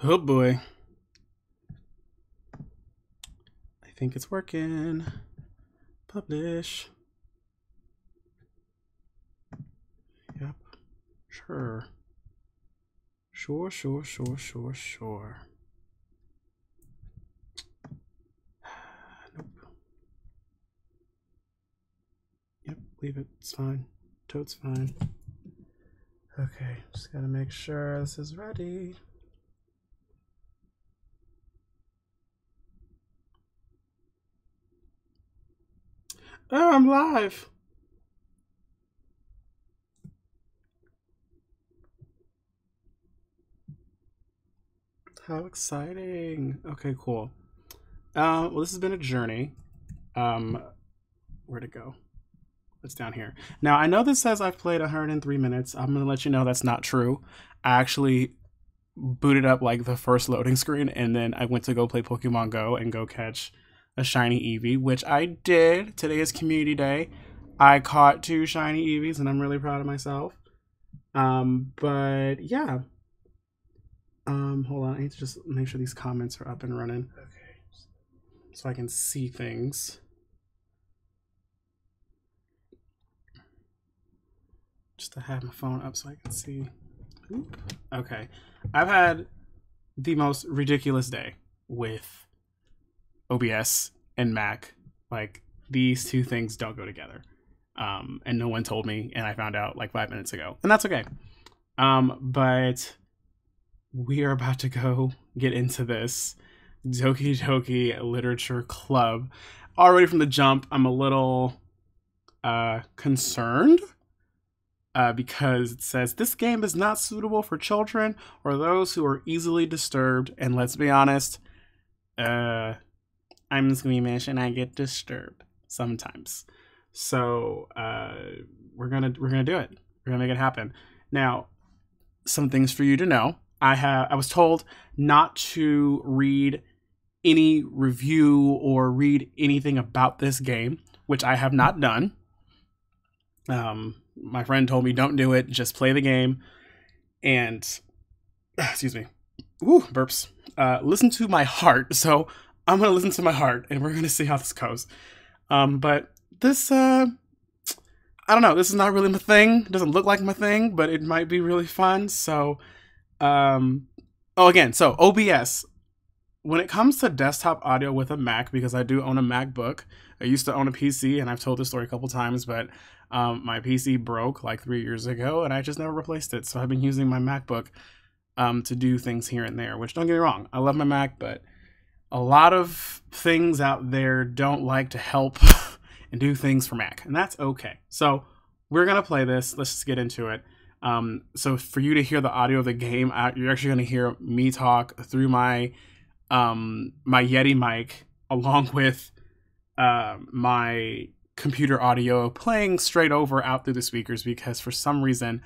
Oh boy. I think it's working. Publish. Yep. Sure. Sure. Nope. Yep, leave it. It's fine. Toad's fine. Okay, just gotta make sure this is ready. Oh, I'm live. How exciting. Okay, cool. Well, this has been a journey. Where'd it go? It's down here. Now, I know this says I've played 103 minutes. I'm going to let you know that's not true. I actually booted up like the first loading screen, and then I went to go play Pokemon Go and go catch a shiny Eevee, which I did. Today is community day. I caught 2 shiny Eevees, and I'm really proud of myself. But yeah. Hold on. I need to just make sure these comments are up and running. Okay. So I can see things. Just to have my phone up so I can see. Oop. Okay. I've had the most ridiculous day with OBS and Mac. Like, these two things don't go together. And no one told me, and I found out like 5 minutes ago. And that's okay. But we are about to go get into this Doki Doki Literature Club. Already from the jump, I'm a little concerned. Because it says this game is not suitable for children or those who are easily disturbed. And let's be honest, I'm squeamish and I get disturbed sometimes. So we're gonna do it. We're gonna make it happen. Now, some things for you to know. I was told not to read any review or read anything about this game, which I have not done. My friend told me don't do it, just play the game and excuse me. Woo, burps. Listen to my heart. So I'm gonna listen to my heart and we're gonna see how this goes. But this I don't know, this is not really my thing. It doesn't look like my thing, but it might be really fun. So again, so OBS. When it comes to desktop audio with a Mac, because I do own a MacBook, I used to own a PC, and I've told this story a couple times, but my PC broke like 3 years ago, and I just never replaced it. So I've been using my MacBook to do things here and there, which don't get me wrong, I love my Mac, but a lot of things out there don't like to help and do things for Mac, and that's okay. So we're going to play this. Let's just get into it. So for you to hear the audio of the game, you're actually going to hear me talk through my Yeti mic along with my computer audio playing straight over out through the speakers, because for some reason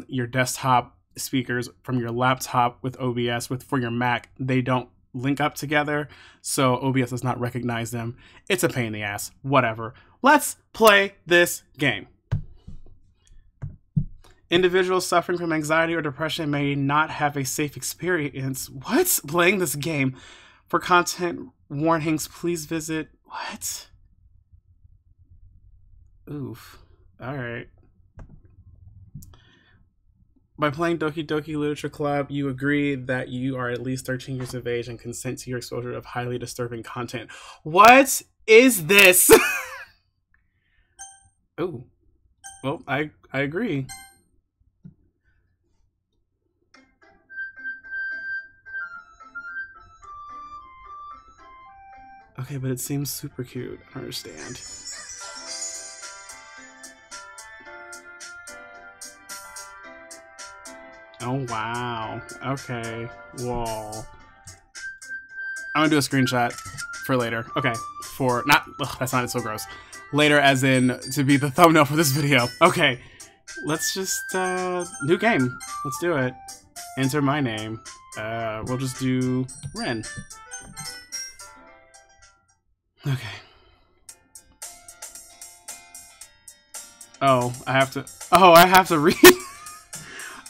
your desktop speakers from your laptop with OBS for your Mac, they don't link up together, so OBS does not recognize them. It's a pain in the ass. Whatever. Let's play this game. Individuals suffering from anxiety or depression may not have a safe experience. What? Playing this game. For content warnings, please visit... What? Oof. Alright. By playing Doki Doki Literature Club, you agree that you are at least 13 years of age and consent to your exposure of highly disturbing content. What is this? Oh. Well, I agree. Okay, but it seems super cute. I understand. Oh, wow. Okay. Whoa. I'm gonna do a screenshot for later. Okay. For not... Ugh, that sounded so gross. Later as in to be the thumbnail for this video. Okay. Let's just... new game. Let's do it. Enter my name. We'll just do Ren. Okay. Oh, I have to read.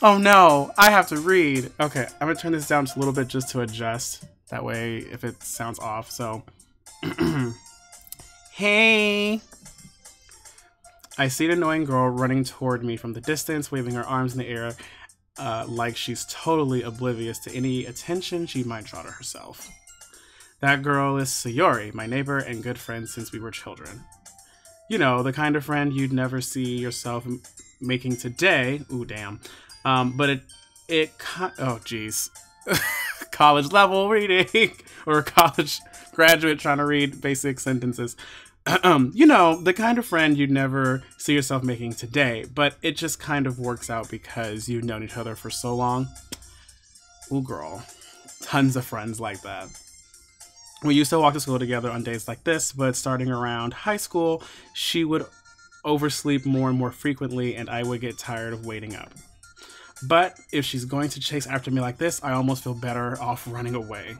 Oh no, I have to read. Okay, I'm gonna turn this down just a little bit just to adjust. That way, if it sounds off, so. Hey. I see an annoying girl running toward me from the distance, waving her arms in the air like she's totally oblivious to any attention she might draw to herself. That girl is Sayori, my neighbor and good friend since we were children. You know, the kind of friend you'd never see yourself making today. Ooh, damn. But oh, geez. College level reading or college graduate trying to read basic sentences. You know, the kind of friend you'd never see yourself making today, but it just kind of works out because you've known each other for so long. Ooh, girl. Tons of friends like that. We used to walk to school together on days like this, but starting around high school, she would oversleep more and more frequently, and I would get tired of waiting up. But if she's going to chase after me like this, I almost feel better off running away.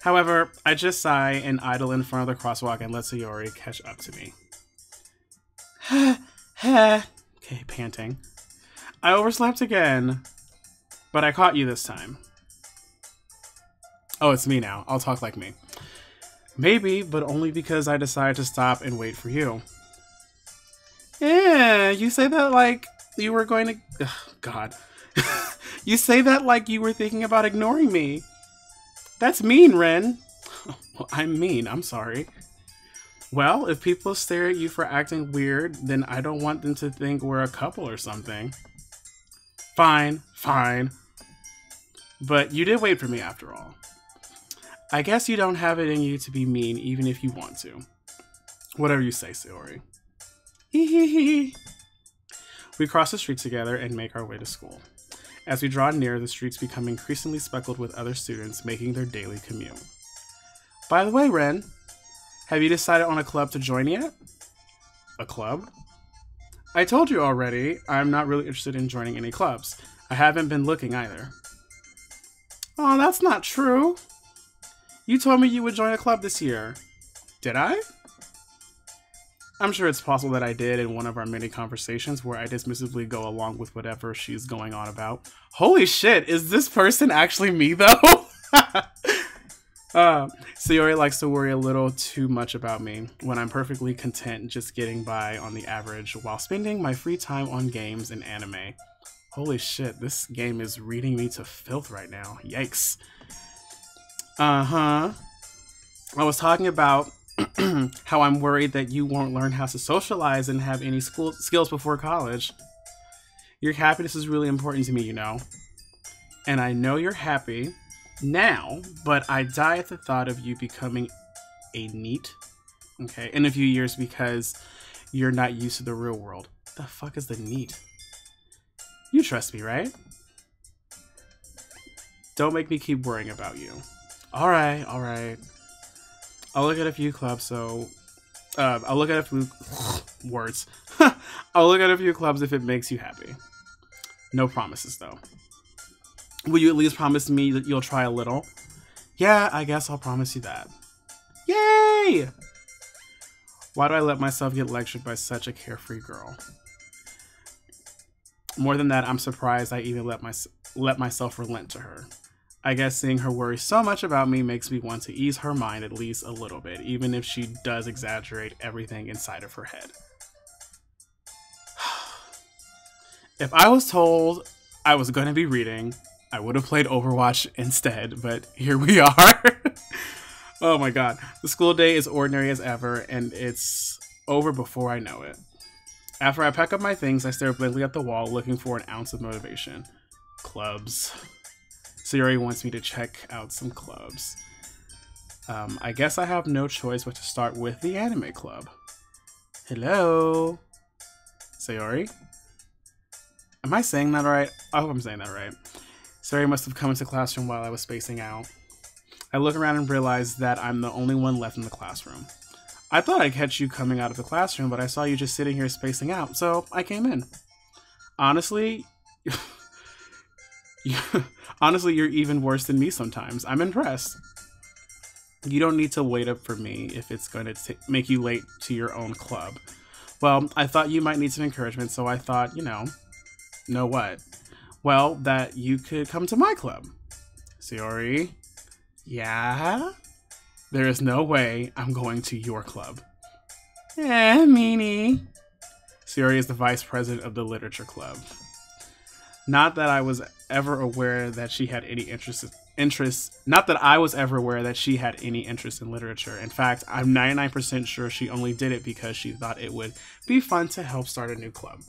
However, I just sigh and idle in front of the crosswalk and let Sayori catch up to me. Okay, panting. I overslept again, but I caught you this time. Oh, it's me now. I'll talk like me. Maybe, but only because I decided to stop and wait for you. Yeah, you say that like you were going to... Ugh, God. You say that like you were thinking about ignoring me. That's mean, Ren. Well, I'm mean. I'm sorry. Well, if people stare at you for acting weird, then I don't want them to think we're a couple or something. Fine, fine. But you did wait for me after all. I guess you don't have it in you to be mean even if you want to. Whatever you say, Sayori. Hee. We cross the street together and make our way to school. As we draw near, the streets become increasingly speckled with other students making their daily commute. By the way, Ren, have you decided on a club to join yet? A club? I told you already, I'm not really interested in joining any clubs. I haven't been looking either. Oh, that's not true. You told me you would join a club this year. Did I? I'm sure it's possible that I did in one of our many conversations where I dismissively go along with whatever she's going on about. Holy shit, is this person actually me though? Sayori likes to worry a little too much about me when I'm perfectly content just getting by on the average while spending my free time on games and anime. Holy shit, this game is reading me to filth right now. Yikes. I was talking about how I'm worried that you won't learn how to socialize and have any skills before college. Your happiness is really important to me, you know. And I know you're happy now, but I die at the thought of you becoming a NEET, okay, in a few years because you're not used to the real world. The fuck is the NEET? You trust me, right? Don't make me keep worrying about you. All right. I'll look at a few clubs, I'll look at a few words. I'll look at a few clubs if it makes you happy. No promises, though. Will you at least promise me that you'll try a little? Yeah, I guess I'll promise you that. Yay! Why do I let myself get lectured by such a carefree girl? More than that, I'm surprised I even let myself relent to her. I guess seeing her worry so much about me makes me want to ease her mind at least a little bit, even if she does exaggerate everything inside of her head. If I was told I was going to be reading, I would have played Overwatch instead, but here we are. Oh my god. The school day is ordinary as ever, and it's over before I know it. After I pack up my things, I stare blankly at the wall, looking for an ounce of motivation. Clubs. Sayori wants me to check out some clubs. I guess I have no choice but to start with the anime club. Hello? Sayori? Am I saying that right? I hope I'm saying that right. Sayori must have come into the classroom while I was spacing out. I look around and realize that I'm the only one left in the classroom. I thought I'd catch you coming out of the classroom, but I saw you just sitting here spacing out, so I came in. Honestly... Honestly, you're even worse than me sometimes. I'm impressed. You don't need to wait up for me if it's going to make you late to your own club. Well, I thought you might need some encouragement, so I thought, you know what? Well, that you could come to my club. Sayori, yeah? There is no way I'm going to your club. Meanie. Sayori is the vice president of the literature club. Not that I was ever aware that she had any Not that I was ever aware that she had any interest in literature. In fact, I'm 99% sure she only did it because she thought it would be fun to help start a new club.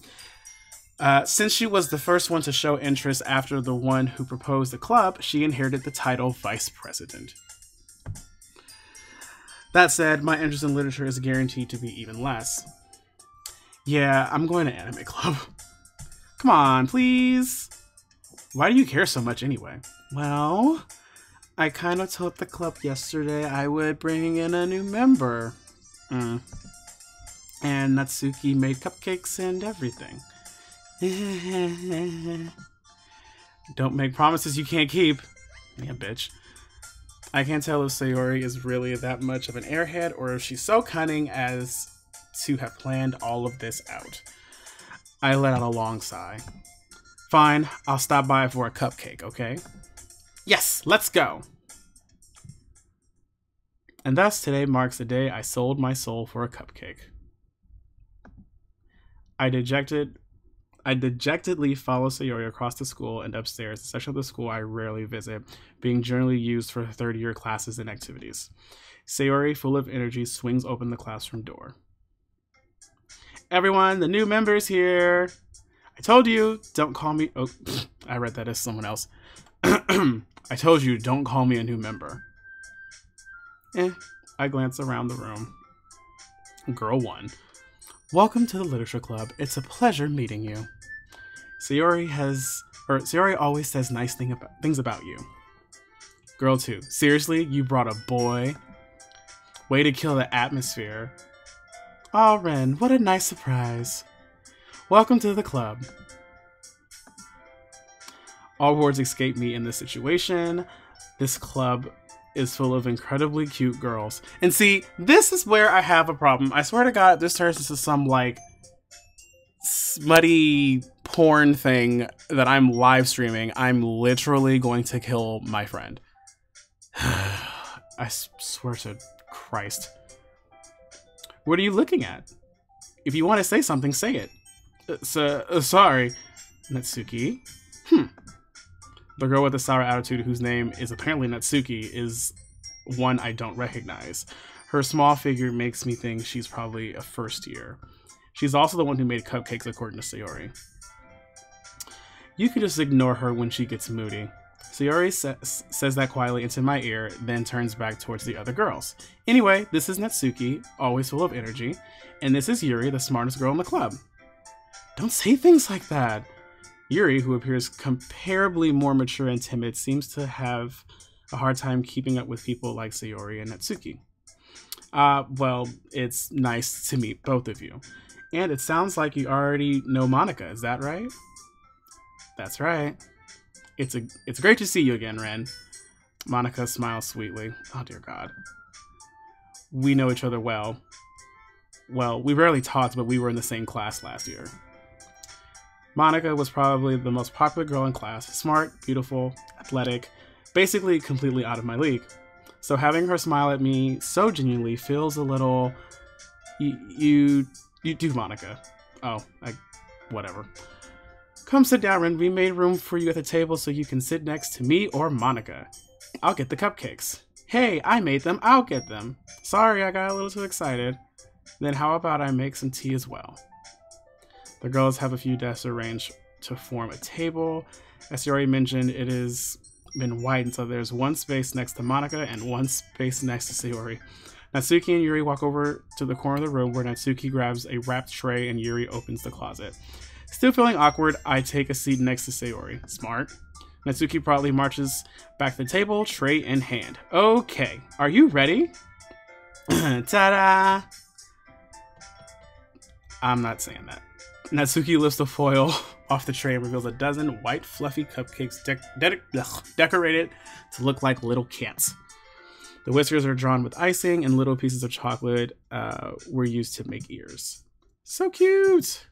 Since she was the first one to show interest after the one who proposed the club, she inherited the title vice president. That said, my interest in literature is guaranteed to be even less. Yeah, I'm going to anime club. Come on, please. Why do you care so much anyway? Well, I kind of told the club yesterday I would bring in a new member. And Natsuki made cupcakes and everything. Don't make promises you can't keep. Yeah, bitch. I can't tell if Sayori is really that much of an airhead or if she's so cunning as to have planned all of this out. I let out a long sigh. Fine, I'll stop by for a cupcake, okay? Yes, let's go! And thus today marks the day I sold my soul for a cupcake. I dejectedly follow Sayori across the school and upstairs, the section of the school I rarely visit, being generally used for third-year classes and activities. Sayori, full of energy, swings open the classroom door. Everyone, the new member's here! I told you, don't call me... Oh, I read that as someone else. I told you, don't call me a new member. I glance around the room. Girl 1. Welcome to the Literature Club. It's a pleasure meeting you. Sayori always says nice things about you. Girl 2. Seriously? You brought a boy? Way to kill the atmosphere. Aw, Ren, what a nice surprise. Welcome to the club. All words escape me in this situation. This club is full of incredibly cute girls. And see, this is where I have a problem. I swear to God, this turns into some, like, smutty porn thing that I'm live streaming. I'm literally going to kill my friend. I swear to Christ. What are you looking at? If you want to say something, say it. Sorry. Natsuki? The girl with the sour attitude, whose name is apparently Natsuki, is one I don't recognize. Her small figure makes me think she's probably a first year. She's also the one who made cupcakes, according to Sayori. You can just ignore her when she gets moody. Sayori says that quietly into my ear, then turns back towards the other girls. Anyway, this is Natsuki, always full of energy, and this is Yuri, the smartest girl in the club. Don't say things like that. Yuri, who appears comparably more mature and timid, seems to have a hard time keeping up with people like Sayori and Natsuki. Well, it's nice to meet both of you. And it sounds like you already know Monica, is that right? That's right. It's great to see you again, Ren. Monica smiles sweetly. Oh dear God. We know each other well. Well, we rarely talked, but we were in the same class last year. Monica was probably the most popular girl in class. Smart, beautiful, athletic, basically completely out of my league. So having her smile at me so genuinely feels a little... You do, Monica. Oh, whatever. Come sit down, Ren. We made room for you at the table so you can sit next to me or Monica. I'll get the cupcakes. Hey, I made them. I'll get them. Sorry, I got a little too excited. Then how about I make some tea as well? The girls have a few desks arranged to form a table. As you already mentioned, it has been widened, so there's one space next to Monica and one space next to Sayori. Natsuki and Yuri walk over to the corner of the room where Natsuki grabs a wrapped tray and Yuri opens the closet. Still feeling awkward, I take a seat next to Sayori. Smart. Natsuki proudly marches back to the table, tray in hand. Okay, are you ready? Ta-da! I'm not saying that. Natsuki lifts the foil off the tray and reveals a dozen white, fluffy cupcakes decorated to look like little cats. The whiskers are drawn with icing, and little pieces of chocolate were used to make ears. So cute!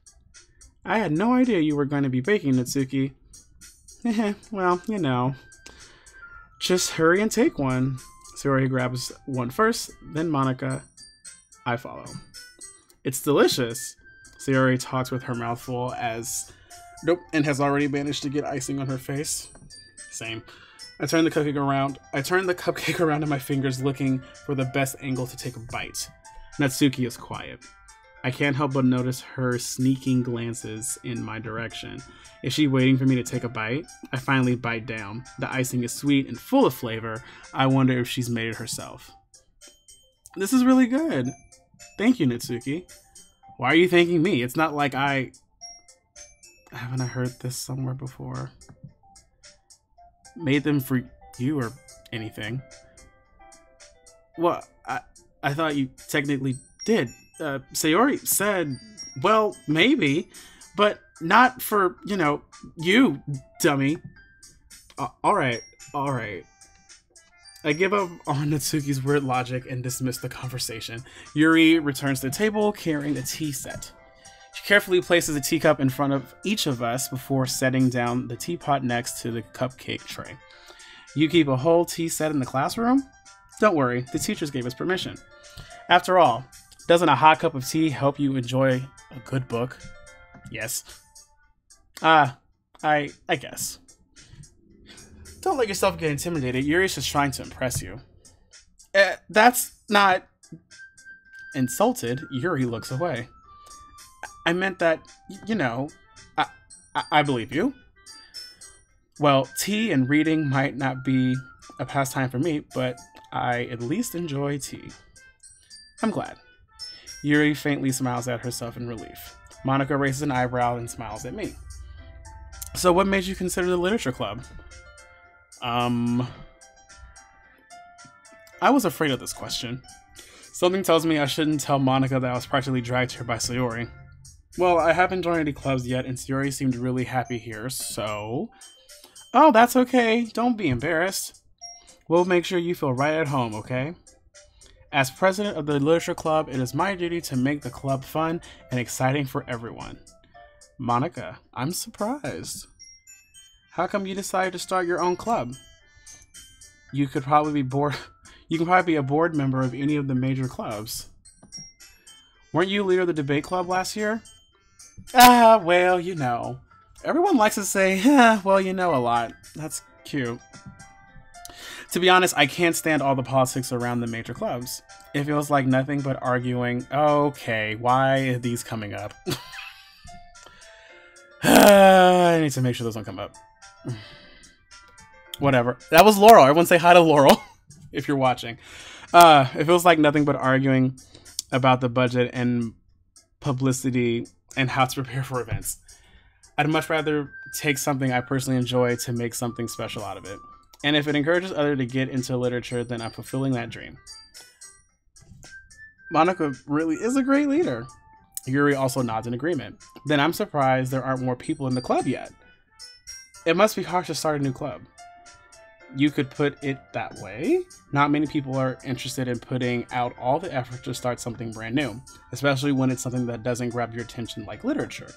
I had no idea you were going to be baking, Natsuki. Well, you know. Just hurry and take one. Sayori grabs one first, then Monica. I follow. It's delicious. Sayori talks with her mouth full as... Nope, and has already managed to get icing on her face. Same. I turn the cupcake around in my fingers, looking for the best angle to take a bite. Natsuki is quiet. I can't help but notice her sneaking glances in my direction. Is she waiting for me to take a bite? I finally bite down. The icing is sweet and full of flavor. I wonder if she's made it herself. This is really good. Thank you, Natsuki. Why are you thanking me? It's not like Haven't I heard this somewhere before? Made them for you or anything. Well, I thought you technically did. Sayori said, well, maybe, but not for, you know, you, dummy. Alright. I give up on Natsuki's weird logic and dismiss the conversation. Yuri returns to the table carrying a tea set. She carefully places a teacup in front of each of us before setting down the teapot next to the cupcake tray. You keep a whole tea set in the classroom? Don't worry, the teachers gave us permission. After all, doesn't a hot cup of tea help you enjoy a good book? Yes. I guess. Don't let yourself get intimidated. Yuri's just trying to impress you. That's not... Insulted, Yuri looks away. I meant that, you know, I believe you. Well, tea and reading might not be a pastime for me, but I at least enjoy tea. I'm glad. Yuri faintly smiles at herself in relief. Monica raises an eyebrow and smiles at me. So what made you consider the literature club? I was afraid of this question. Something tells me I shouldn't tell Monica that I was practically dragged here by Sayori. Well, I haven't joined any clubs yet, and Sayori seemed really happy here, so... Oh, that's okay. Don't be embarrassed. We'll make sure you feel right at home, okay? As president of the literature club, it is my duty to make the club fun and exciting for everyone. Monica, I'm surprised. How come you decided to start your own club? You could probably be bored. You can probably be a board member of any of the major clubs. Weren't you leader of the debate club last year? Well, you know. Everyone likes to say, well, you know a lot. That's cute. To be honest, I can't stand all the politics around the major clubs. It feels like nothing but arguing. Okay, why are these coming up? I need to make sure those don't come up. Whatever. That was Laurel. Everyone say hi to Laurel if you're watching. It feels like nothing but arguing about the budget and publicity and how to prepare for events. I'd much rather take something I personally enjoy to make something special out of it. And if it encourages others to get into literature, then I'm fulfilling that dream. Monica really is a great leader. Yuri also nods in agreement. Then I'm surprised there aren't more people in the club yet. It must be hard to start a new club. You could put it that way. Not many people are interested in putting out all the effort to start something brand new, especially when it's something that doesn't grab your attention like literature.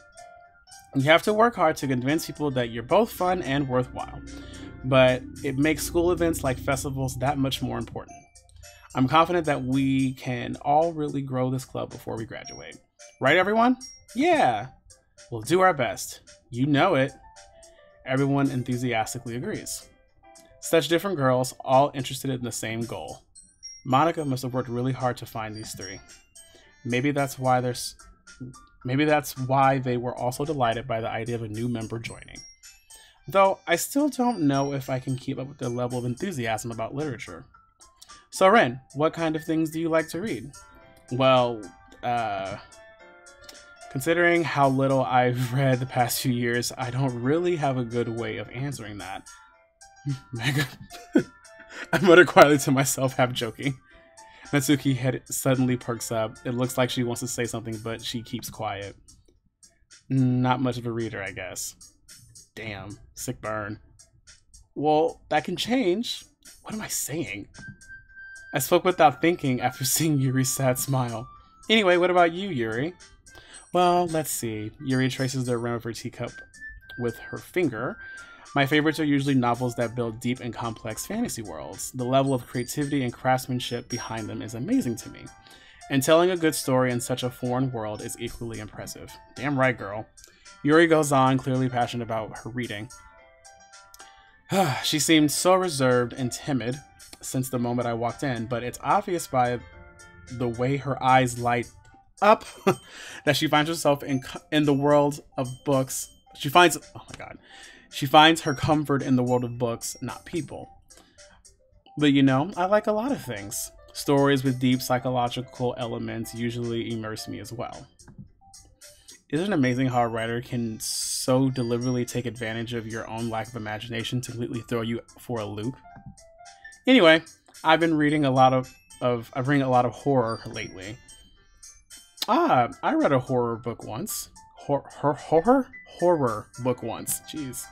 You have to work hard to convince people that you're both fun and worthwhile, but it makes school events like festivals that much more important. I'm confident that we can all really grow this club before we graduate. Right, everyone? Yeah! We'll do our best. You know it. Everyone enthusiastically agrees. Such different girls, all interested in the same goal. Monica must have worked really hard to find these three. Maybe that's why they were also delighted by the idea of a new member joining. Though I still don't know if I can keep up with their level of enthusiasm about literature. So Ren, what kind of things do you like to read? Well, considering how little I've read the past few years, I don't really have a good way of answering that. Mega. I muttered quietly to myself, half joking. Natsuki head suddenly perks up. It looks like she wants to say something, but she keeps quiet. Not much of a reader, I guess. Damn, sick burn. Well, that can change. What am I saying? I spoke without thinking after seeing Yuri's sad smile. Anyway, what about you, Yuri? Well, let's see. Yuri traces the rim of her teacup with her finger. My favorites are usually novels that build deep and complex fantasy worlds. The level of creativity and craftsmanship behind them is amazing to me. And telling a good story in such a foreign world is equally impressive. Damn right, girl. Yuri goes on, clearly passionate about her reading. She seemed so reserved and timid since the moment I walked in, but it's obvious by the way her eyes light up that she finds herself in the world of books. She finds her comfort in the world of books, not people. But you know, I like a lot of things. Stories with deep psychological elements usually immerse me as well. Isn't it amazing how a writer can so deliberately take advantage of your own lack of imagination to completely throw you for a loop? Anyway, I've been reading a lot of horror lately. I read a horror book once. Horror book once. Jeez.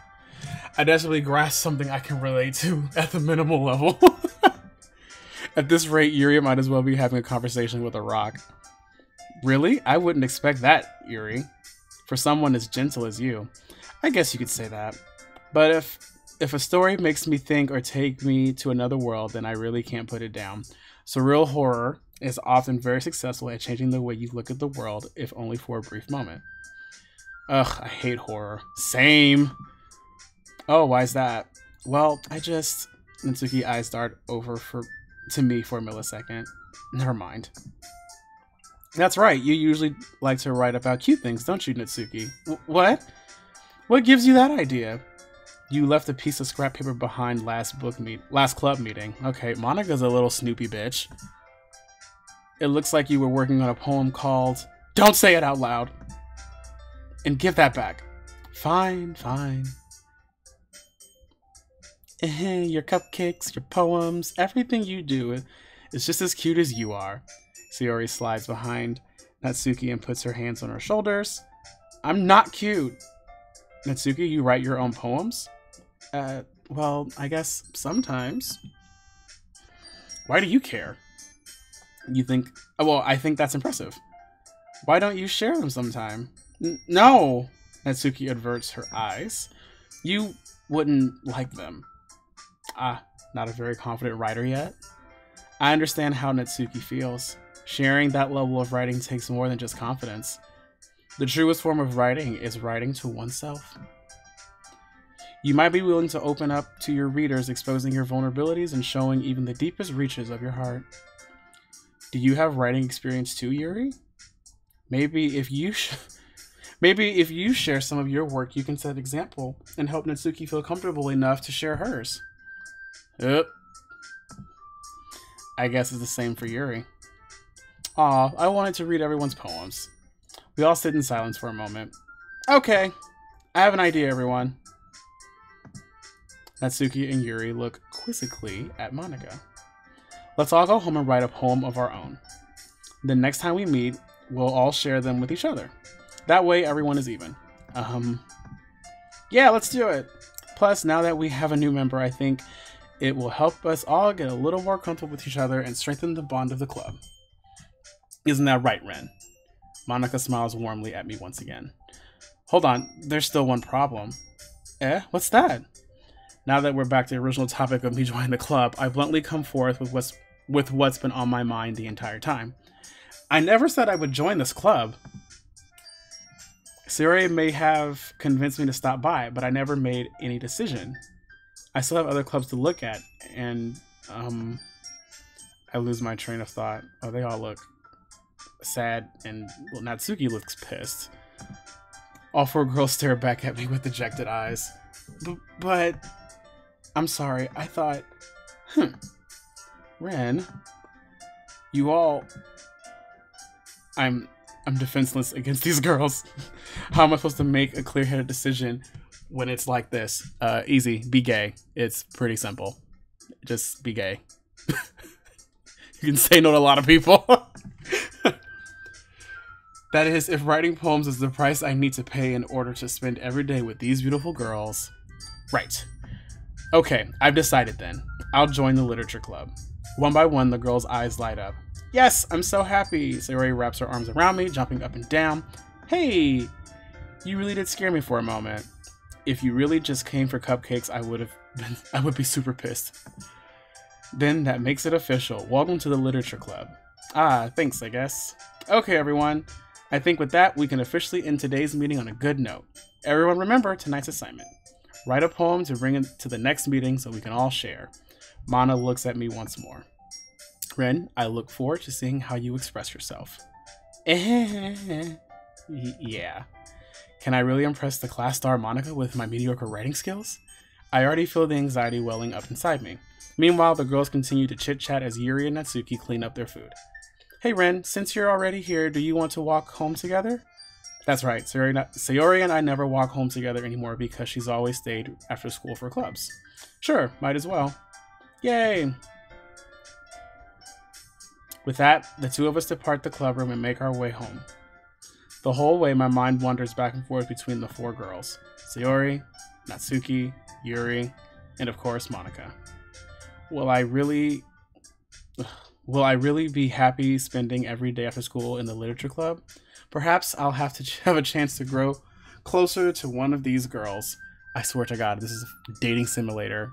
I desperately grasped something I can relate to at the minimal level. At this rate, Yuri might as well be having a conversation with a rock. Really? I wouldn't expect that, Yuri. For someone as gentle as you. I guess you could say that. But if a story makes me think or take me to another world, then I really can't put it down. Surreal horror is often very successful at changing the way you look at the world, if only for a brief moment. Ugh, I hate horror. Same! Oh, why's that? Well, Natsuki eyes dart over to me for a millisecond. Never mind. That's right, you usually like to write about cute things, don't you, Natsuki? What? What gives you that idea? You left a piece of scrap paper behind last club meeting. Okay, Monika's a little snoopy bitch. It looks like you were working on a poem called... Don't say it out loud! And give that back. Fine. Your cupcakes, your poems, everything you do is just as cute as you are. Sayori slides behind Natsuki and puts her hands on her shoulders. I'm not cute. Natsuki, you write your own poems? Well, I guess sometimes. Why do you care? You think... Well, I think that's impressive. Why don't you share them sometime? No! Natsuki averts her eyes. You wouldn't like them. Not a very confident writer yet? I understand how Natsuki feels. Sharing that level of writing takes more than just confidence. The truest form of writing is writing to oneself. You might be willing to open up to your readers, exposing your vulnerabilities and showing even the deepest reaches of your heart. Do you have writing experience too, Yuri? Maybe if you share some of your work, you can set an example and help Natsuki feel comfortable enough to share hers. Yep. I guess it's the same for Yuri. Aw, I wanted to read everyone's poems. We all sit in silence for a moment. Okay, I have an idea, everyone. Natsuki and Yuri look quizzically at Monika. Let's all go home and write a poem of our own. The next time we meet, we'll all share them with each other. That way, everyone is even. Yeah, let's do it. Plus, now that we have a new member, I think it will help us all get a little more comfortable with each other and strengthen the bond of the club. Isn't that right, Ren? Monika smiles warmly at me once again. Hold on, there's still one problem. What's that? Now that we're back to the original topic of me joining the club, I bluntly come forth with what's been on my mind the entire time. I never said I would join this club. Sayori may have convinced me to stop by, but I never made any decision. I still have other clubs to look at, and, I lose my train of thought. Oh, they all look sad, and, well, Natsuki looks pissed. All four girls stare back at me with dejected eyes. But, I'm sorry, I thought, Ren, you all... I'm defenseless against these girls. How am I supposed to make a clear-headed decision when it's like this? Easy, be gay. It's pretty simple. Just be gay. You can say no to a lot of people. That is, if writing poems is the price I need to pay in order to spend every day with these beautiful girls. Right. Okay, I've decided then. I'll join the literature club. One by one, the girls' eyes light up. Yes, I'm so happy. Sayori wraps her arms around me, jumping up and down. Hey, you really did scare me for a moment. If you really just came for cupcakes, I would be super pissed. Then that makes it official. Welcome to the Literature Club. Ah, thanks, I guess. Okay, everyone. I think with that, we can officially end today's meeting on a good note. Everyone remember tonight's assignment. Write a poem to bring it to the next meeting so we can all share. Mana looks at me once more. Ren, I look forward to seeing how you express yourself. Yeah. Can I really impress the class star Monica with my mediocre writing skills? I already feel the anxiety welling up inside me. Meanwhile, the girls continue to chit-chat as Yuri and Natsuki clean up their food. Hey Ren, since you're already here, do you want to walk home together? That's right, Sayori and I never walk home together anymore because she's always stayed after school for clubs. Sure, might as well. Yay! With that, the two of us depart the club room and make our way home. The whole way, my mind wanders back and forth between the four girls. Sayori, Natsuki, Yuri, and of course, Monica. Will I really be happy spending every day after school in the literature club? Perhaps I'll have to have a chance to grow closer to one of these girls. I swear to God, this is a dating simulator.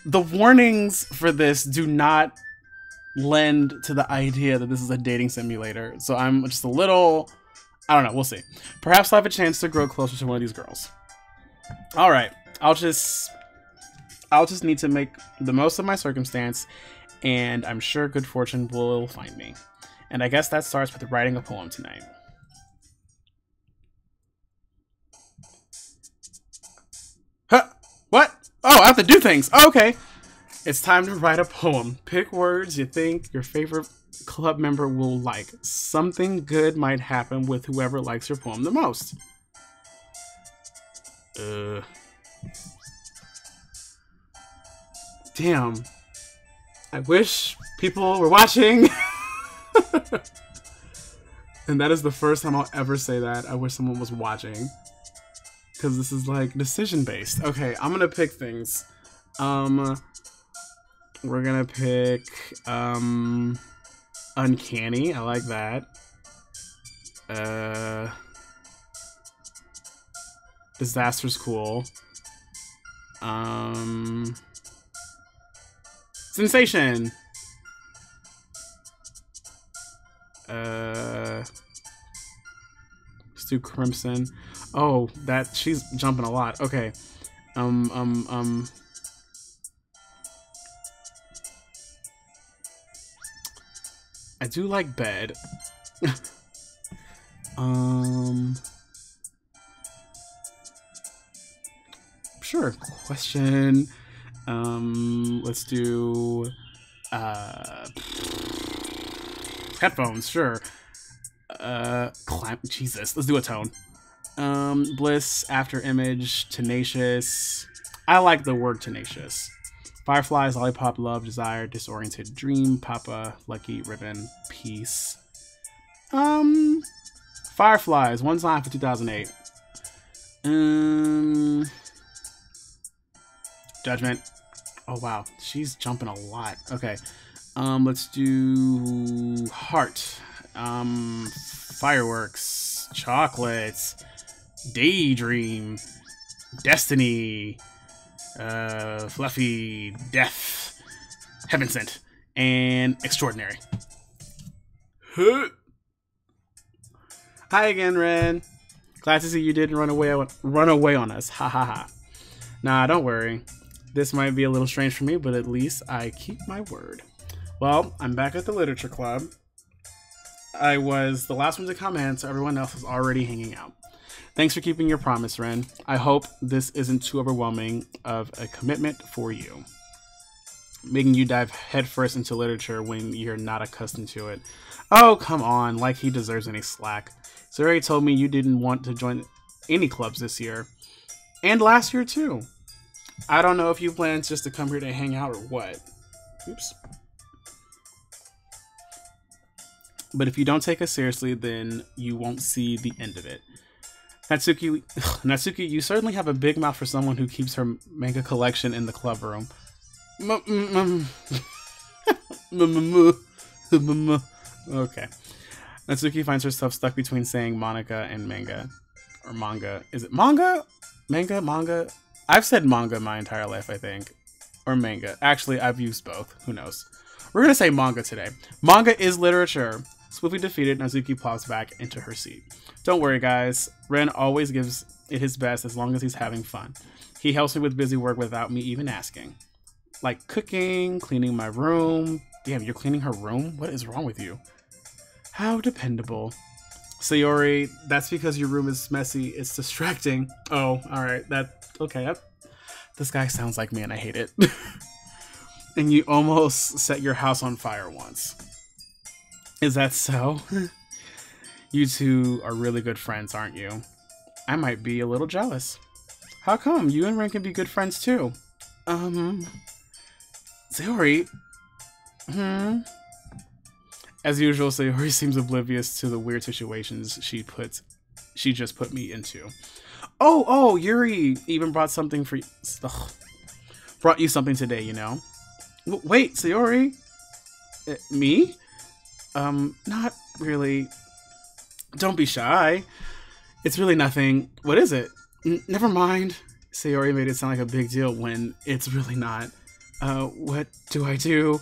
The warnings for this do not lend to the idea that this is a dating simulator. So I'm just a little, I don't know, we'll see. Perhaps I'll have a chance to grow closer to one of these girls. All right, I'll just need to make the most of my circumstance, and I'm sure good fortune will find me. And I guess that starts with writing a poem tonight. Huh? What? Oh, I have to do things. Oh, okay. It's time to write a poem. Pick words you think your favorite club member will like. Something good might happen with whoever likes your poem the most. Damn. I wish people were watching. And that is the first time I'll ever say that. I wish someone was watching. Because this is like decision based. Okay, I'm gonna pick things. We're gonna pick uncanny. I like that. Disaster's cool. Sensation. Let's do crimson. Oh, that she's jumping a lot. Okay. I do like bed. Sure. Question. Let's do headphones. Sure. Jesus. Let's do a tone. Bliss, after image, tenacious. I like the word tenacious. Fireflies, lollipop, love, desire, disoriented, dream, papa, lucky, ribbon, peace. Fireflies, one time for 2008. Judgment. Oh wow, she's jumping a lot. Okay. Let's do heart. Fireworks, chocolates, daydream, destiny, fluffy, death, heaven sent, and extraordinary. Hi again, Ren. Glad to see you didn't run away on us. Ha ha ha. Nah, don't worry. This might be a little strange for me, but at least I keep my word. Well, I'm back at the literature club. I was the last one to come in, so everyone else is already hanging out. Thanks for keeping your promise, Ren. I hope this isn't too overwhelming of a commitment for you, making you dive headfirst into literature when you're not accustomed to it. Oh, come on, like he deserves any slack. Sayori told me you didn't want to join any clubs this year, and last year too. I don't know if you plan just to come here to hang out or what. Oops. But if you don't take us seriously, then you won't see the end of it. Natsuki, you certainly have a big mouth for someone who keeps her manga collection in the club room. Okay. Natsuki finds herself stuck between saying Monica and manga. Or manga. Is it manga? Manga? Manga? I've said manga my entire life, I think. Or manga. Actually, I've used both. Who knows? We're going to say manga today. Manga is literature. Swiftly defeated, Natsuki plops back into her seat. Don't worry, guys. Ren always gives it his best as long as he's having fun. He helps me with busy work without me even asking. Like cooking, cleaning my room. Damn, you're cleaning her room? What is wrong with you? How dependable. Sayori, that's because your room is messy. It's distracting. Oh, alright. Okay. This guy sounds like me and I hate it. And you almost set your house on fire once. Is that so? You two are really good friends, aren't you? I might be a little jealous. How come? You and Ren can be good friends too. Sayori? As usual, Sayori seems oblivious to the weird situations she just put me into. Oh, Yuri even brought something for you. Brought you something today, you know? Wait, Sayori? Me? Not really. Don't be shy. It's really nothing. What is it? Never mind. Sayori made it sound like a big deal when it's really not. What do I do?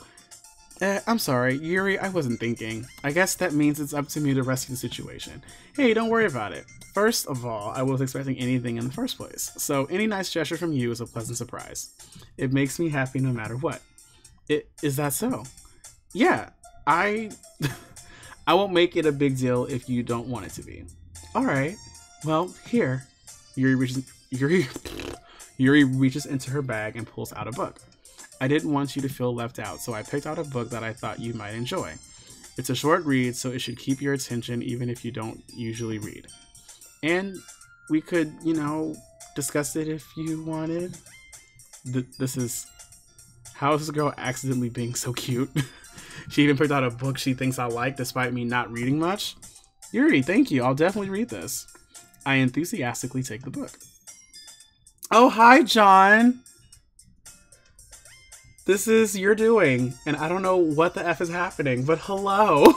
I'm sorry, Yuri, I wasn't thinking. I guess that means it's up to me to rescue the situation. Hey, don't worry about it. First of all, I wasn't expecting anything in the first place, so any nice gesture from you is a pleasant surprise. It makes me happy no matter what. Is that so? Yeah, I won't make it a big deal if you don't want it to be. Alright, well, here. Yuri reaches into her bag and pulls out a book. I didn't want you to feel left out, so I picked out a book that I thought you might enjoy. It's a short read, so it should keep your attention even if you don't usually read. And we could, you know, discuss it if you wanted. This is... How is this girl accidentally being so cute? She even picked out a book she thinks I like despite me not reading much. Yuri, thank you. I'll definitely read this. I enthusiastically take the book. Oh, hi, John. This is Your Doing, and I don't know what the F is happening, but hello.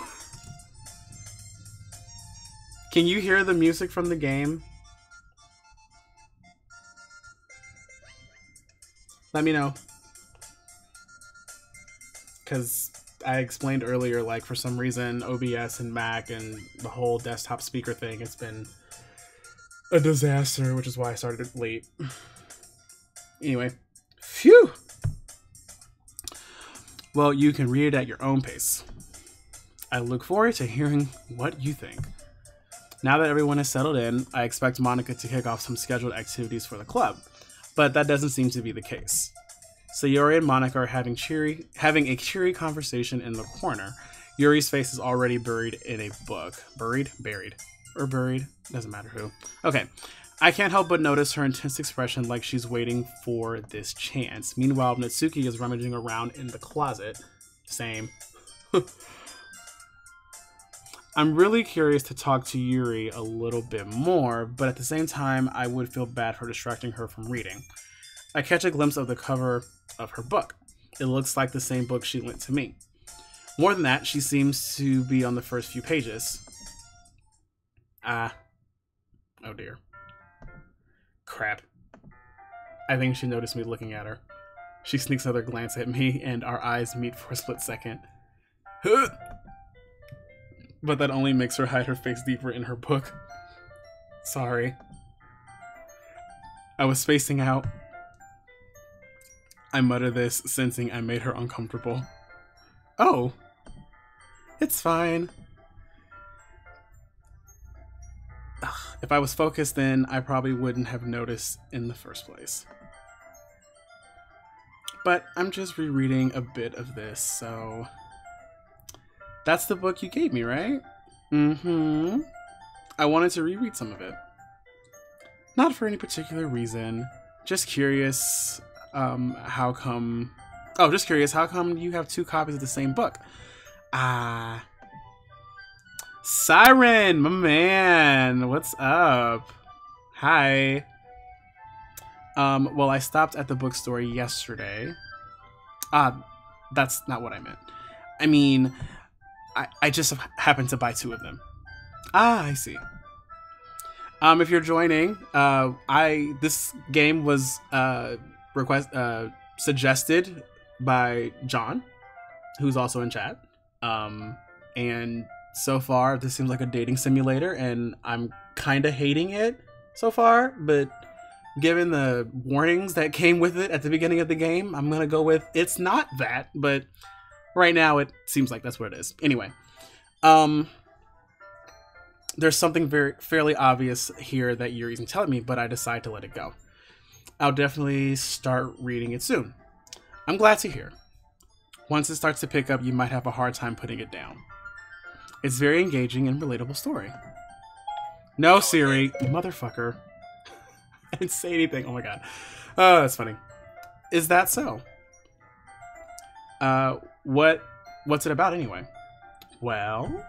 Can you hear the music from the game? Let me know. Because I explained earlier, like, for some reason, OBS and Mac and the whole desktop speaker thing, it's been a disaster, which is why I started late. Anyway, phew! Well, you can read it at your own pace. I look forward to hearing what you think. Now that everyone is settled in, I expect Monica to kick off some scheduled activities for the club, but that doesn't seem to be the case. Sayori and Monica are having a cheery conversation in the corner. Yuri's face is already buried in a book. Buried? Or buried? Doesn't matter who. Okay. I can't help but notice her intense expression like she's waiting for this chance. Meanwhile, Natsuki is rummaging around in the closet. Same. I'm really curious to talk to Yuri a little bit more, but at the same time, I would feel bad for distracting her from reading. I catch a glimpse of the cover of her book. It looks like the same book she lent to me. More than that, she seems to be on the first few pages. Oh dear. Crap. I think she noticed me looking at her. She sneaks another glance at me, and our eyes meet for a split second. But that only makes her hide her face deeper in her book. Sorry. I was spacing out. I mutter this, sensing I made her uncomfortable. Oh. It's fine. Ugh, if I was focused, then I probably wouldn't have noticed in the first place. But I'm just rereading a bit of this, so... That's the book you gave me, right? Mm-hmm. I wanted to reread some of it. Not for any particular reason. Just curious, how come... Oh, just curious, how come you have 2 copies of the same book? Siren, my man, what's up? Hi. Well, I stopped at the bookstore yesterday. That's not what I meant. I mean, I just happened to buy 2 of them. Ah, I see. If you're joining, this game was suggested by John, who's also in chat. And so far, this seems like a dating simulator, and I'm kind of hating it so far. But given the warnings that came with it at the beginning of the game, I'm gonna go with it's not that. But right now, it seems like that's what it is. Anyway, there's something fairly obvious here that Yuri's telling me, but I decide to let it go. I'll definitely start reading it soon. I'm glad to hear. Once it starts to pick up, you might have a hard time putting it down. It's a very engaging and relatable story. No, Siri, motherfucker. I didn't say anything. Oh my god. Oh, that's funny. Is that so? What's it about anyway? Well,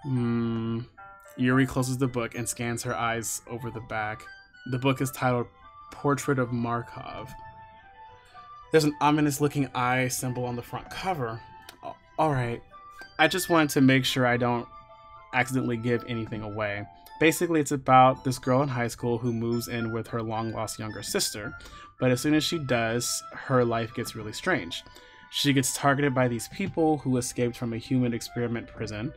Yuri closes the book and scans her eyes over the back. The book is titled Portrait of Markov. There's an ominous-looking eye symbol on the front cover. Alright, I just wanted to make sure I don't accidentally give anything away. Basically, it's about this girl in high school who moves in with her long-lost younger sister, but as soon as she does, her life gets really strange. She gets targeted by these people who escaped from a human experiment prison,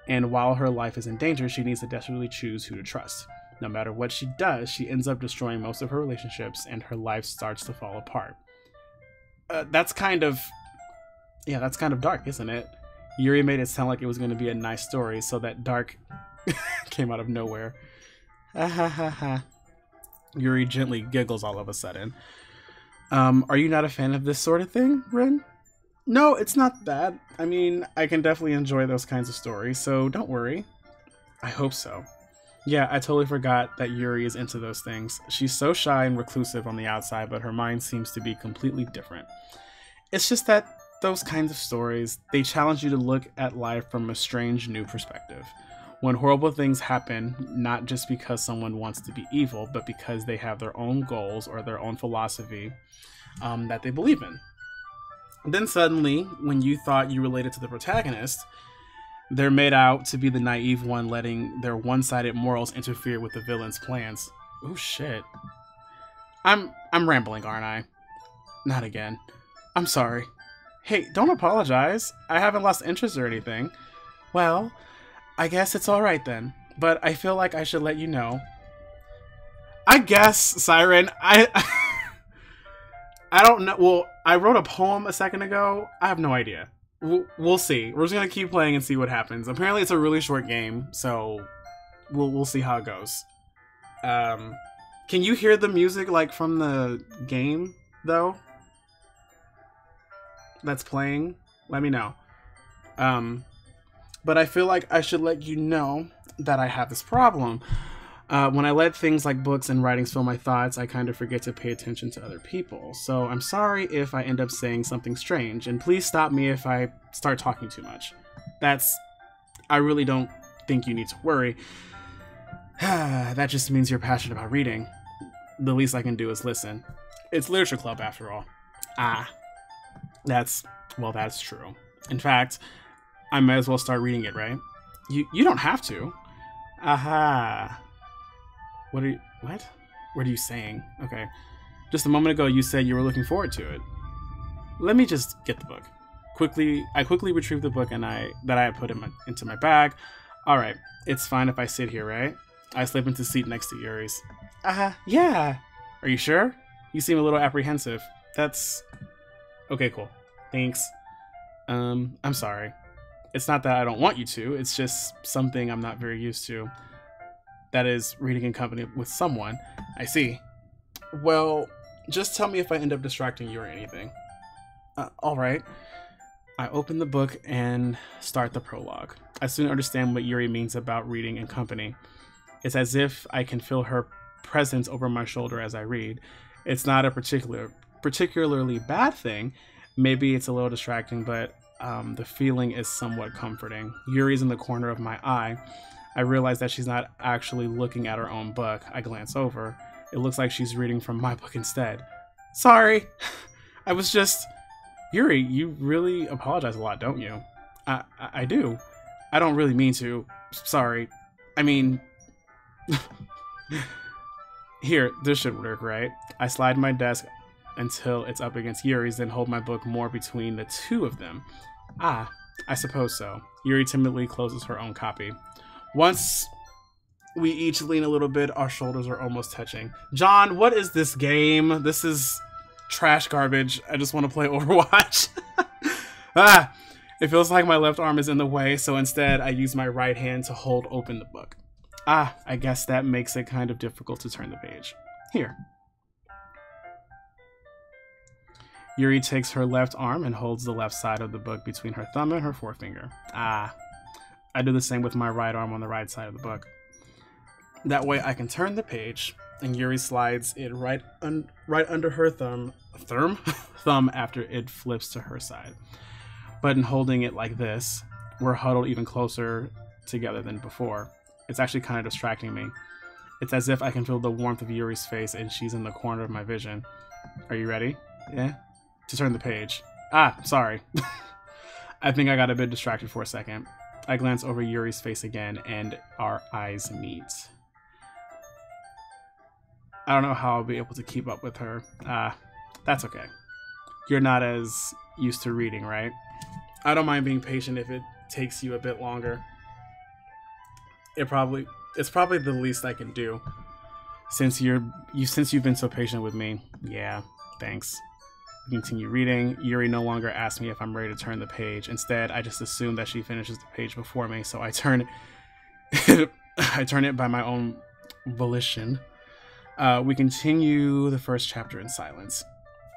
and while her life is in danger, she needs to desperately choose who to trust. No matter what she does, she ends up destroying most of her relationships, and her life starts to fall apart. That's kind of dark, isn't it? Yuri made it sound like it was going to be a nice story, so that dark came out of nowhere. Yuri gently giggles all of a sudden. Are you not a fan of this sort of thing, Ren? No, it's not that. I mean, I can definitely enjoy those kinds of stories, so don't worry. I hope so. Yeah, I totally forgot that Yuri is into those things. She's so shy and reclusive on the outside, but her mind seems to be completely different. It's just that those kinds of stories, they challenge you to look at life from a strange new perspective. When horrible things happen, not just because someone wants to be evil, but because they have their own goals or their own philosophy that they believe in. Then suddenly, when you thought you related to the protagonist, they're made out to be the naive one, letting their one-sided morals interfere with the villain's plans. Oh shit. I'm rambling, aren't I? Not again. I'm sorry. Hey, don't apologize. I haven't lost interest or anything. Well, I guess it's alright then. But I feel like I should let you know. I guess, Siren, I don't know. Well, I wrote a poem a second ago. I have no idea. We'll see. We're just gonna keep playing and see what happens. Apparently, it's a really short game, so we'll see how it goes. Can you hear the music like from the game though? That's playing? Let me know. But I feel like I should let you know that I have this problem. When I let things like books and writings fill my thoughts, I kind of forget to pay attention to other people. So I'm sorry if I end up saying something strange, and please stop me if I start talking too much. I really don't think you need to worry. That just means you're passionate about reading. The least I can do is listen. It's literature club after all. That's true. In fact, I might as well start reading it, right? You don't have to. Aha. What? What are you saying? Okay. Just a moment ago, you said you were looking forward to it. Let me just get the book. I quickly retrieved the book that I had put into my bag. All right. It's fine if I sit here, right? I slip into the seat next to Yuri's. Yeah. Are you sure? You seem a little apprehensive. That's... Okay, cool. Thanks. I'm sorry. It's not that I don't want you to. It's just something I'm not very used to. That is, reading in company with someone. I see. Well, just tell me if I end up distracting you or anything. Alright. I open the book and start the prologue. I soon understand what Yuri means about reading in company. It's as if I can feel her presence over my shoulder as I read. It's not a particularly bad thing. Maybe it's a little distracting, but the feeling is somewhat comforting. Yuri's in the corner of my eye. I realize that she's not actually looking at her own book. I glance over. It looks like she's reading from my book instead. Sorry. I was just... Yuri, you really apologize a lot, don't you? I do. I don't really mean to. Sorry. I mean... Here, this should work, right? I slide my desk until it's up against Yuri's, then hold my book more between the two of them. Ah, I suppose so. Yuri timidly closes her own copy. Once we each lean a little bit, our shoulders are almost touching. John, what is this game? This is trash garbage. I just want to play Overwatch. Ah, it feels like my left arm is in the way, so instead I use my right hand to hold open the book. Ah, I guess that makes it kind of difficult to turn the page. Here. Yuri takes her left arm and holds the left side of the book between her thumb and her forefinger. Ah, I do the same with my right arm on the right side of the book. That way I can turn the page, and Yuri slides it right under her thumb after it flips to her side. But in holding it like this, we're huddled even closer together than before. It's actually kind of distracting me. It's as if I can feel the warmth of Yuri's face and she's in the corner of my vision. Are you ready? Yeah? To turn the page. Ah, sorry. I think I got a bit distracted for a second. I glance over Yuri's face again and our eyes meet. I don't know how I'll be able to keep up with her. That's okay. You're not as used to reading, right? I don't mind being patient if it takes you a bit longer. It's probably the least I can do. Since you've been so patient with me. Yeah, thanks. We continue reading. Yuri no longer asks me if I'm ready to turn the page. Instead, I just assume that she finishes the page before me, so I turn it by my own volition. We continue the first chapter in silence.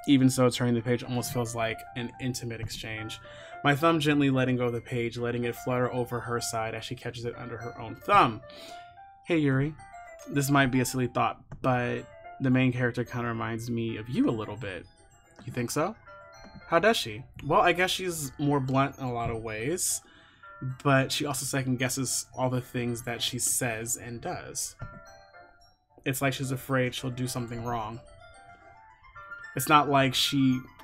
Even so, turning the page almost feels like an intimate exchange. My thumb gently letting go of the page, letting it flutter over her side as she catches it under her own thumb. Hey Yuri, this might be a silly thought, but the main character kind of reminds me of you a little bit. You think so? How does she? Well, I guess she's more blunt in a lot of ways, but she also second guesses all the things that she says and does. It's like she's afraid she'll do something wrong. It's not like it's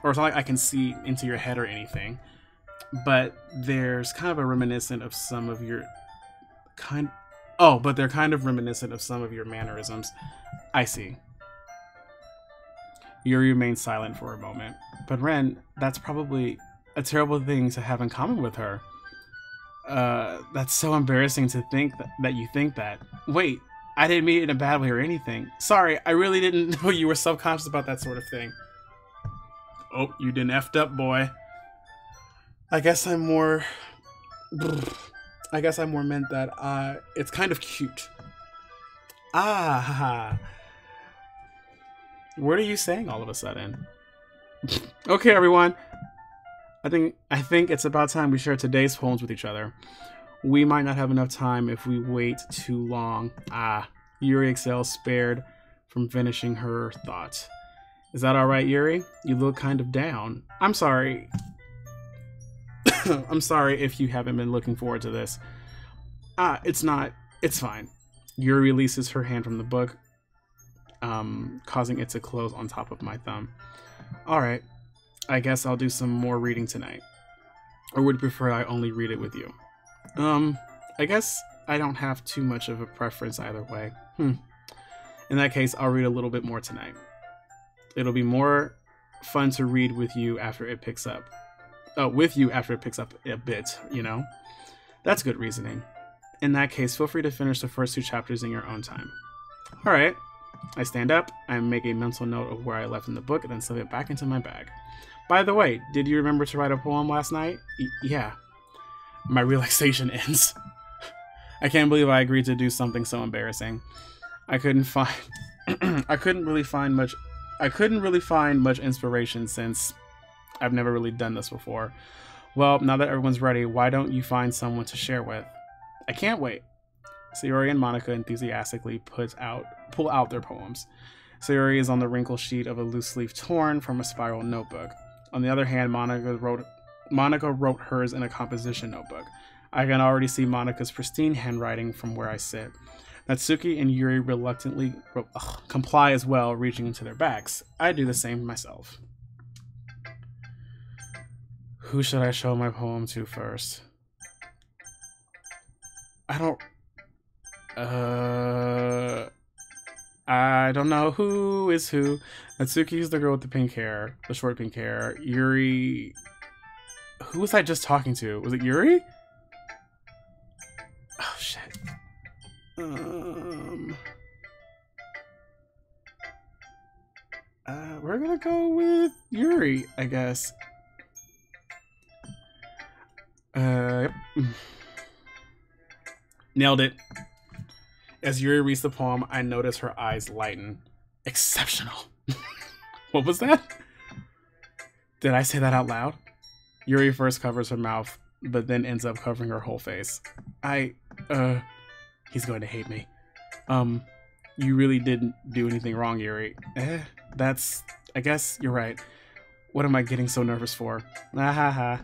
not like I can see into your head or anything, but there's kind of a reminiscent of some of your they're kind of reminiscent of some of your mannerisms. I see. Yuri remains silent for a moment. But Ren, that's probably a terrible thing to have in common with her. That's so embarrassing to think that you think that. Wait, I didn't mean it in a bad way or anything. Sorry, I really didn't know you were self-conscious about that sort of thing. Oh, you done effed up, boy. I guess I'm more meant that it's kind of cute. Ah, what are you saying all of a sudden? Okay, everyone. I think it's about time we share today's poems with each other. We might not have enough time if we wait too long. Yuri exhales, spared from finishing her thought. Is that alright, Yuri? You look kind of down. I'm sorry. I'm sorry if you haven't been looking forward to this. It's not. It's fine. Yuri releases her hand from the book, causing it to close on top of my thumb. Alright. I guess I'll do some more reading tonight. Or would you prefer I only read it with you? I guess I don't have too much of a preference either way. In that case, I'll read a little bit more tonight. It'll be more fun to read with you after it picks up. A bit, you know? That's good reasoning. In that case, feel free to finish the first 2 chapters in your own time. Alright. I stand up, I make a mental note of where I left in the book, and then slip it back into my bag. By the way, did you remember to write a poem last night? Yeah. My relaxation ends. I can't believe I agreed to do something so embarrassing. I couldn't really find much inspiration since I've never really done this before. Well, now that everyone's ready, why don't you find someone to share with? I can't wait. Sayori and Monica enthusiastically pull out their poems. Sayori is on the wrinkled sheet of a loose leaf torn from a spiral notebook. On the other hand, Monica wrote hers in a composition notebook. I can already see Monica's pristine handwriting from where I sit. Natsuki and Yuri reluctantly comply as well, reaching into their bags. I do the same myself. Who should I show my poem to first? I don't know who is who. Natsuki's the girl with the pink hair, the short pink hair. Yuri. Who was I just talking to? Was it Yuri? Oh shit. We're gonna go with Yuri, I guess. Yep. Nailed it. As Yuri reads the poem, I notice her eyes lighten. Exceptional. What was that? Did I say that out loud? Yuri first covers her mouth, but then ends up covering her whole face. He's going to hate me. You really didn't do anything wrong, Yuri. I guess you're right. What am I getting so nervous for? Ha.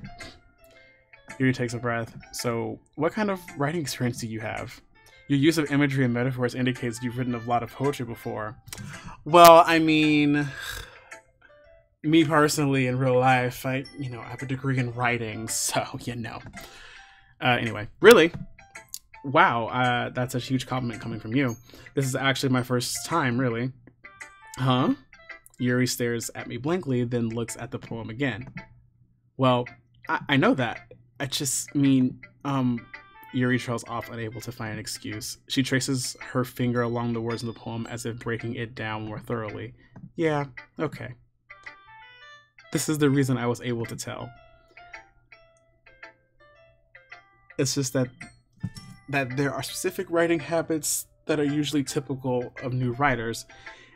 Yuri takes a breath. So, what kind of writing experience do you have? Your use of imagery and metaphors indicates you've written a lot of poetry before. Well, I mean, me personally, in real life, I have a degree in writing, so, Anyway, really? Wow, that's a huge compliment coming from you. This is actually my first time, really. Huh? Yuri stares at me blankly, then looks at the poem again. Well, I know that. I just mean, Yuri trails off, unable to find an excuse. She traces her finger along the words in the poem as if breaking it down more thoroughly. Yeah, okay. This is the reason I was able to tell. It's just that there are specific writing habits that are usually typical of new writers,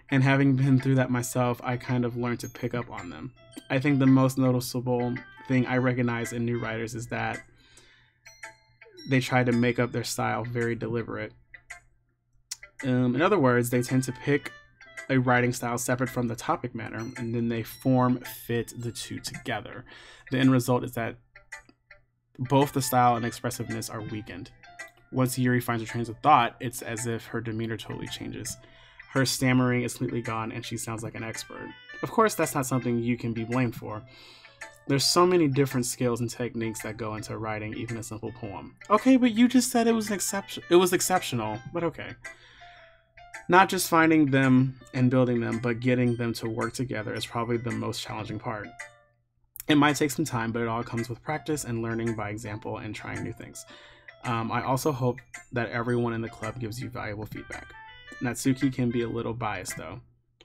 and having been through that myself, I kind of learned to pick up on them. I think the most noticeable thing I recognize in new writers is that they try to make up their style very deliberate. In other words, they tend to pick a writing style separate from the topic matter, and then they fit the two together. The end result is that both the style and expressiveness are weakened. Once Yuri finds her trains of thought, it's as if her demeanor totally changes. Her stammering is completely gone, and she sounds like an expert. Of course, that's not something you can be blamed for. There's so many different skills and techniques that go into writing even a simple poem. Okay, but you just said it was exceptional, but okay. Not just finding them and building them, but getting them to work together is probably the most challenging part. It might take some time, but it all comes with practice and learning by example and trying new things. I also hope that everyone in the club gives you valuable feedback. Natsuki can be a little biased, though.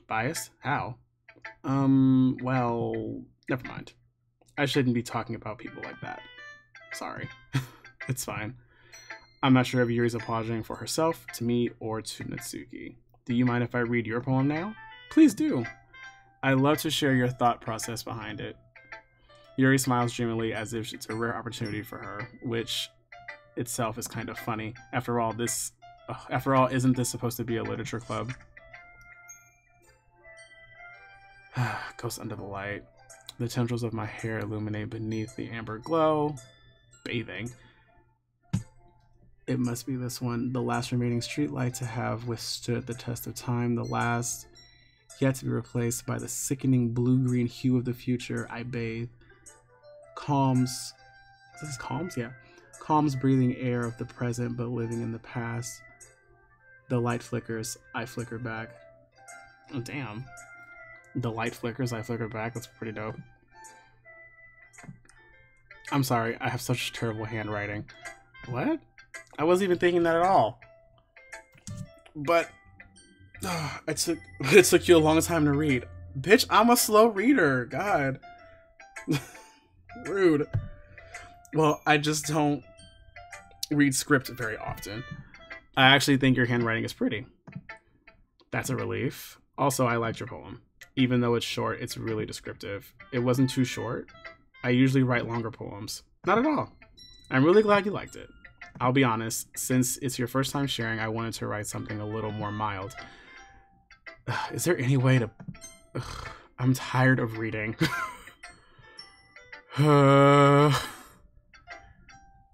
Biased? How? Well, never mind. I shouldn't be talking about people like that. Sorry. It's fine. I'm not sure if Yuri's apologizing for herself, to me, or to Natsuki. Do you mind if I read your poem now? Please do. I'd love to share your thought process behind it. Yuri smiles dreamily as if it's a rare opportunity for her, which itself is kind of funny. After all, isn't this supposed to be a literature club? Ghost under the light. The tendrils of my hair illuminate beneath the amber glow. Bathing. It must be this one, the last remaining streetlight to have withstood the test of time, the last yet to be replaced by the sickening blue-green hue of the future. I bathe. Calms. Is this calms? Yeah. Calms breathing air of the present, but living in the past. The light flickers, I flicker back. Oh, damn. The light flickers, I flicker back. That's pretty dope. I'm sorry, I have such terrible handwriting. What? I wasn't even thinking that at all. But it took you a long time to read. Bitch, I'm a slow reader. God. Rude. Well, I just don't read script very often. I actually think your handwriting is pretty. That's a relief. Also, I liked your poem. Even though it's short, it's really descriptive. It wasn't too short. I usually write longer poems. Not at all. I'm really glad you liked it. I'll be honest, since it's your first time sharing, I wanted to write something a little more mild. Is there any way to... I'm tired of reading. I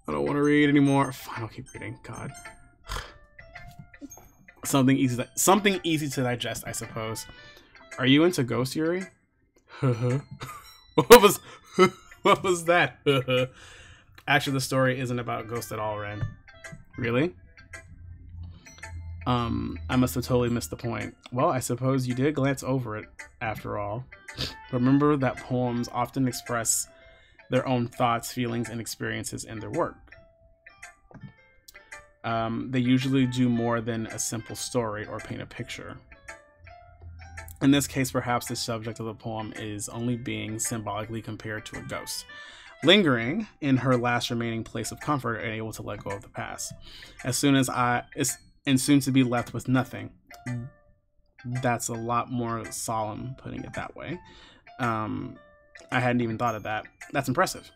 don't want to read anymore. Fine, I'll keep reading. God. Something easy to digest, I suppose. Are you into Ghost, Yuri? What was that? Actually, the story isn't about Ghost at all, Ren. Really? I must have totally missed the point. Well, I suppose you did glance over it, after all. Remember that poems often express their own thoughts, feelings, and experiences in their work. They usually do more than a simple story or paint a picture. In this case, perhaps the subject of the poem is only being symbolically compared to a ghost, lingering in her last remaining place of comfort and able to let go of the past. As soon as and soon to be left with nothing. That's a lot more solemn, putting it that way. I hadn't even thought of that. That's impressive.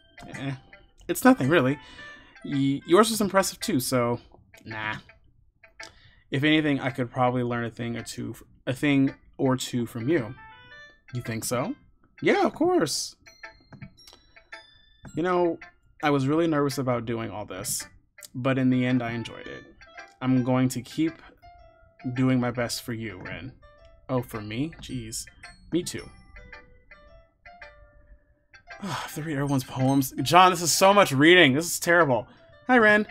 It's nothing, really. Yours was impressive too, so nah. If anything, I could probably learn a thing or two from you. You think so? Yeah, of course. You know, I was really nervous about doing all this, but in the end, I enjoyed it. I'm going to keep doing my best for you, Ren. Oh, for me? Jeez. Me too. I have to read everyone's poems. John, this is so much reading. This is terrible. Hi, Ren.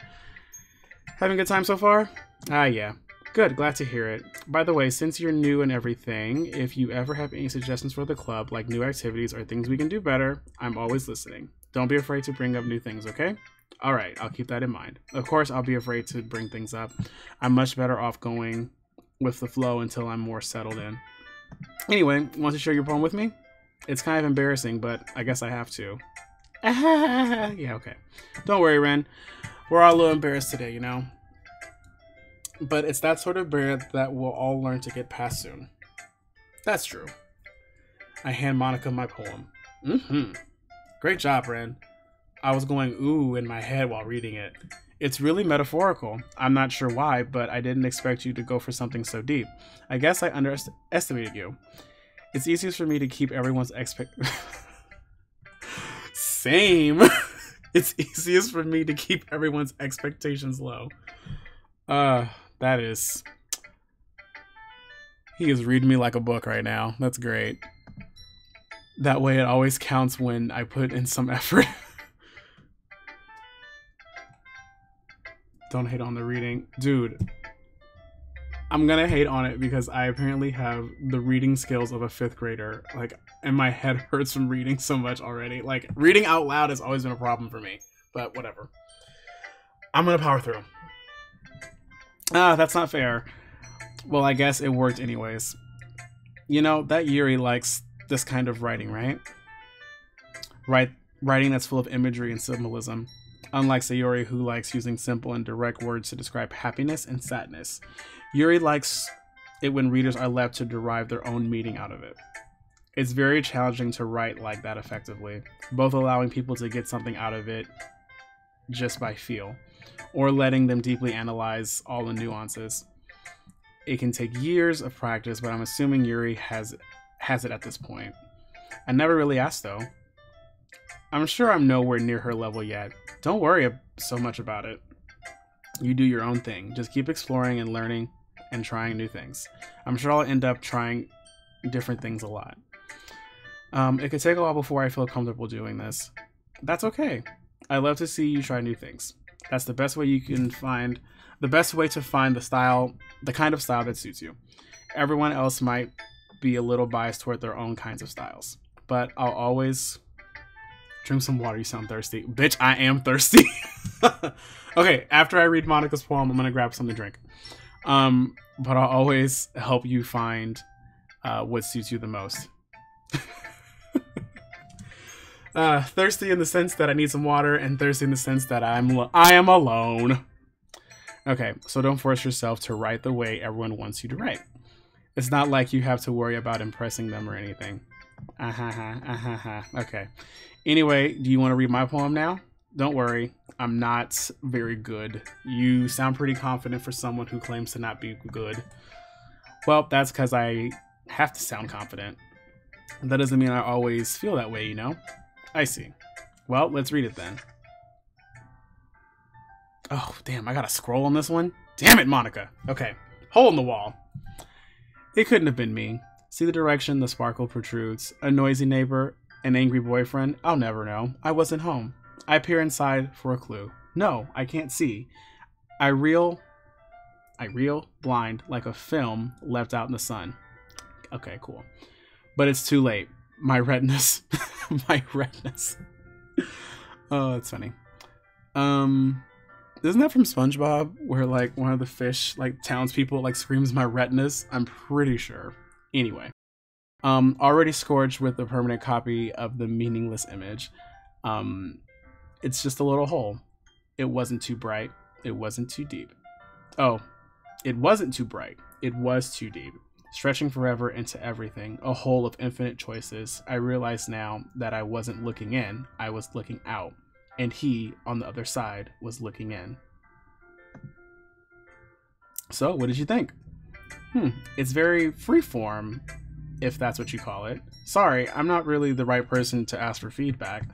Having a good time so far? Ah, yeah. Good, glad to hear it. By the way, since you're new and everything, if you ever have any suggestions for the club, like new activities or things we can do better, I'm always listening. Don't be afraid to bring up new things, okay? Alright, I'll keep that in mind. Of course, I'll be afraid to bring things up. I'm much better off going with the flow until I'm more settled in. Anyway, want to share your poem with me? It's kind of embarrassing, but I guess I have to. Yeah, okay. Don't worry, Ren. We're all a little embarrassed today, you know? But it's that sort of embarrassment that we'll all learn to get past soon. That's true. I hand Monica my poem. Great job, Ren. I was going ooh in my head while reading it. It's really metaphorical. I'm not sure why, but I didn't expect you to go for something so deep. I guess I underestimated you. It's easiest for me to keep everyone's Same. It's easiest for me to keep everyone's expectations low. That is... He is reading me like a book right now. That's great. That way it always counts when I put in some effort. Don't hate on the reading. Dude, I'm gonna hate on it because I apparently have the reading skills of a 5th grader. Like, and my head hurts from reading so much already. Like, reading out loud has always been a problem for me. But whatever. I'm gonna power through. That's not fair. Well, I guess it worked anyways. You know, that Yuri likes this kind of writing, right? Writing that's full of imagery and symbolism. Unlike Sayori, who likes using simple and direct words to describe happiness and sadness. Yuri likes it when readers are left to derive their own meaning out of it. It's very challenging to write like that effectively, both allowing people to get something out of it just by feel, or letting them deeply analyze all the nuances. It can take years of practice, but I'm assuming Yuri has it at this point. I never really asked though. I'm sure I'm nowhere near her level yet. Don't worry so much about it. You do your own thing. Just keep exploring and learning and trying new things. I'm sure I'll end up trying different things a lot. It could take a while before I feel comfortable doing this. That's okay. I love to see you try new things. That's the best way you can find the best way to find the kind of style that suits you. Everyone else might be a little biased toward their own kinds of styles, but I'll always drink some water. You sound thirsty. Bitch, I am thirsty. Okay, after I read Monica's poem, I'm gonna grab something to drink. But I'll always help you find what suits you the most. Thirsty in the sense that I need some water, and thirsty in the sense that I am alone. Okay, so don't force yourself to write the way everyone wants you to write. It's not like you have to worry about impressing them or anything. Okay. Anyway, do you want to read my poem now? Don't worry, I'm not very good. You sound pretty confident for someone who claims to not be good. Well, that's because I have to sound confident. That doesn't mean I always feel that way, you know? I see. Well, let's read it then. Oh, damn, I gotta scroll on this one? Damn it, Monica. Okay, hole in the wall. It couldn't have been me. See the direction the sparkle protrudes. A noisy neighbor, an angry boyfriend. I'll never know. I wasn't home. I peer inside for a clue. No, I can't see. I reel, blind like a film left out in the sun. Okay, cool. But it's too late. My retinas, my retinas. Oh, that's funny. Isn't that from SpongeBob where like one of the fish like townspeople like screams my retinas? I'm pretty sure. Anyway, already scorched with a permanent copy of the meaningless image. It's just a little hole. It wasn't too bright. It wasn't too deep. Oh, it wasn't too bright. It was too deep. Stretching forever into everything, a hole of infinite choices. I realize now that I wasn't looking in, I was looking out. And he, on the other side, was looking in. So, what did you think? It's very freeform, if that's what you call it. Sorry, I'm not really the right person to ask for feedback.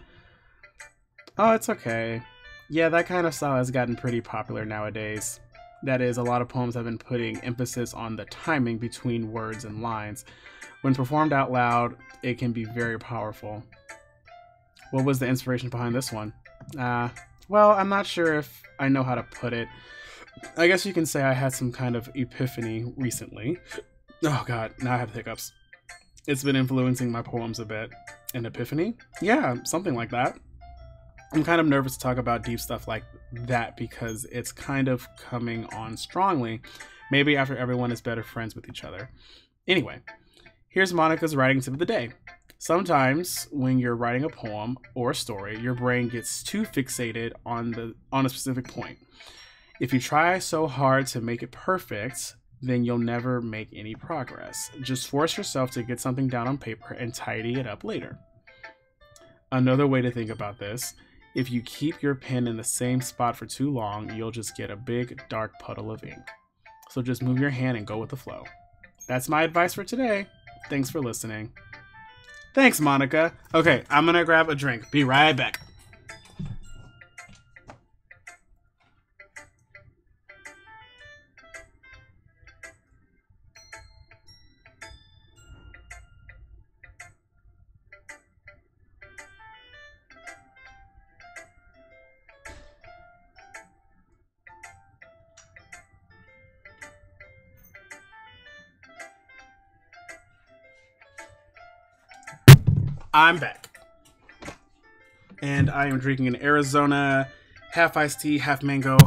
Oh, it's okay. Yeah, that kind of style has gotten pretty popular nowadays. That is, a lot of poems have been putting emphasis on the timing between words and lines. When performed out loud, it can be very powerful. What was the inspiration behind this one? Well, I'm not sure if I know how to put it. I guess you can say I had some kind of epiphany recently. Oh god, now I have hiccups. It's been influencing my poems a bit. An epiphany? Yeah, something like that. I'm kind of nervous to talk about deep stuff like that because it's kind of coming on strongly, maybe after everyone is better friends with each other. Anyway, here's Monica's writing tip of the day. Sometimes when you're writing a poem or a story, your brain gets too fixated on a specific point. If you try so hard to make it perfect, then you'll never make any progress. Just force yourself to get something down on paper and tidy it up later. Another way to think about this, if you keep your pen in the same spot for too long, you'll just get a big, dark puddle of ink. So just move your hand and go with the flow. That's my advice for today. Thanks for listening. Thanks, Monica. Okay, I'm gonna grab a drink. Be right back. I'm back. And I am drinking an Arizona half iced tea, half mango.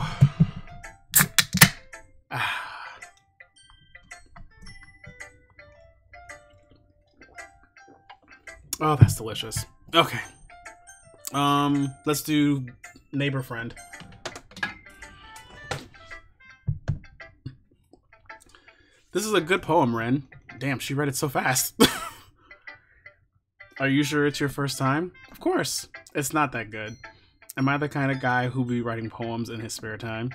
Oh, that's delicious. Okay. Let's do neighbor friend. This is a good poem, Ren. Damn, she read it so fast. Are you sure it's your first time? Of course. It's not that good. Am I the kind of guy who'll be writing poems in his spare time?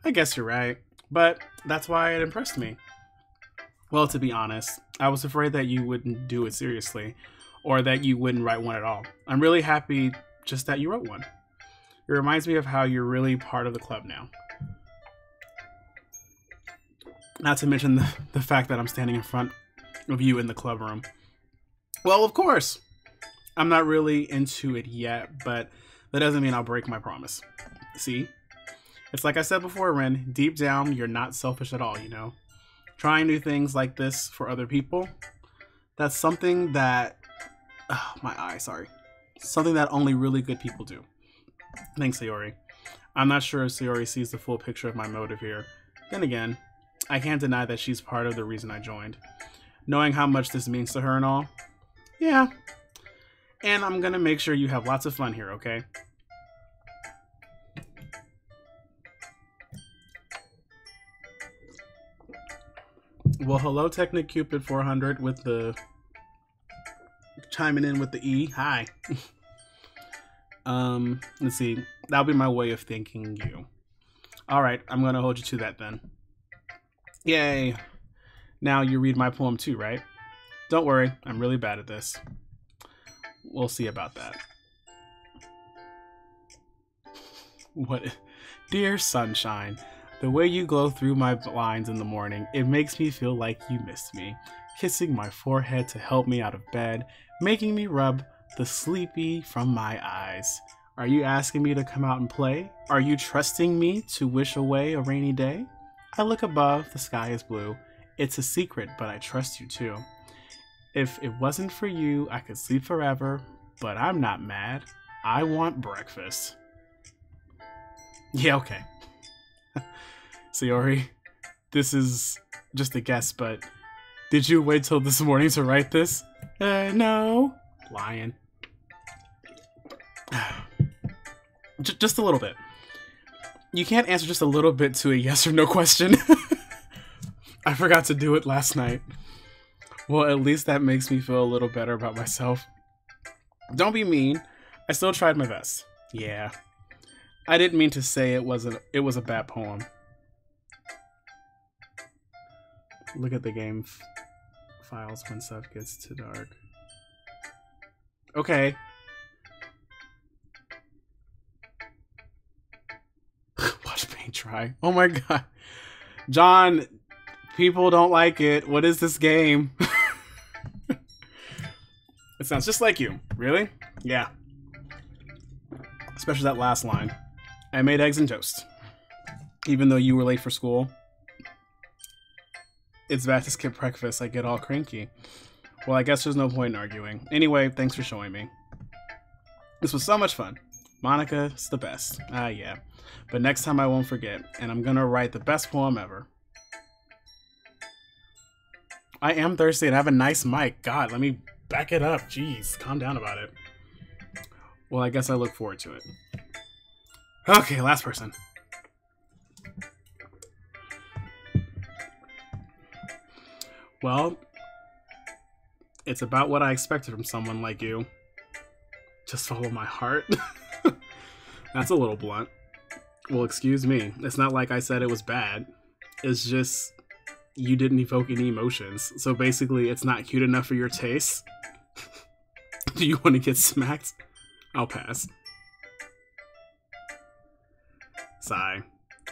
I guess you're right. But that's why it impressed me. Well, to be honest, I was afraid that you wouldn't do it seriously, or that you wouldn't write one at all. I'm really happy just that you wrote one. It reminds me of how you're really part of the club now. Not to mention the fact that I'm standing in front of you in the club room. Well, of course. I'm not really into it yet, but that doesn't mean I'll break my promise. See? It's like I said before, Ren, deep down, you're not selfish at all, you know? Trying new things like this for other people, that's something that... Oh, my eye, sorry. Something that only really good people do. Thanks, Sayori. I'm not sure if Sayori sees the full picture of my motive here. Then again, I can't deny that she's part of the reason I joined. Knowing how much this means to her and all. Yeah. And I'm gonna make sure you have lots of fun here, okay? Well, hello, Technicupid 400 with the... chiming in with the E. Hi. Let's see. That'll be my way of thanking you. Alright, I'm gonna hold you to that then. Yay. Now you read my poem too, right? Don't worry, I'm really bad at this. We'll see about that. What? Dear sunshine, the way you glow through my blinds in the morning, it makes me feel like you missed me. Kissing my forehead to help me out of bed, making me rub the sleepy from my eyes. Are you asking me to come out and play? Are you trusting me to wish away a rainy day? I look above, the sky is blue. It's a secret, but I trust you too. If it wasn't for you, I could sleep forever, but I'm not mad. I want breakfast. Yeah, okay. Sayori, this is just a guess, but did you wait till this morning to write this? No. Lying. Just a little bit. You can't answer just a little bit to a yes or no question. I forgot to do it last night. Well, at least that makes me feel a little better about myself. Don't be mean. I still tried my best. Yeah. I didn't mean to say it was a bad poem. Look at the game files when stuff gets too dark. Okay. Watch paint dry. Oh my god. John, people don't like it. What is this game? It sounds just like you. Really? Yeah. Especially that last line. I made eggs and toast. Even though you were late for school. It's bad to skip breakfast. I get all cranky. Well, I guess there's no point in arguing. Anyway, thanks for showing me. This was so much fun. Monica's the best. Yeah. But next time I won't forget. And I'm gonna write the best poem ever. I am thirsty and I have a nice mic. God, let me back it up. Jeez, calm down about it. Well, I guess I look forward to it. Okay, last person. Well, it's about what I expected from someone like you. Just follow my heart. That's a little blunt. Well, excuse me. It's not like I said it was bad. It's just you didn't evoke any emotions. So basically, it's not cute enough for your taste. Do you want to get smacked? I'll pass. Sigh.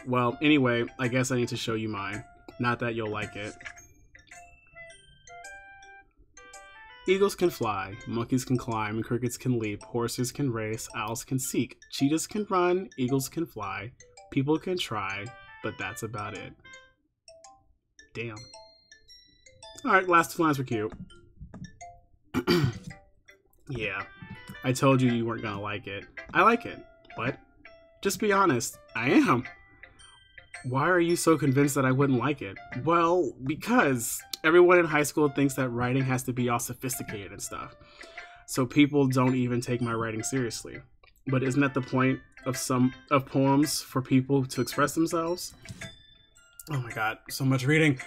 Well, anyway, I guess I need to show you mine. Not that you'll like it. Eagles can fly, monkeys can climb, crickets can leap, horses can race, owls can seek, cheetahs can run, eagles can fly, people can try, but that's about it. Damn. Alright, last two lines were cute. Yeah, I told you you weren't gonna like it. I like it, but just be honest, I am. Why are you so convinced that I wouldn't like it? Well, because everyone in high school thinks that writing has to be all sophisticated and stuff. So people don't even take my writing seriously. But isn't that the point of poems for people to express themselves? Oh my god, so much reading.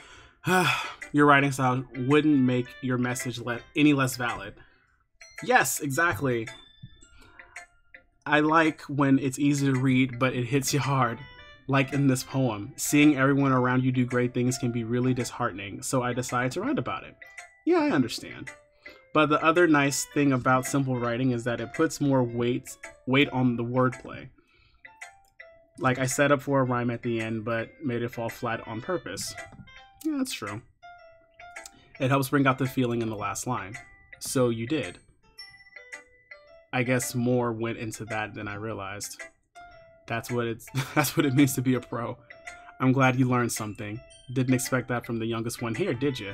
Your writing style wouldn't make your message any less valid. Yes, exactly. I like when it's easy to read, but it hits you hard. Like in this poem, seeing everyone around you do great things can be really disheartening, so I decided to write about it. Yeah, I understand. But the other nice thing about simple writing is that it puts more weight on the wordplay. Like I set up for a rhyme at the end, but made it fall flat on purpose. Yeah, that's true. It helps bring out the feeling in the last line. So you did. I guess more went into that than I realized. That's what it means to be a pro. I'm glad you learned something. Didn't expect that from the youngest one here, did you?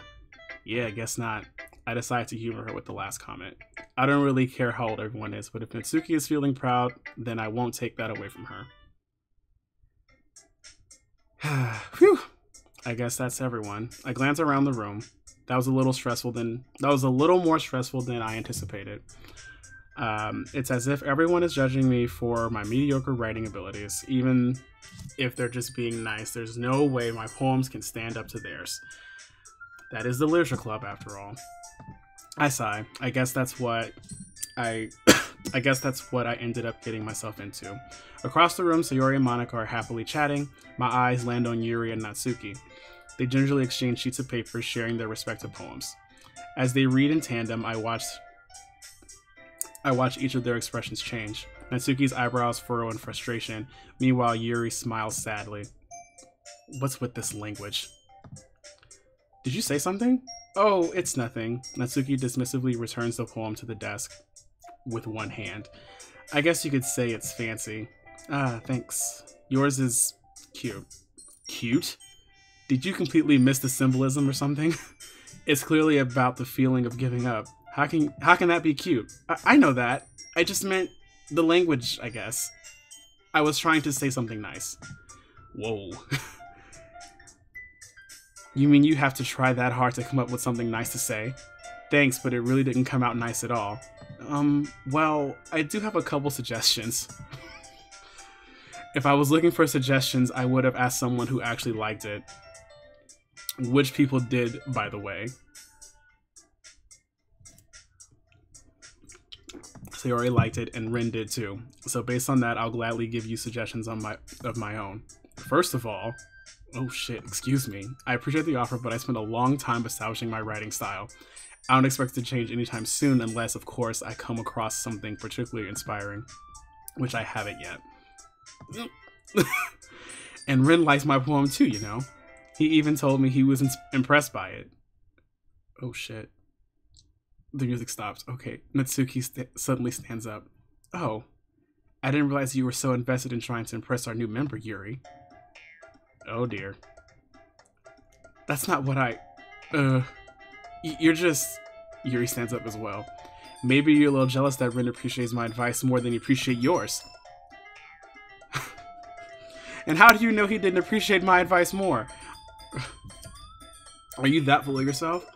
Yeah, guess not. I decided to humor her with the last comment. I don't really care how old everyone is, but if Natsuki is feeling proud, then I won't take that away from her. Phew. I guess that's everyone. I glance around the room. That was a little more stressful than I anticipated. It's as if everyone is judging me for my mediocre writing abilities. Even if they're just being nice, there's no way my poems can stand up to theirs. That is the literature club, after all. I sigh. I guess that's what I ended up getting myself into. Across the room, Sayori and Monica are happily chatting. My eyes land on Yuri and Natsuki. They gingerly exchange sheets of paper, sharing their respective poems. As they read in tandem, I watch each of their expressions change. Natsuki's eyebrows furrow in frustration. Meanwhile, Yuri smiles sadly. What's with this language? Did you say something? Oh, it's nothing. Natsuki dismissively returns the poem to the desk with one hand. I guess you could say it's fancy. Ah, thanks. Yours is cute. Cute? Did you completely miss the symbolism or something? It's clearly about the feeling of giving up. How can that be cute? I know that. I just meant the language, I guess. I was trying to say something nice. Whoa. You mean you have to try that hard to come up with something nice to say? Thanks, but it really didn't come out nice at all. Well, I do have a couple suggestions. If I was looking for suggestions, I would have asked someone who actually liked it. Which people did, by the way. Sayori liked it, and Rin did too. So based on that, I'll gladly give you suggestions of my own. First of all, oh shit, excuse me. I appreciate the offer, but I spent a long time establishing my writing style. I don't expect it to change anytime soon unless, of course, I come across something particularly inspiring, which I haven't yet. And Rin likes my poem too, you know. He even told me he was impressed by it. Oh shit. The music stops. Okay, Natsuki suddenly stands up. Oh, I didn't realize you were so invested in trying to impress our new member, Yuri. Oh dear. That's not what you're just... Yuri stands up as well. Maybe you're a little jealous that Rin appreciates my advice more than you appreciate yours. And how do you know he didn't appreciate my advice more? Are you that full of yourself?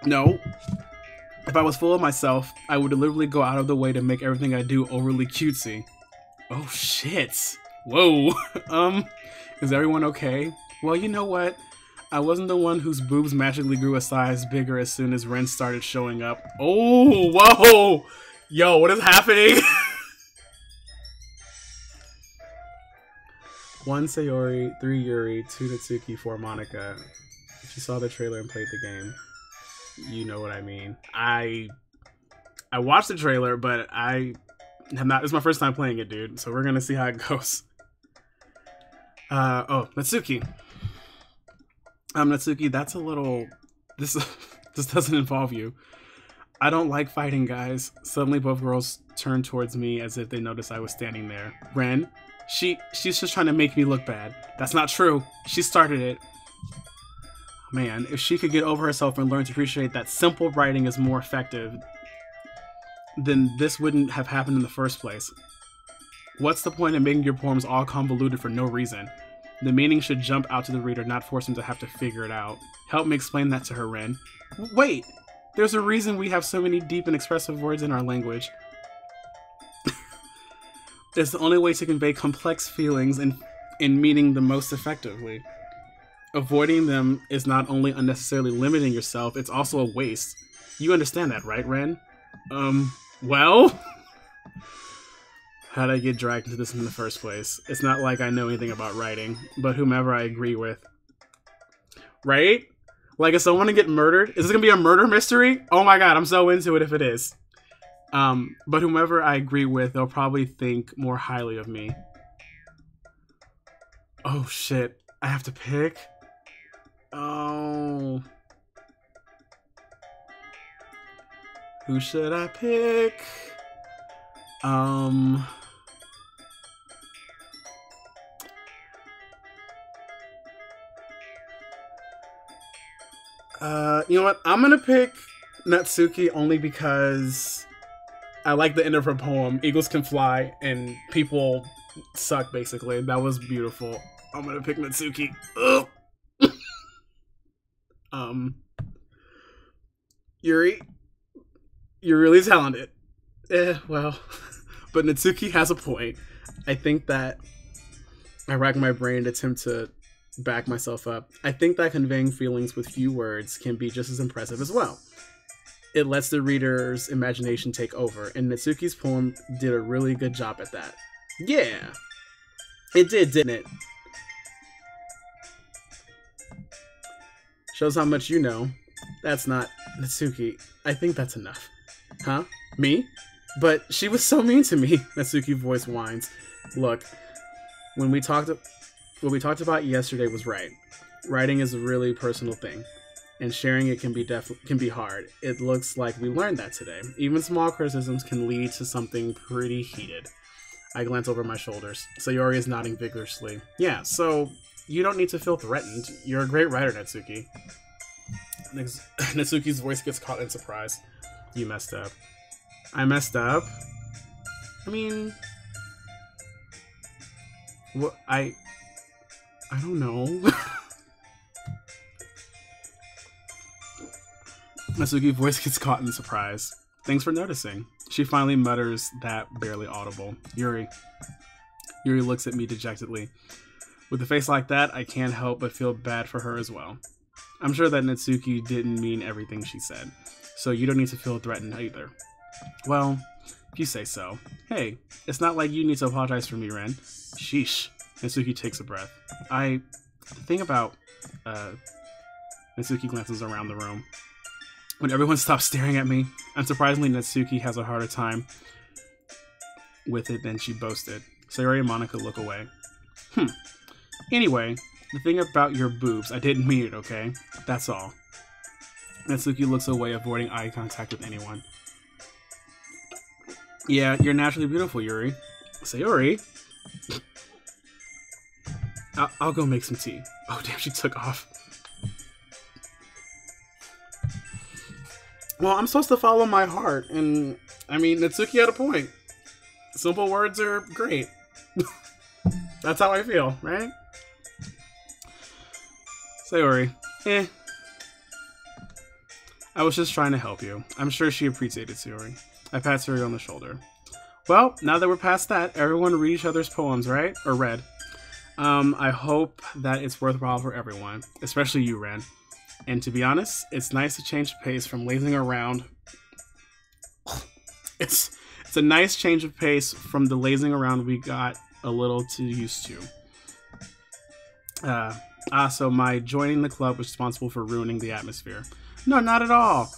No. If I was full of myself, I would deliberately go out of the way to make everything I do overly cutesy. Oh shit. Whoa. Is everyone okay? Well, you know what? I wasn't the one whose boobs magically grew a size bigger as soon as Ren started showing up. Oh, whoa! Yo, what is happening? 1 Sayori, 3 Yuri, 2 Natsuki, 4 Monica. If you saw the trailer and played the game, you know what I mean. I watched the trailer, but I have not. It's my first time playing it, dude. So we're gonna see how it goes. Oh, Natsuki. Natsuki, that's a little... This doesn't involve you. I don't like fighting, guys. Suddenly both girls turned towards me as if they noticed I was standing there. Ren, she's just trying to make me look bad. That's not true. She started it. Man, if she could get over herself and learn to appreciate that simple writing is more effective, then this wouldn't have happened in the first place. What's the point of making your poems all convoluted for no reason? The meaning should jump out to the reader, not force him to have to figure it out. Help me explain that to her, Ren. Wait! There's a reason we have so many deep and expressive words in our language. It's the only way to convey complex feelings in meaning the most effectively. Avoiding them is not only unnecessarily limiting yourself, it's also a waste. You understand that, right, Ren? Well? How'd I get dragged into this in the first place? It's not like I know anything about writing, but whomever I agree with. Right? Like, is someone gonna get murdered? Is this gonna be a murder mystery? Oh my god, I'm so into it if it is. But whomever I agree with, they'll probably think more highly of me. Oh shit, I have to pick? Oh. Who should I pick? You know what? I'm gonna pick Natsuki only because I like the end of her poem. Eagles can fly and people suck, basically. That was beautiful. I'm gonna pick Natsuki. Ugh. Yuri, you're really talented. Well, but Natsuki has a point. I think that I rack my brain and attempt to back myself up. I think that conveying feelings with few words can be just as impressive as well. It lets the reader's imagination take over, and Natsuki's poem did a really good job at that. Yeah, it did, didn't it? Shows how much you know. That's not Natsuki. I think that's enough. Huh? Me? But she was so mean to me, Natsuki's voice whines. Look, what we talked about yesterday was right. Writing is a really personal thing. and sharing it can be hard. It looks like we learned that today. Even small criticisms can lead to something pretty heated. I glance over my shoulders. Sayori is nodding vigorously. Yeah, so you don't need to feel threatened. You're a great writer, Natsuki. Natsuki's voice gets caught in surprise. You messed up. I messed up? I mean... What? I don't know. Natsuki's voice gets caught in surprise. Thanks for noticing. She finally mutters that barely audible. Yuri. Yuri looks at me dejectedly. With a face like that, I can't help but feel bad for her as well. I'm sure that Natsuki didn't mean everything she said, so you don't need to feel threatened either. Well, if you say so. Hey, it's not like you need to apologize for me, Ren. Sheesh. Natsuki takes a breath. The thing about... Natsuki glances around the room. When everyone stops staring at me, unsurprisingly, Natsuki has a harder time with it than she boasted. Sayori and Monika look away. Anyway, the thing about your boobs, I didn't mean it, okay? That's all. Natsuki looks away, avoiding eye contact with anyone. Yeah, you're naturally beautiful, Yuri. Sayori? I'll go make some tea. Oh, damn, she took off. Well, I'm supposed to follow my heart, and, I mean, Natsuki had a point. Simple words are great. That's how I feel, right? Sayori, I was just trying to help you. I'm sure she appreciated Sayori. I pat Sayori on the shoulder. Well, now that we're past that, everyone read each other's poems, right? Or read. I hope that it's worthwhile for everyone, especially you, Ren. And to be honest, it's nice to change the pace from lazing around. It's a nice change of pace from the lazing around we got a little too used to. So my joining the club was responsible for ruining the atmosphere. No, not at all.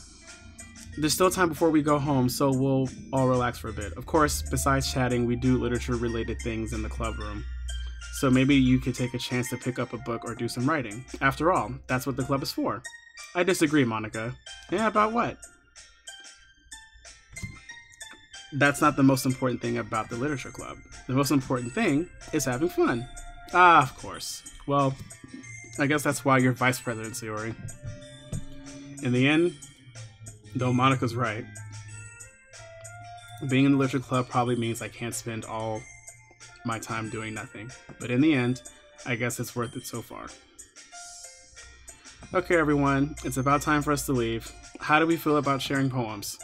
There's still time before we go home, so we'll all relax for a bit. Of course, besides chatting, we do literature-related things in the club room. So maybe you could take a chance to pick up a book or do some writing. After all, that's what the club is for. I disagree, Monika. Yeah, about what? That's not the most important thing about the literature club. The most important thing is having fun. Ah, of course. Well, I guess that's why you're vice president, Sayori. In the end, though Monika's right, being in the literature club probably means I can't spend all my time doing nothing. But in the end, I guess it's worth it so far. Okay, everyone, it's about time for us to leave. How do we feel about sharing poems?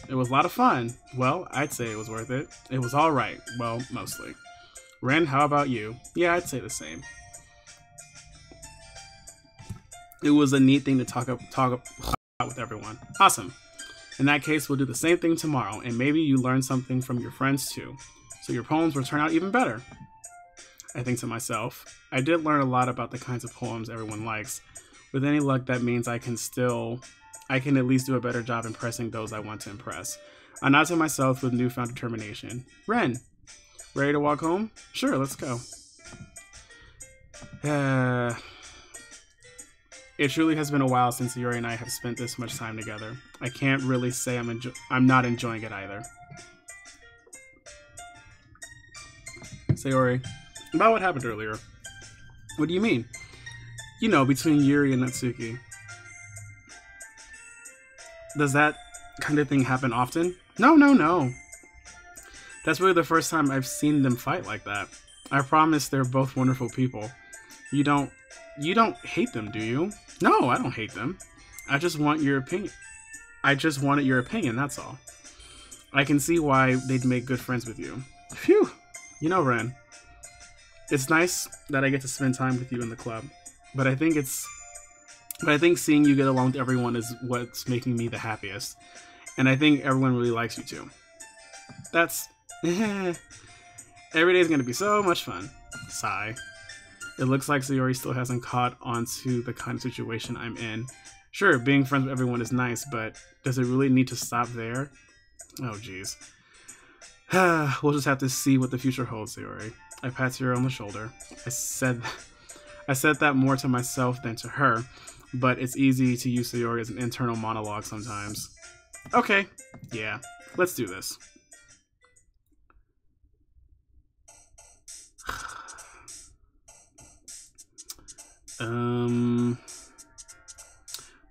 It was a lot of fun. Well, I'd say it was worth it. It was alright. Well, mostly. Ren, how about you? Yeah, I'd say the same. It was a neat thing to talk about with everyone. Awesome. In that case, we'll do the same thing tomorrow, and maybe you learn something from your friends too. So your poems will turn out even better. I think to myself, I did learn a lot about the kinds of poems everyone likes. With any luck, that means I can at least do a better job impressing those I want to impress. I nod to myself with newfound determination. Ren, ready to walk home? Sure, let's go. It truly has been a while since Sayori and I have spent this much time together. I can't really say I'm not enjoying it either. Sayori, about what happened earlier. What do you mean? You know, between Yuri and Natsuki. Does that kind of thing happen often? No. That's really the first time I've seen them fight like that. I promise they're both wonderful people. You don't hate them, do you? No, I don't hate them. I just want your opinion. I just wanted your opinion, that's all. I can see why they'd make good friends with you. Phew! You know, Ren, it's nice that I get to spend time with you in the club, but I think seeing you get along with everyone is what's making me the happiest. And I think everyone really likes you too. That's... Every day's gonna be so much fun. Sigh. It looks like Sayori still hasn't caught on to the kind of situation I'm in. Sure, being friends with everyone is nice, but does it really need to stop there? Oh, jeez. We'll just have to see what the future holds, Sayori. I pat Sayori on the shoulder. I said that more to myself than to her. but it's easy to use Sayori as an internal monologue sometimes. Okay, yeah, let's do this.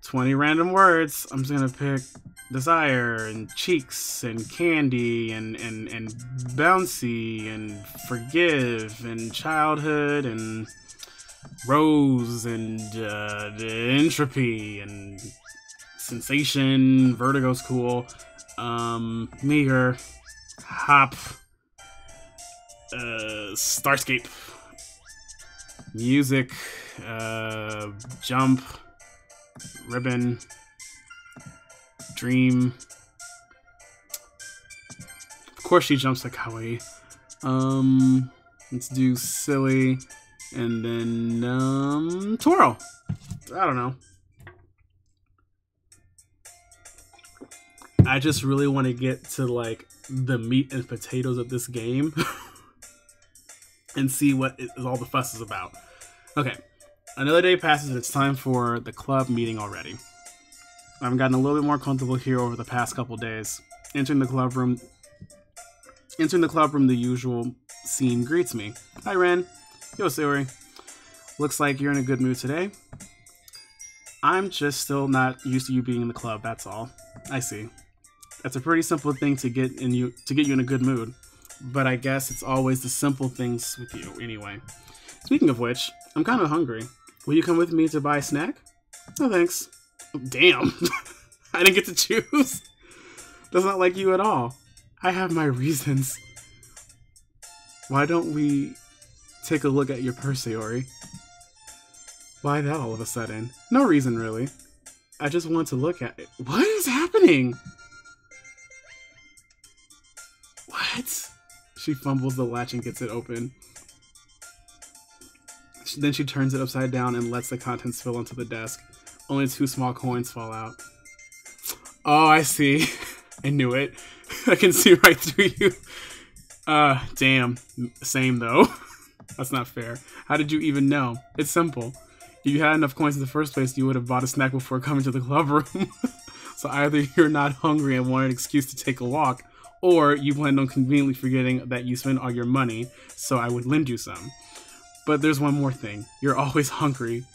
20 random words. I'm just gonna pick desire and cheeks and candy and bouncy and forgive and childhood and rose and entropy and sensation. Vertigo's cool. Meager, hop, starscape, music, jump, ribbon, dream. Of course she jumps like kawaii. Let's do silly, and then twirl. I don't know. I just really want to get to like the meat and potatoes of this game and see what all the fuss is about. Okay, another day passes and it's time for the club meeting already. I've gotten a little bit more comfortable here over the past couple days. Entering the club room, the usual scene greets me. Hi, Ren. Yo, Sayori. Looks like you're in a good mood today. I'm just still not used to you being in the club, that's all. I see. That's a pretty simple thing to get you in a good mood, but I guess it's always the simple things with you anyway. Speaking of which, I'm kind of hungry. Will you come with me to buy a snack? No thanks. Oh, damn. I didn't get to choose. That's not like you at all. I have my reasons. Why don't we take a look at your purse, Sayori? Why that all of a sudden? No reason really. I just want to look at it. What is happening? What? She fumbles the latch and gets it open. Then she turns it upside down and lets the contents spill onto the desk. Only 2 small coins fall out. Oh, I see. I knew it. I can see right through you. Damn. Same though. That's not fair. How did you even know? It's simple. If you had enough coins in the first place, you would have bought a snack before coming to the club room. So either you're not hungry and want an excuse to take a walk, or you planned on conveniently forgetting that you spent all your money, so I would lend you some. But there's one more thing. You're always hungry,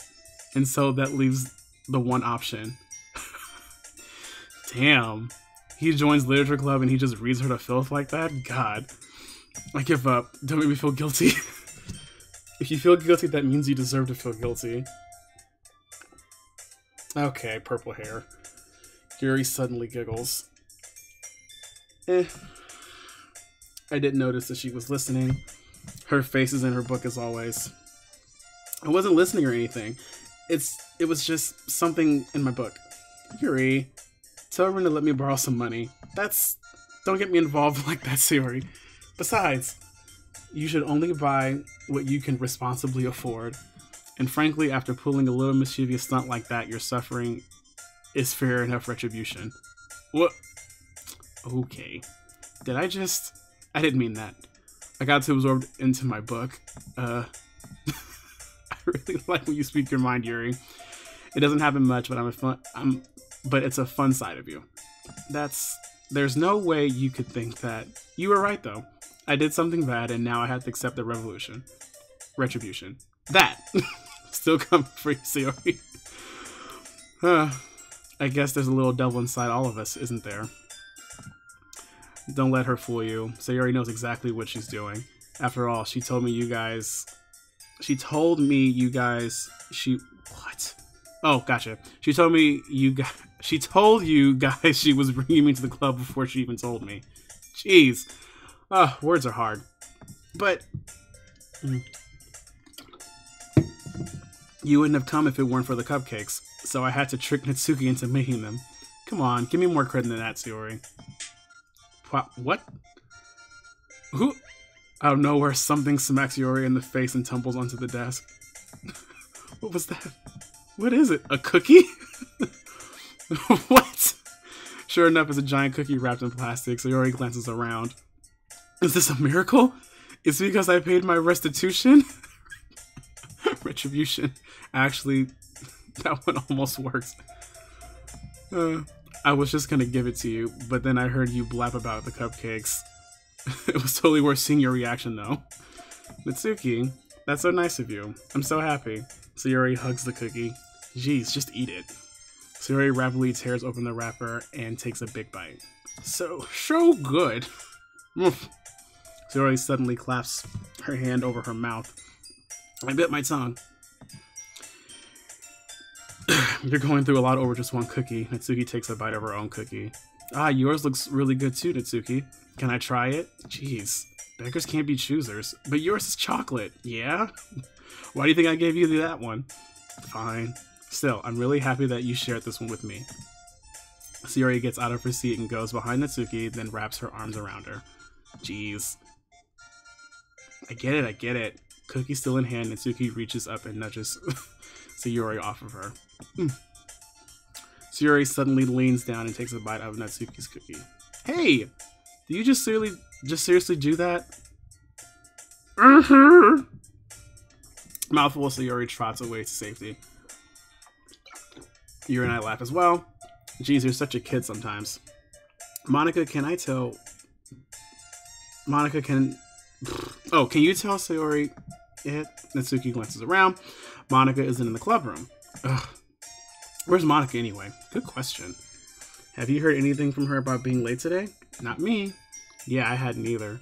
and so that leaves the one option. Damn. He joins literature club and he just reads her to filth like that? God. I give up. Don't make me feel guilty. If you feel guilty, that means you deserve to feel guilty. Okay, purple hair. Yuri suddenly giggles. I didn't notice that she was listening. Her face is in her book as always. I wasn't listening or anything. It was just something in my book. Yuri, tell everyone to let me borrow some money. Don't get me involved like that, Sayori. Besides, you should only buy what you can responsibly afford. And frankly, after pulling a little mischievous stunt like that, your suffering is fair enough retribution. What? Okay. I didn't mean that. I got too absorbed into my book. I really like when you speak your mind, Yuri. It doesn't happen much, but it's a fun side of you. There's no way you could think that. You were right, though. I did something bad, and now I have to accept the retribution. That! Still coming for you, Sayori. I guess there's a little devil inside all of us, isn't there? Don't let her fool you. Sayori knows exactly what she's doing. After all, she told me you guys... What? Oh, gotcha. She told you guys she was bringing me to the club before she even told me. Jeez. Words are hard. But... You wouldn't have come if it weren't for the cupcakes, so I had to trick Natsuki into making them. Come on, give me more credit than that, Sayori. What? Who? Out of nowhere, something smacks Yuri in the face and tumbles onto the desk. What was that? What is it? A cookie? What? Sure enough, it's a giant cookie wrapped in plastic, so Yuri glances around. Is this a miracle? It's because I paid my restitution? Retribution. Actually, That one almost worked. I was just gonna give it to you, but then I heard you blab about the cupcakes. It was totally worth seeing your reaction, though. Natsuki, that's so nice of you. I'm so happy. Sayori hugs the cookie. Jeez, just eat it. Sayori rapidly tears open the wrapper and takes a big bite. So good. Sayori suddenly claps her hand over her mouth. I bit my tongue. You're going through a lot over just one cookie. Natsuki takes a bite of her own cookie. Ah, yours looks really good too, Natsuki. Can I try it? Jeez, beggars can't be choosers. But yours is chocolate, yeah? Why do you think I gave you that one? Fine. Still, I'm really happy that you shared this one with me. Sayori gets out of her seat and goes behind Natsuki, then wraps her arms around her. Jeez. I get it. Cookie still in hand, Natsuki reaches up and nudges Sayori off of her. Sayori suddenly leans down and takes a bite out of Natsuki's cookie. Hey! Do you just seriously do that? Mouthful of Sayori trots away to safety. Yuri and I laugh as well. Geez, you're such a kid sometimes. Monica, can you tell Sayori it? Natsuki glances around. Monica isn't in the club room. Ugh. Where's Monica anyway? Good question. Have you heard anything from her about being late today? Not me. Yeah, I hadn't either.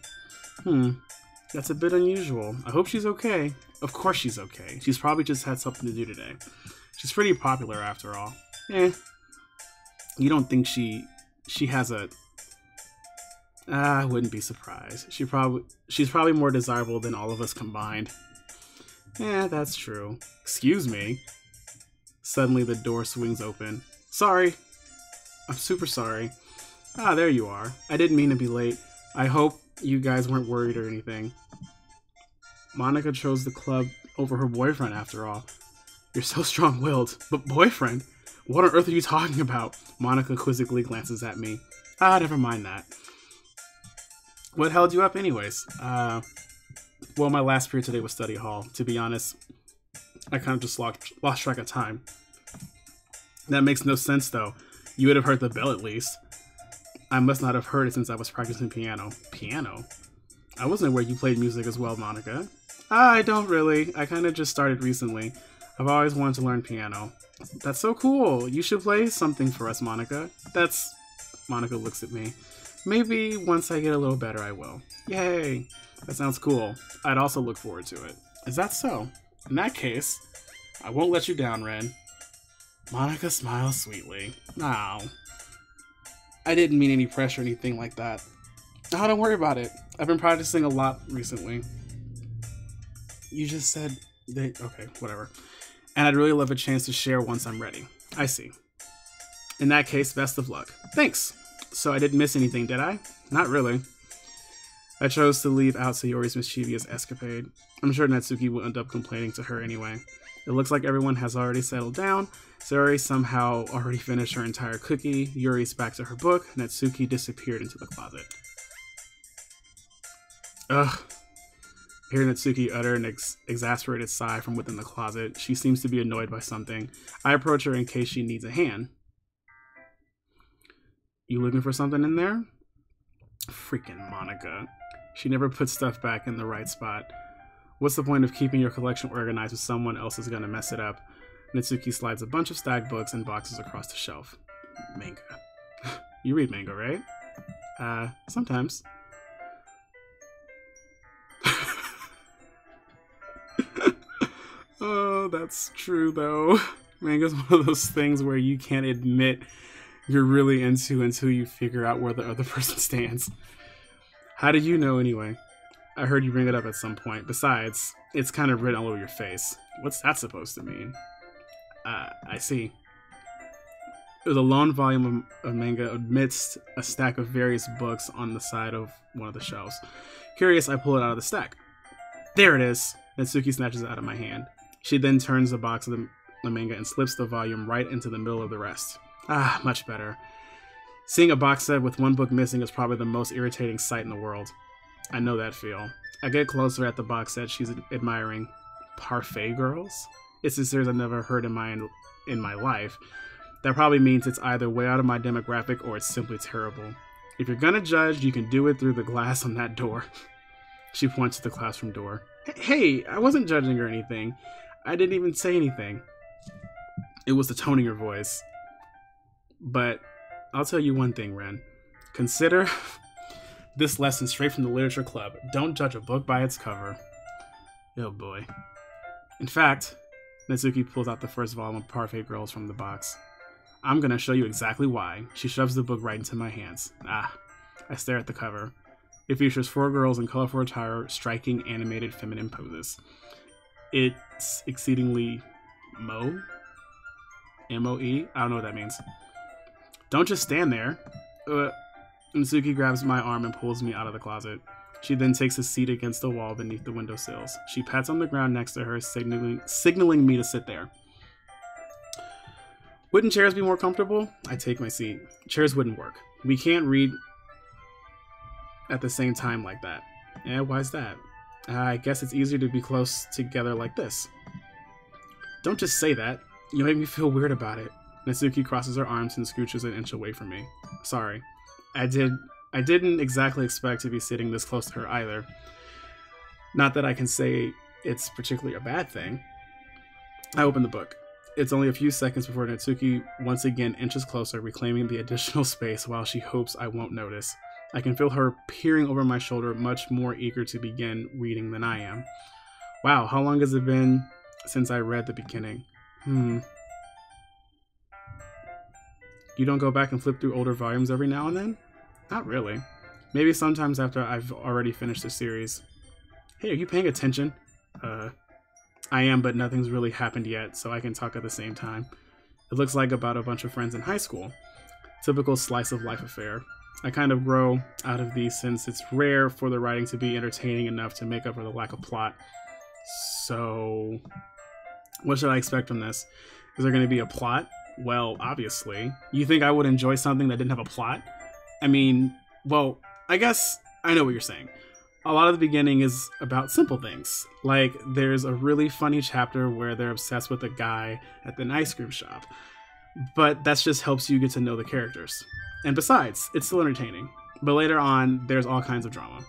That's a bit unusual. I hope she's okay. Of course she's okay. She's probably just had something to do today. She's pretty popular after all. You don't think she has a... I wouldn't be surprised. She's probably more desirable than all of us combined. That's true. Excuse me. Suddenly the door swings open. Sorry. I'm super sorry. Ah, there you are. I didn't mean to be late. I hope you guys weren't worried or anything. Monica chose the club over her boyfriend after all. You're so strong-willed. But boyfriend? What on earth are you talking about? Monica quizzically glances at me. Ah, never mind that. What held you up anyways? Well, my last period today was study hall. To be honest, I kind of just lost track of time. That makes no sense, though. You would have heard the bell at least. I must not have heard it since I was practicing piano. Piano? I wasn't aware you played music as well, Monica. I don't really. I kind of just started recently. I've always wanted to learn piano. That's so cool. You should play something for us, Monica. Monica looks at me. Maybe once I get a little better, I will. Yay! That sounds cool. I'd also look forward to it. Is that so? In that case, I won't let you down, Ren. Monica smiles sweetly. Ow. I didn't mean any pressure or anything like that. Oh, don't worry about it. I've been practicing a lot recently. You just said they... Okay, whatever. And I'd really love a chance to share once I'm ready. I see. In that case, best of luck. Thanks. So I didn't miss anything, did I? Not really. I chose to leave out Sayori's mischievous escapade. I'm sure Natsuki will end up complaining to her anyway. It looks like everyone has already settled down. Sayori somehow already finished her entire cookie. Yuri's back to her book. Natsuki disappeared into the closet. Ugh. I hear Natsuki utter an exasperated sigh from within the closet. She seems to be annoyed by something. I approach her in case she needs a hand. You looking for something in there? Freaking Monica. She never puts stuff back in the right spot. What's the point of keeping your collection organized if someone else is gonna mess it up? Natsuki slides a bunch of stacked books and boxes across the shelf. Manga. You read manga, right? Sometimes. Oh, that's true though. Manga's one of those things where you can't admit you're really into until you figure out where the other person stands. How did you know anyway? I heard you bring it up at some point. Besides, it's kind of written all over your face. What's that supposed to mean? I see. There's a lone volume of manga amidst a stack of various books on the side of one of the shelves. Curious, I pull it out of the stack. There it is! Natsuki snatches it out of my hand. She then turns the box of the manga and slips the volume right into the middle of the rest. Ah, much better. Seeing a box set with one book missing is probably the most irritating sight in the world. I know that feel. I get closer at the box set she's admiring. Parfait Girls? It's a series I've never heard in my in my life, that probably means it's either way out of my demographic or it's simply terrible. If you're gonna judge, you can do it through the glass on that door. She points to the classroom door. Hey, I wasn't judging or anything. I didn't even say anything. It was the tone of your voice. But I'll tell you one thing, Ren. Consider this lesson straight from the literature club. Don't judge a book by its cover. Oh boy. In fact, Natsuki pulls out the first volume of Parfait Girls from the box. I'm gonna show you exactly why. She shoves the book right into my hands. I stare at the cover. It features 4 girls in colorful attire, striking, animated, feminine poses. It's exceedingly M-O-E? I don't know what that means. Don't just stand there. Natsuki grabs my arm and pulls me out of the closet. She then takes a seat against the wall beneath the windowsills. She pats on the ground next to her, signaling me to sit there. Wouldn't chairs be more comfortable? I take my seat. Chairs wouldn't work. We can't read at the same time like that. Yeah, why's that? I guess it's easier to be close together like this. Don't just say that. You make me feel weird about it. Natsuki crosses her arms and scooches an inch away from me. Sorry. I didn't exactly expect to be sitting this close to her either. Not that I can say it's particularly a bad thing. I open the book. It's only a few seconds before Natsuki once again inches closer, reclaiming the additional space while she hopes I won't notice. I can feel her peering over my shoulder, much more eager to begin reading than I am. Wow, how long has it been since I read the beginning? You don't go back and flip through older volumes every now and then? Not really. Maybe sometimes after I've already finished the series. Hey, are you paying attention? I am, but nothing's really happened yet, so I can talk at the same time. It looks like about a bunch of friends in high school. Typical slice of life affair. I kind of grow out of these since it's rare for the writing to be entertaining enough to make up for the lack of plot. So, what should I expect from this? Is there going to be a plot? Well, obviously. You think I would enjoy something that didn't have a plot? I mean, well, I guess I know what you're saying. A lot of the beginning is about simple things. Like, there's a really funny chapter where they're obsessed with a guy at an ice cream shop. But that just helps you get to know the characters. And besides, it's still entertaining. But later on, there's all kinds of drama.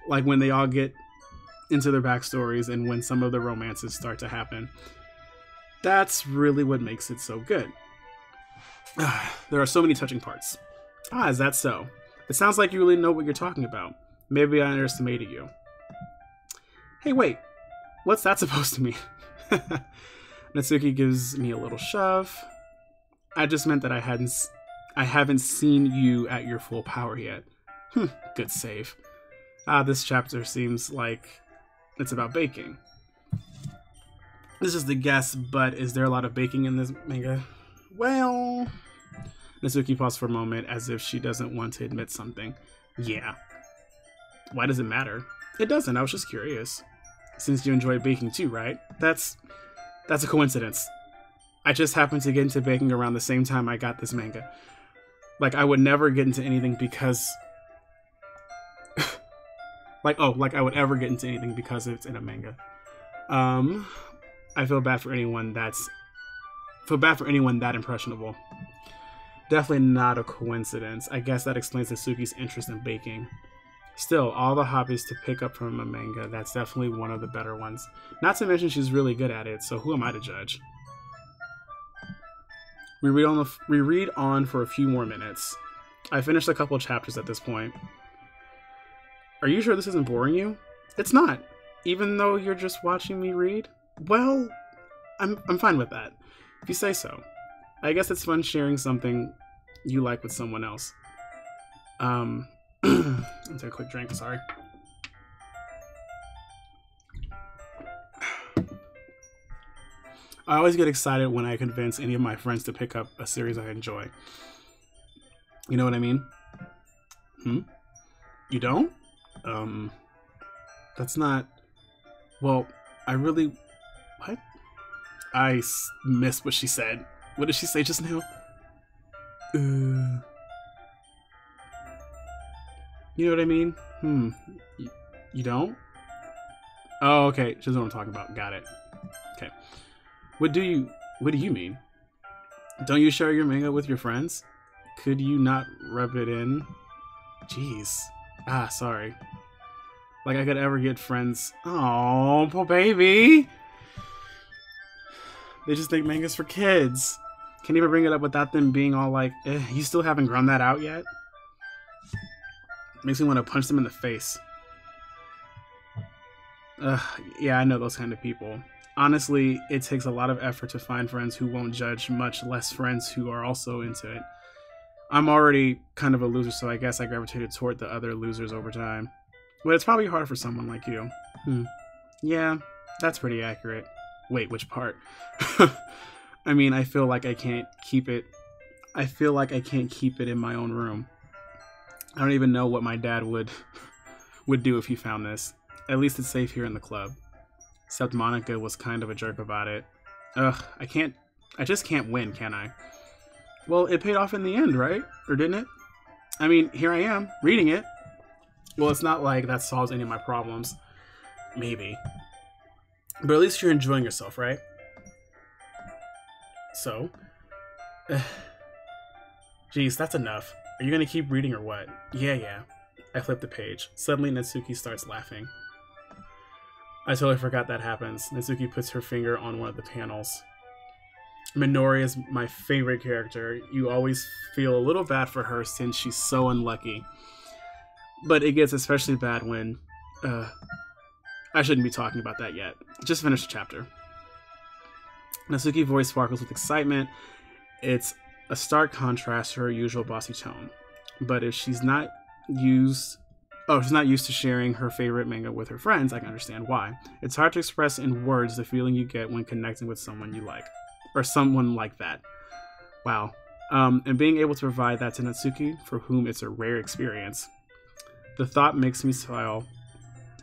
Like when they all get into their backstories and when some of the romances start to happen. That's really what makes it so good. There are so many touching parts. Is that so? It sounds like you really know what you're talking about. Maybe I underestimated you. Hey, wait. What's that supposed to mean? Natsuki gives me a little shove. I just meant that I haven't seen you at your full power yet. Good save. This chapter seems like it's about baking. This is the guess, but is there a lot of baking in this manga? Well... Natsuki paused for a moment as if she doesn't want to admit something. Yeah. Why does it matter? It doesn't, I was just curious. Since you enjoy baking too, right? That's a coincidence. I just happened to get into baking around the same time I got this manga. Like, I would never get into anything because... like I would ever get into anything because it's in a manga. I feel bad for anyone that impressionable. Definitely not a coincidence. I guess that explains Natsuki's interest in baking. Still, all the hobbies to pick up from a manga, that's definitely one of the better ones. Not to mention she's really good at it, so who am I to judge? We read on for a few more minutes. I finished a couple of chapters at this point. Are you sure this isn't boring you? It's not. Even though you're just watching me read? Well, I'm fine with that. If you say so. I guess it's fun sharing something you like with someone else. I'll take a quick drink, sorry. I always get excited when I convince any of my friends to pick up a series I enjoy. You know what I mean? You don't? That's not... Well, I really... What? I missed what she said. What did she say just now? You know what I mean? You don't? Oh, okay. She doesn't know what I'm talking about. Got it. Okay. What do you mean? Don't you share your manga with your friends? Could you not rub it in? Jeez. Sorry. Like I could ever get friends. Oh, poor baby. They just think manga's for kids. Can't even bring it up without them being all like, you still haven't grown that out yet? Makes me want to punch them in the face. Yeah, I know those kind of people. Honestly, it takes a lot of effort to find friends who won't judge, much less friends who are also into it. I'm already kind of a loser, so I guess I gravitated toward the other losers over time. But it's probably hard for someone like you. Yeah, that's pretty accurate. Wait, which part? I mean, I feel like I can't keep it. I feel like I can't keep it in my own room. I don't even know what my dad would do if he found this. At least it's safe here in the club. Except Monica was kind of a jerk about it. I just can't win, can I? Well, it paid off in the end, right? Or didn't it? I mean, here I am, reading it. Well, it's not like that solves any of my problems. Maybe. But at least you're enjoying yourself, right? So? Jeez, that's enough. Are you gonna keep reading or what? Yeah. I flip the page. Suddenly, Natsuki starts laughing. I totally forgot that happens. Natsuki puts her finger on one of the panels. Minori is my favorite character. You always feel a little bad for her since she's so unlucky. But it gets especially bad when... I shouldn't be talking about that yet. Just finish the chapter. Natsuki's voice sparkles with excitement. It's a stark contrast to her usual bossy tone. But if she's not used to sharing her favorite manga with her friends, I can understand why. It's hard to express in words the feeling you get when connecting with someone you like. Or someone like that. Wow. And being able to provide that to Natsuki, for whom it's a rare experience. The thought makes me smile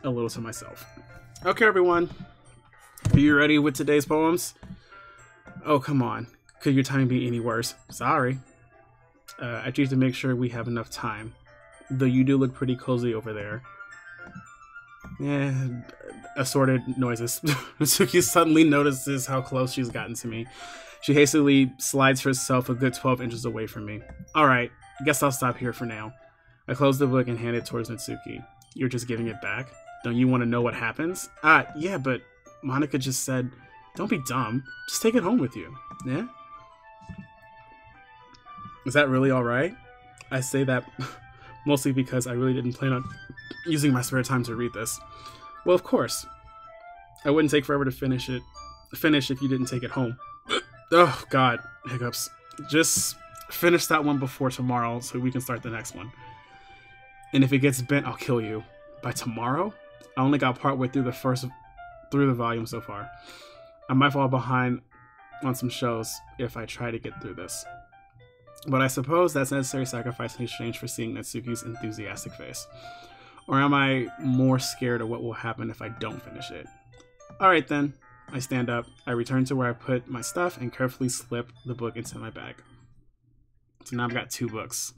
a little to myself. Okay, everyone. Are you ready with today's poems? Oh, come on. Could your timing be any worse? Sorry. I choose to make sure we have enough time. Though you do look pretty cozy over there. Yeah, assorted noises. Natsuki suddenly notices how close she's gotten to me. She hastily slides herself a good 12 inches away from me. Alright, guess I'll stop here for now. I close the book and hand it towards Natsuki. You're just giving it back? Don't you want to know what happens? Yeah, but Monica just said, don't be dumb. Just take it home with you. Yeah? Is that really alright? I say that mostly because I really didn't plan on using my spare time to read this. Well, of course. I wouldn't take forever to finish if you didn't take it home. Oh, God. Hiccups. Just finish that one before tomorrow so we can start the next one. And if it gets bent, I'll kill you. By tomorrow? I only got partway through the volume so far. I might fall behind on some shows if I try to get through this. But I suppose that's a necessary sacrifice in exchange for seeing Natsuki's enthusiastic face. Or am I more scared of what will happen if I don't finish it? Alright then. I stand up, I return to where I put my stuff, and carefully slip the book into my bag. So now I've got 2 books.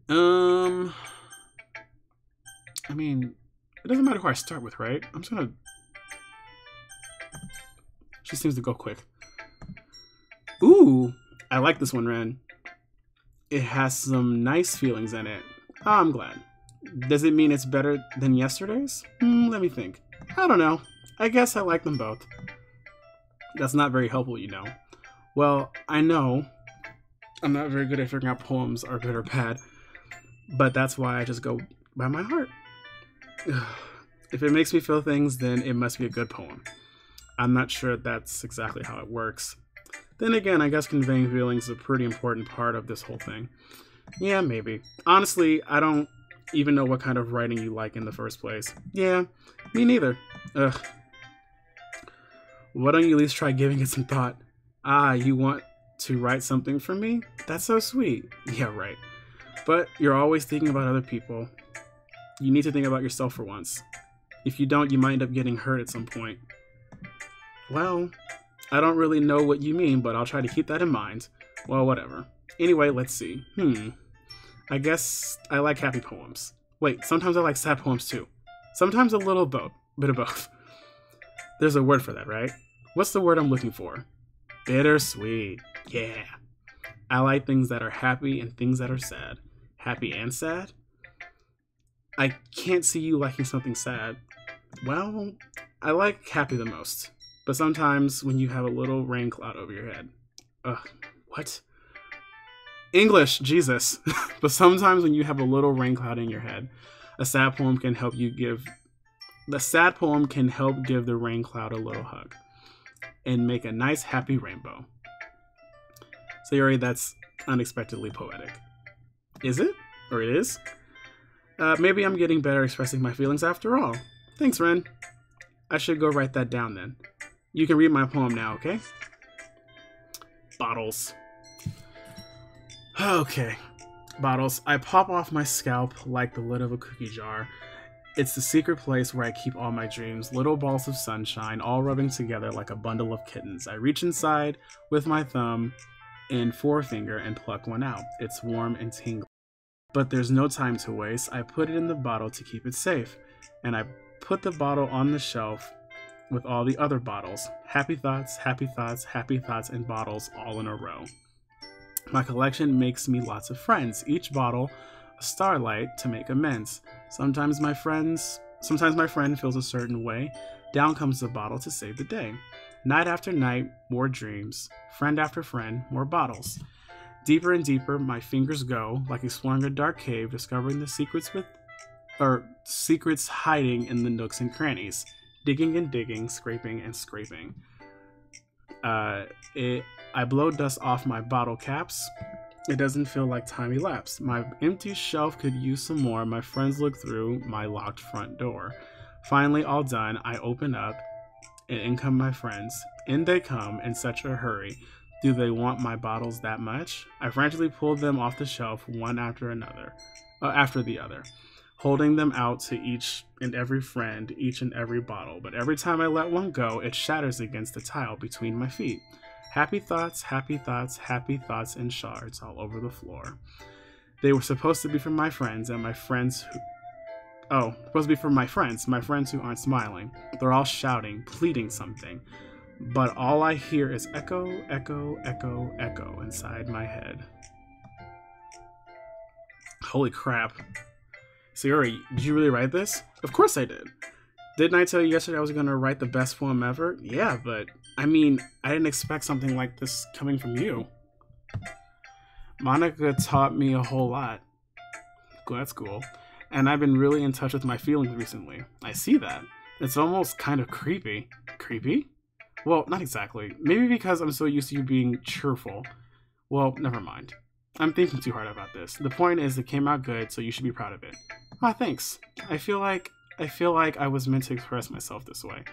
I mean, it doesn't matter who I start with, right? I'm just gonna... She seems to go quick. Ooh! I like this one, Ren. It has some nice feelings in it. Oh, I'm glad. Does it mean it's better than yesterday's? Let me think. I don't know. I guess I like them both. That's not very helpful, you know. Well, I know I'm not very good at figuring out poems are good or bad, but that's why I just go by my heart. If it makes me feel things, then it must be a good poem. I'm not sure that's exactly how it works. Then again, I guess conveying feelings is a pretty important part of this whole thing. Yeah, maybe. Honestly, I don't even know what kind of writing you like in the first place. Yeah, me neither. Ugh. Why don't you at least try giving it some thought? You want to write something for me? That's so sweet. Yeah, right. But you're always thinking about other people. You need to think about yourself for once. If you don't, you might end up getting hurt at some point. Well, I don't really know what you mean, but I'll try to keep that in mind. Well, whatever. Anyway, let's see. I guess I like happy poems. Wait, sometimes I like sad poems too. Sometimes a little bit of both. There's a word for that, right? What's the word I'm looking for? Bittersweet. Yeah. I like things that are happy and things that are sad. Happy and sad? I can't see you liking something sad. Well, I like happy the most. But sometimes when you have a little rain cloud over your head. Ugh, what? English, Jesus. But sometimes when you have a little rain cloud in your head, a sad poem can help give the rain cloud a little hug and make a nice happy rainbow. Sayori, that's unexpectedly poetic. Is it? Or it is? Maybe I'm getting better expressing my feelings after all. Thanks, Ren. I should go write that down then. You can read my poem now, okay? Bottles. Okay. Bottles. I pop off my scalp like the lid of a cookie jar. It's the secret place where I keep all my dreams, little balls of sunshine, all rubbing together like a bundle of kittens. I reach inside with my thumb and forefinger and pluck one out. It's warm and tingling. But there's no time to waste. I put it in the bottle to keep it safe. And I put the bottle on the shelf with all the other bottles. Happy thoughts, happy thoughts, happy thoughts, and bottles all in a row. My collection makes me lots of friends. Each bottle a starlight to make amends. Sometimes my friend feels a certain way. Down comes the bottle to save the day. Night after night, more dreams. Friend after friend, more bottles. Deeper and deeper, my fingers go, like exploring a dark cave, discovering the secrets hiding in the nooks and crannies. Digging and digging, scraping and scraping. I blow dust off my bottle caps. It doesn't feel like time elapsed. My empty shelf could use some more. My friends look through my locked front door. Finally, all done, I open up, and in come my friends. In they come in such a hurry. Do they want my bottles that much? I frantically pulled them off the shelf, one after the other, holding them out to each and every friend, each and every bottle. But every time I let one go, it shatters against the tile between my feet. Happy thoughts, happy thoughts, happy thoughts in shards all over the floor. They were supposed to be for my friends, and my friends my friends who aren't smiling. They're all shouting, pleading something. But all I hear is echo, echo, echo, echo inside my head. Holy crap. Sayori, did you really write this? Of course I did. Didn't I tell you yesterday I was going to write the best poem ever? Yeah, but I mean, I didn't expect something like this coming from you. Monica taught me a whole lot. Well, that's cool. And I've been really in touch with my feelings recently. I see that. It's almost kind of creepy. Creepy? Well, not exactly. Maybe because I'm so used to you being cheerful. Well, never mind. I'm thinking too hard about this. The point is it came out good, so you should be proud of it. Ah, thanks. I feel like I was meant to express myself this way.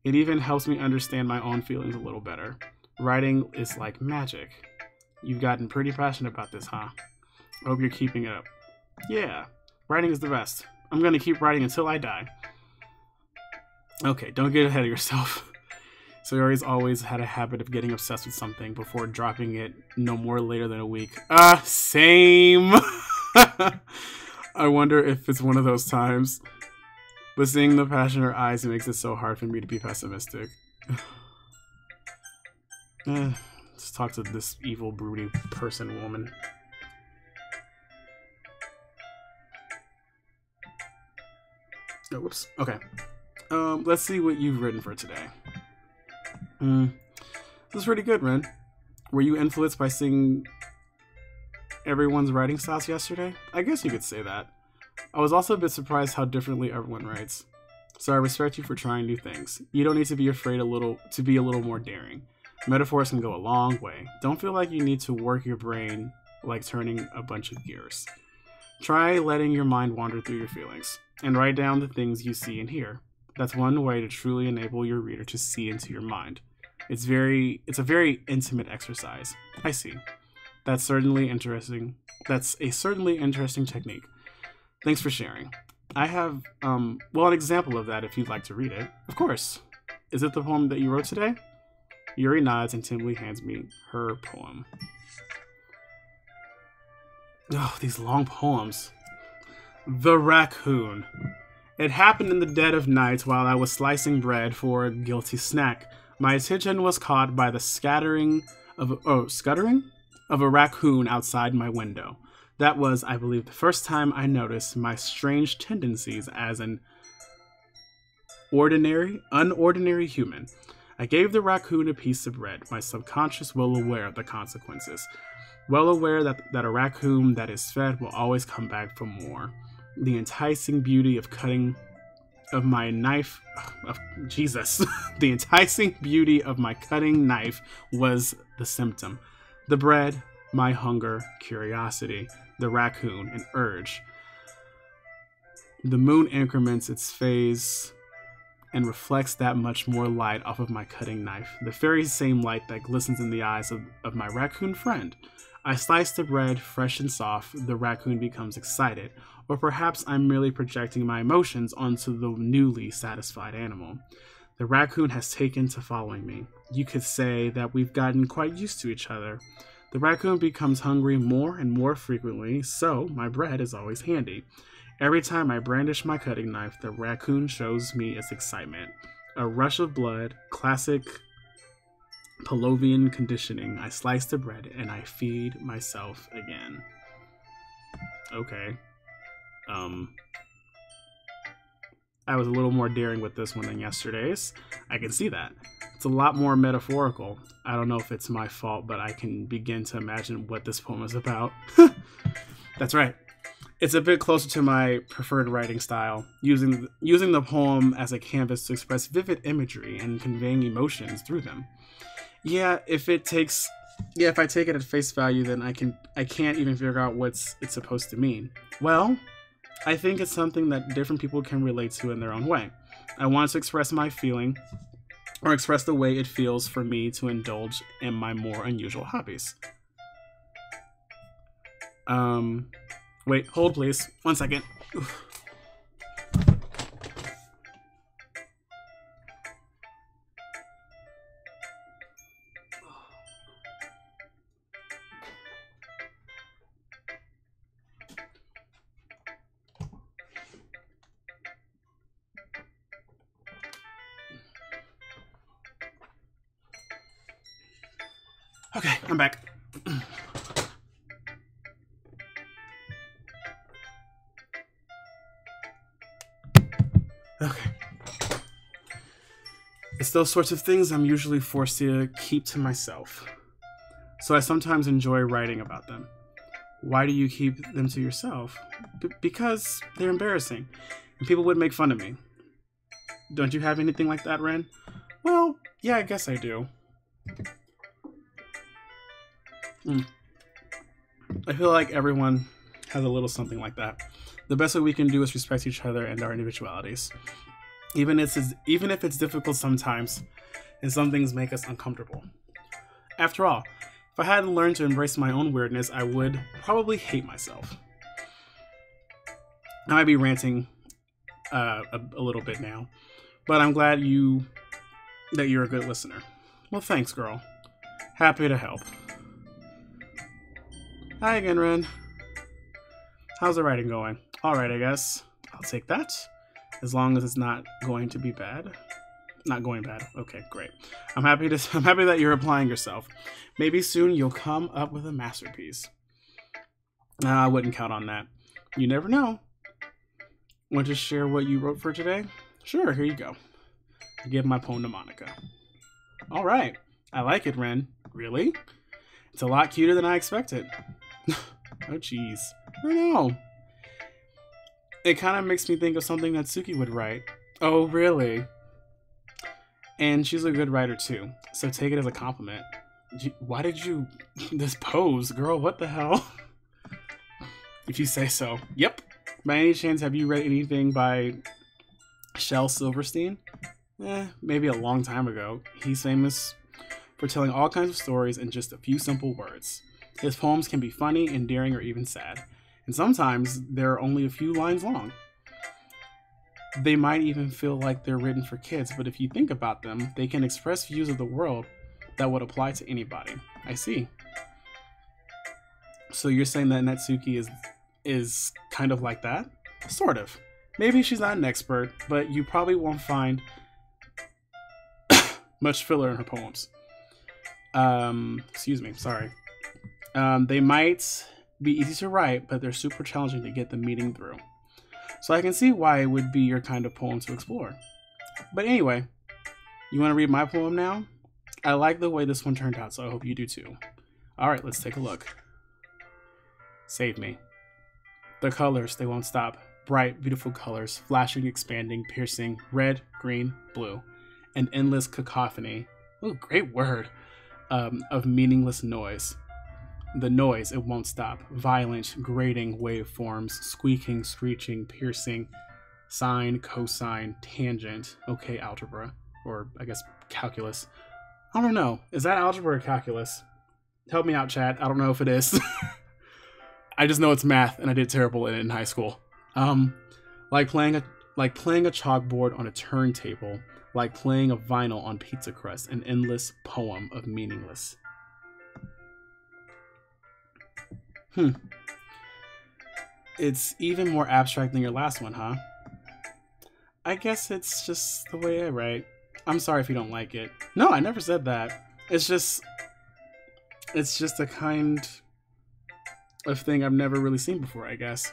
It even helps me understand my own feelings a little better. Writing is like magic. You've gotten pretty passionate about this, huh? I hope you're keeping it up. Yeah, writing is the best. I'm gonna keep writing until I die. Okay, don't get ahead of yourself. Sayori's always had a habit of getting obsessed with something before dropping it no more later than a week. Same! I wonder if it's one of those times. But seeing the passion in her eyes makes it so hard for me to be pessimistic. Let's talk to this evil, brooding woman. Oh, whoops. Okay. Let's see what you've written for today. This is pretty good, Ren. Were you influenced by seeing everyone's writing styles yesterday? I guess you could say that. I was also a bit surprised how differently everyone writes. So I respect you for trying new things. You don't need to be afraid to be a little more daring. Metaphors can go a long way. Don't feel like you need to work your brain like turning a bunch of gears. Try letting your mind wander through your feelings and write down the things you see and hear. That's one way to truly enable your reader to see into your mind. It's a very intimate exercise. I see. That's a certainly interesting technique. Thanks for sharing. I have, an example of that if you'd like to read it. Of course. Is it the poem that you wrote today? Yuri nods and timidly hands me her poem. Oh, these long poems. The Raccoon. It happened in the dead of night while I was slicing bread for a guilty snack. My attention was caught by the scuttering of of a raccoon outside my window. That was, I believe, the first time I noticed my strange tendencies as an unordinary human. I gave the raccoon a piece of bread, my subconscious well aware of the consequences. Well aware that a raccoon that is fed will always come back for more. The enticing beauty of cutting of my knife the enticing beauty of my cutting knife was the symptom. The bread, my hunger, curiosity, the raccoon, an urge. The moon increments its phase and reflects that much more light off of my cutting knife, the very same light that glistens in the eyes of my raccoon friend. I slice the bread, fresh and soft. The raccoon becomes excited, or perhaps I'm merely projecting my emotions onto the newly satisfied animal. The raccoon has taken to following me. You could say that we've gotten quite used to each other. The raccoon becomes hungry more and more frequently, so my bread is always handy. Every time I brandish my cutting knife, the raccoon shows me its excitement. A rush of blood, classic Pavlovian conditioning. I slice the bread and I feed myself again. Okay. I was a little more daring with this one than yesterday's. I can see that. It's a lot more metaphorical. I don't know if it's my fault, but I can begin to imagine what this poem is about. That's right. It's a bit closer to my preferred writing style, using the poem as a canvas to express vivid imagery and conveying emotions through them. Yeah, if I take it at face value, then I can't even figure out what it's supposed to mean. Well, I think it's something that different people can relate to in their own way. I want to express my feeling, or express the way it feels for me to indulge in my more unusual hobbies. Wait, hold please. 1 second. Oof. Okay, I'm back. Okay. It's those sorts of things I'm usually forced to keep to myself. So I sometimes enjoy writing about them. Why do you keep them to yourself? Because they're embarrassing, and people would make fun of me. Don't you have anything like that, Ren? Well, yeah, I guess I do. I feel like everyone has a little something like that. The best way we can do is respect each other and our individualities. Even if it's difficult sometimes, and some things make us uncomfortable. After all, if I hadn't learned to embrace my own weirdness, I would probably hate myself. I might be ranting a little bit now, but I'm glad that you're a good listener. Well, thanks, girl. Happy to help. Hi again, Ren. How's the writing going? Alright, I guess. I'll take that. As long as it's not going to be bad. Not going bad. Okay, great. I'm happy that you're applying yourself. Maybe soon you'll come up with a masterpiece. I wouldn't count on that. You never know. Want to share what you wrote for today? Sure, here you go. I give my poem to Monica. Alright. I like it, Ren. Really? It's a lot cuter than I expected. Oh, jeez. I don't know. It kind of makes me think of something that Suki would write. Oh, really? And she's a good writer, too. So take it as a compliment. Why did you... This pose, girl, what the hell? If you say so. Yep. By any chance, have you read anything by Shel Silverstein? Maybe a long time ago. He's famous for telling all kinds of stories in just a few simple words. His poems can be funny, endearing, or even sad. And sometimes they're only a few lines long. They might even feel like they're written for kids, but if you think about them, they can express views of the world that would apply to anybody. I see. So you're saying that Natsuki is kind of like that? Sort of. Maybe she's not an expert, but you probably won't find much filler in her poems. Excuse me, sorry. They might be easy to write, but they're super challenging to get the meaning through. So I can see why it would be your kind of poem to explore. But anyway, you want to read my poem now? I like the way this one turned out, so I hope you do too. Alright, let's take a look. Save me. The colors, they won't stop. Bright, beautiful colors, flashing, expanding, piercing, red, green, blue. An endless cacophony. Oh, great word. Of meaningless noise. The noise, it won't stop. Violent, grating waveforms, squeaking, screeching, piercing, sine, cosine, tangent. Okay, algebra. Or, I guess, calculus. I don't know. Is that algebra or calculus? Help me out, chat. I don't know if it is. I just know it's math, and I did terrible in it in high school. Like playing a chalkboard on a turntable, like playing a vinyl on pizza crust, an endless poem of meaningless. It's even more abstract than your last one, huh? I guess it's just the way I write. I'm sorry if you don't like it. No, I never said that. It's just a kind of thing I've never really seen before, I guess.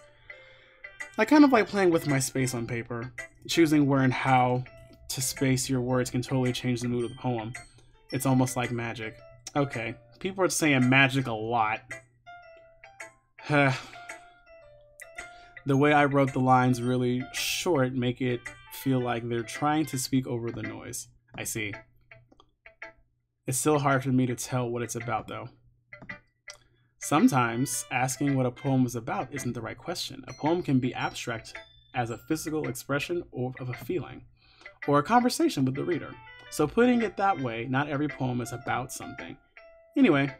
I kind of like playing with my space on paper. Choosing where and how to space your words can totally change the mood of the poem. It's almost like magic. Okay, people are saying magic a lot. The way I wrote the lines really short make it feel like they're trying to speak over the noise. I see. It's still hard for me to tell what it's about, though. Sometimes asking what a poem is about isn't the right question. A poem can be abstract as a physical expression of a feeling, or a conversation with the reader. So putting it that way, not every poem is about something. Anyway,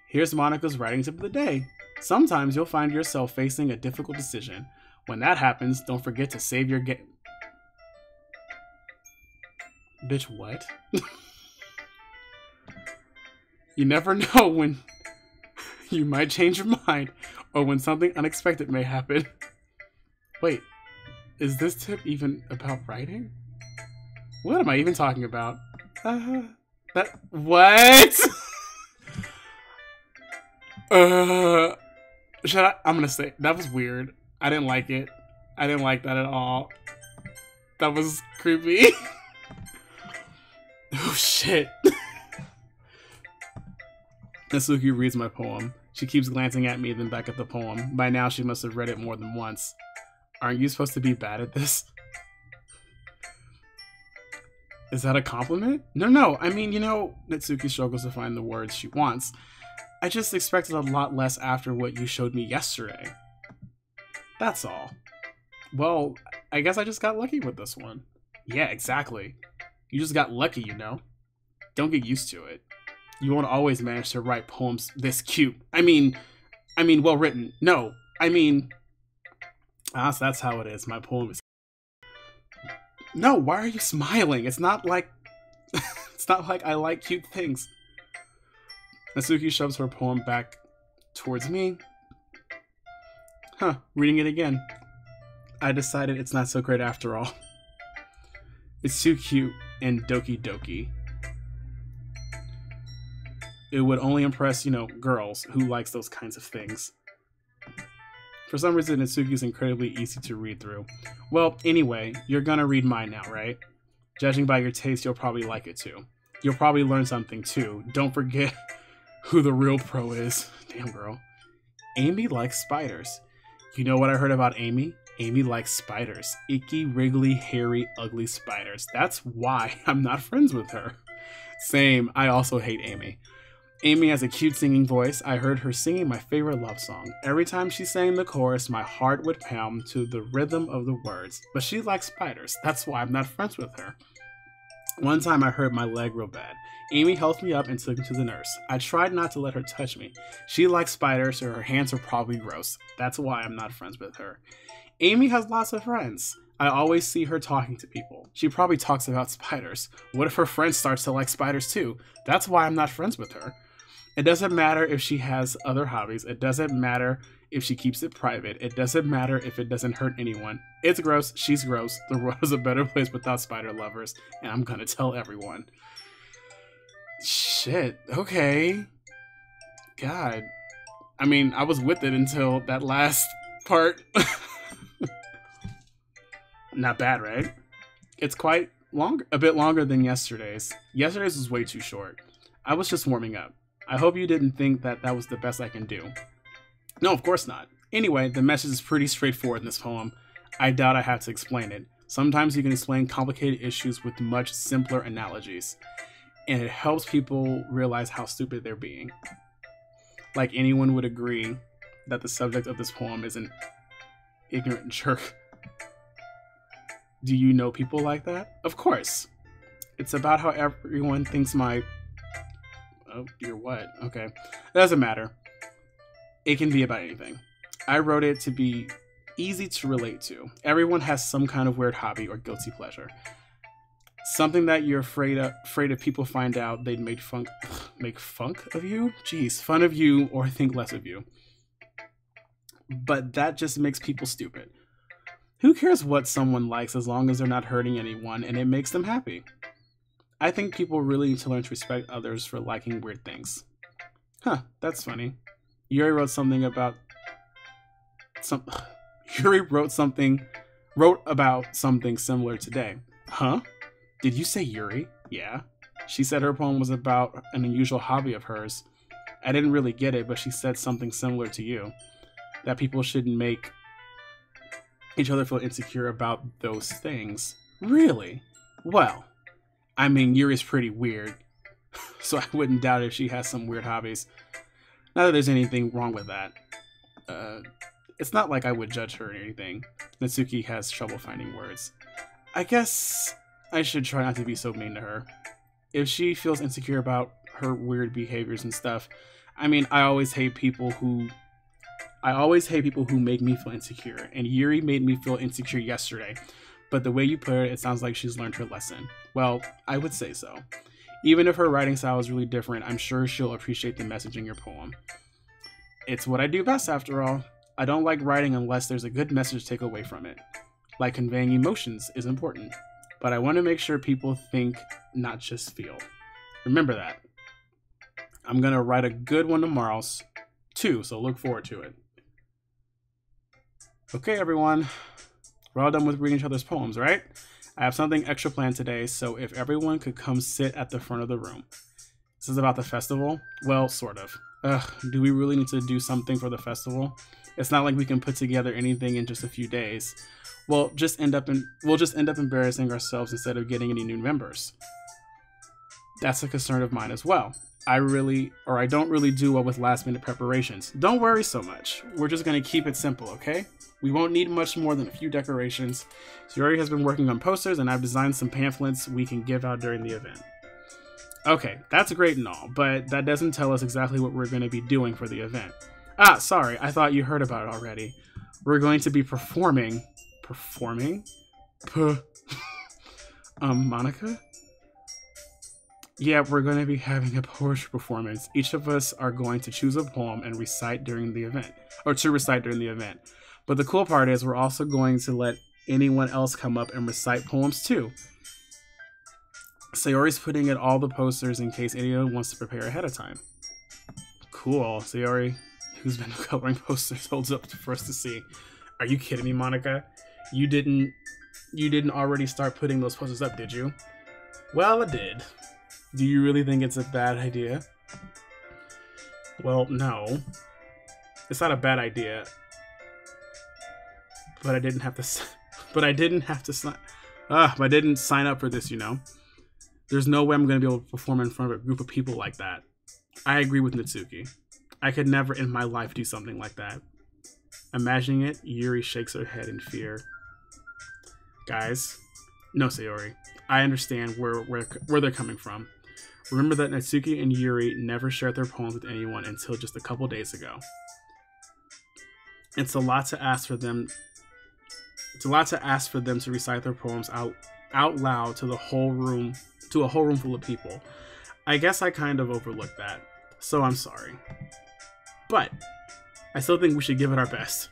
here's Monica's writing tip of the day. Sometimes you'll find yourself facing a difficult decision. When that happens, don't forget to save your game. Bitch, what? You never know when you might change your mind or when something unexpected may happen. Wait, is this tip even about writing? What am I even talking about? What? Should I? I'm gonna say that was weird. I didn't like it. I didn't like that at all. That was creepy. Oh shit. Natsuki reads my poem. She keeps glancing at me, then back at the poem. By now, she must have read it more than once. Aren't you supposed to be bad at this? Is that a compliment? No. I mean, you know, Natsuki struggles to find the words she wants. I just expected a lot less after what you showed me yesterday. That's all. Well, I guess I just got lucky with this one. Yeah, exactly. You just got lucky, you know? Don't get used to it. You won't always manage to write poems this cute. I mean, well written. No, I mean, so that's how it is. My poem is. No, why are you smiling? It's not like, it's not like I like cute things. Natsuki shoves her poem back towards me. Reading it again. I decided it's not so great after all. It's too cute and doki doki. It would only impress, you know, girls who likes those kinds of things. For some reason, Natsuki is incredibly easy to read through. Well, anyway, you're gonna read mine now, right? Judging by your taste, you'll probably like it too. You'll probably learn something too. Don't forget who the real pro is. Damn, girl. Amy likes spiders. You know what I heard about Amy? Amy likes spiders. Icky, wriggly, hairy, ugly spiders. That's why I'm not friends with her. Same, I also hate Amy. Amy has a cute singing voice. I heard her singing my favorite love song. Every time she sang the chorus, my heart would pound to the rhythm of the words. But she likes spiders. That's why I'm not friends with her. One time I hurt my leg real bad. Amy helped me up and took me to the nurse. I tried not to let her touch me. She likes spiders, so her hands are probably gross. That's why I'm not friends with her. Amy has lots of friends. I always see her talking to people. She probably talks about spiders. What if her friend starts to like spiders too? That's why I'm not friends with her. It doesn't matter if she has other hobbies. It doesn't matter if she keeps it private. It doesn't matter if it doesn't hurt anyone. It's gross. She's gross. The world is a better place without spider lovers. And I'm gonna tell everyone. Shit. Okay. God. I mean, I was with it until that last part. Not bad, right? It's quite long, a bit longer than yesterday's. Yesterday's was way too short. I was just warming up. I hope you didn't think that that was the best I can do. No, of course not. Anyway, the message is pretty straightforward in this poem. I doubt I have to explain it. Sometimes you can explain complicated issues with much simpler analogies, and it helps people realize how stupid they're being. Like anyone would agree that the subject of this poem is an ignorant jerk. Do you know people like that? Of course. It's about how everyone thinks my... Oh, you're what? Okay. It doesn't matter. It can be about anything. I wrote it to be easy to relate to. Everyone has some kind of weird hobby or guilty pleasure. Something that you're afraid of people find out they'd make fun of you? Jeez, fun of you or think less of you. But that just makes people stupid. Who cares what someone likes as long as they're not hurting anyone and it makes them happy? I think people really need to learn to respect others for liking weird things. Huh, that's funny. Yuri wrote something about wrote about something similar today. Huh? Did you say Yuri? Yeah. She said her poem was about an unusual hobby of hers. I didn't really get it, but she said something similar to you. That people shouldn't make each other feel insecure about those things. Really? Well, I mean, Yuri's pretty weird, so I wouldn't doubt if she has some weird hobbies. Not that there's anything wrong with that. It's not like I would judge her or anything. Natsuki has trouble finding words. I guess I should try not to be so mean to her. If she feels insecure about her weird behaviors and stuff, I mean, I always hate people who make me feel insecure, and Yuri made me feel insecure yesterday, but the way you put it, it sounds like she's learned her lesson. Well, I would say so. Even if her writing style is really different, I'm sure she'll appreciate the message in your poem. It's what I do best, after all. I don't like writing unless there's a good message to take away from it. Like conveying emotions is important, but I want to make sure people think, not just feel. Remember that. I'm going to write a good one tomorrow, too, so look forward to it. Okay, everyone. We're all done with reading each other's poems, right? I have something extra planned today, so if everyone could come sit at the front of the room. This is about the festival? Well, sort of. Ugh, do we really need to do something for the festival? It's not like we can put together anything in just a few days. We'll just end up embarrassing ourselves instead of getting any new members. That's a concern of mine as well. I don't really do well with last minute preparations. Don't worry so much. We're just gonna keep it simple, okay? We won't need much more than a few decorations. Sayori has been working on posters, and I've designed some pamphlets we can give out during the event. Okay, that's great and all, but that doesn't tell us exactly what we're going to be doing for the event. Ah, sorry, I thought you heard about it already. We're going to be performing? Monica? Yeah, we're going to be having a poetry performance. Each of us are going to choose a poem and recite during the event. But the cool part is we're also going to let anyone else come up and recite poems too. Sayori's putting in all the posters in case anyone wants to prepare ahead of time. Cool. Sayori, who's been coloring posters, holds up for us to see. Are you kidding me, Monica? You didn't already start putting those posters up, did you? Well, I did. Do you really think it's a bad idea? Well, no. It's not a bad idea. But I didn't have to sign up for this, you know. There's no way I'm going to be able to perform in front of a group of people like that. I agree with Natsuki. I could never in my life do something like that. Imagining it, Yuri shakes her head in fear. Guys, no, Sayori. I understand where they're coming from. Remember that Natsuki and Yuri never shared their poems with anyone until just a couple days ago. It's a lot to ask for them. It's a lot to ask for them to recite their poems out loud to a whole room full of people. I guess I kind of overlooked that, so I'm sorry. But I still think we should give it our best.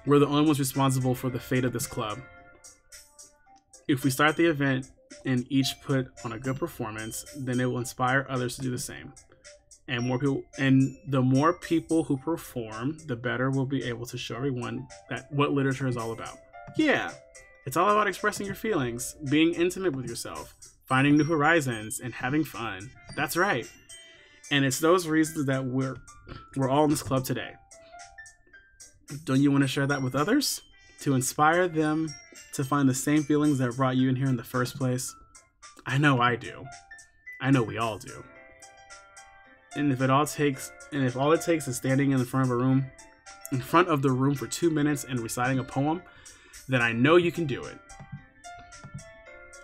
We're the only ones responsible for the fate of this club. If we start the event and each put on a good performance, then it will inspire others to do the same. and the more people who perform, the better we'll be able to show everyone that what literature is all about. Yeah, it's all about expressing your feelings, being intimate with yourself, finding new horizons, and having fun. That's right. And it's those reasons that we're all in this club today. Don't you want to share that with others? To inspire them to find the same feelings that brought you in here in the first place? I know I do. I know we all do. And if all it takes is standing in front of the room for 2 minutes and reciting a poem, then I know you can do it.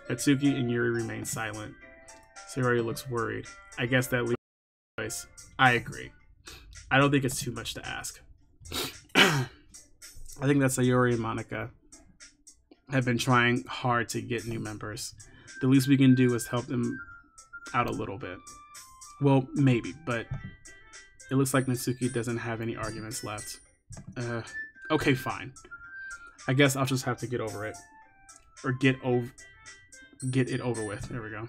Atsuki and Yuri remain silent. Sayori looks worried. I guess that leaves a choice. I agree. I don't think it's too much to ask. I think that Sayori and Monica have been trying hard to get new members. The least we can do is help them out a little bit. Well, maybe, but it looks like Natsuki doesn't have any arguments left. Okay, fine. I guess I'll just have to get over it. Or get it over with. There we go.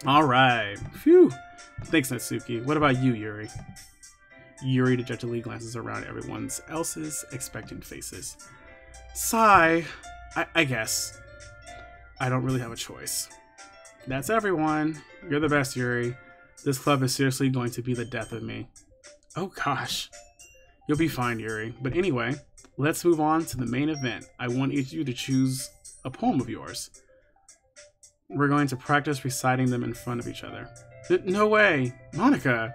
Alright. Phew. Thanks, Natsuki. What about you, Yuri? Yuri dejectedly glances around everyone else's expectant faces. Sigh. I guess. I don't really have a choice. That's everyone. You're the best, Yuri. This club is seriously going to be the death of me. Oh gosh. You'll be fine, Yuri. But anyway, let's move on to the main event. I want each of you to choose a poem of yours. We're going to practice reciting them in front of each other. No way! Monica!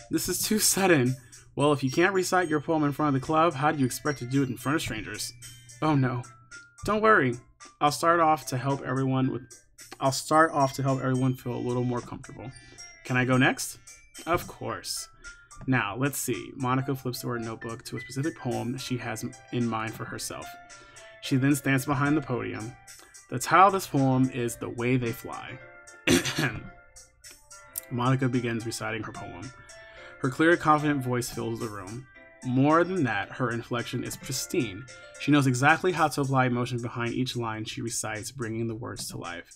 This is too sudden. Well, if you can't recite your poem in front of the club, how do you expect to do it in front of strangers? Oh no. Don't worry. I'll start off to help everyone feel a little more comfortable. Can I go next? Of course. Now, let's see. Monica flips to her notebook to a specific poem she has in mind for herself. She then stands behind the podium. The title of this poem is The Way They Fly. Monica begins reciting her poem. Her clear, confident voice fills the room. More than that, her inflection is pristine. She knows exactly how to apply emotion behind each line she recites, bringing the words to life.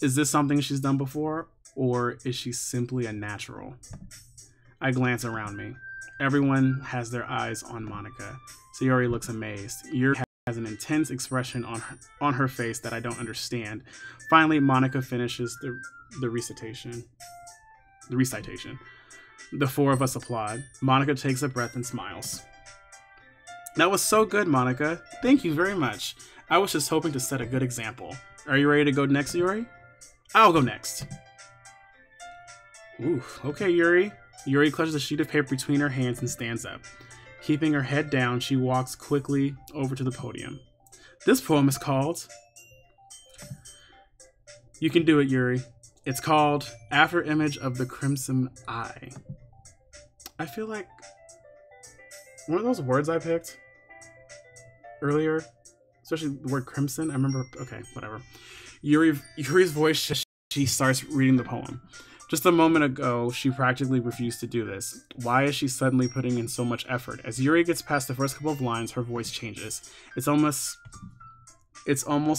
Is this something she's done before, or is she simply a natural? I glance around me. Everyone has their eyes on Monica. Sayori looks amazed. Yuri has an intense expression on her face that I don't understand. Finally, Monica finishes the recitation. The four of us applaud. Monica takes a breath and smiles. That was so good, Monica. Thank you very much. I was just hoping to set a good example. Are you ready to go next, Yuri? I'll go next. Ooh, okay, Yuri. Yuri clutches a sheet of paper between her hands and stands up. Keeping her head down, she walks quickly over to the podium. This poem is called... You can do it, Yuri. It's called After Image of the Crimson Eye. I feel like one of those words I picked earlier, especially the word crimson, I remember, okay, whatever. Yuri's voice, she starts reading the poem. Just a moment ago, she practically refused to do this. Why is she suddenly putting in so much effort? As Yuri gets past the first couple of lines, her voice changes. It's almost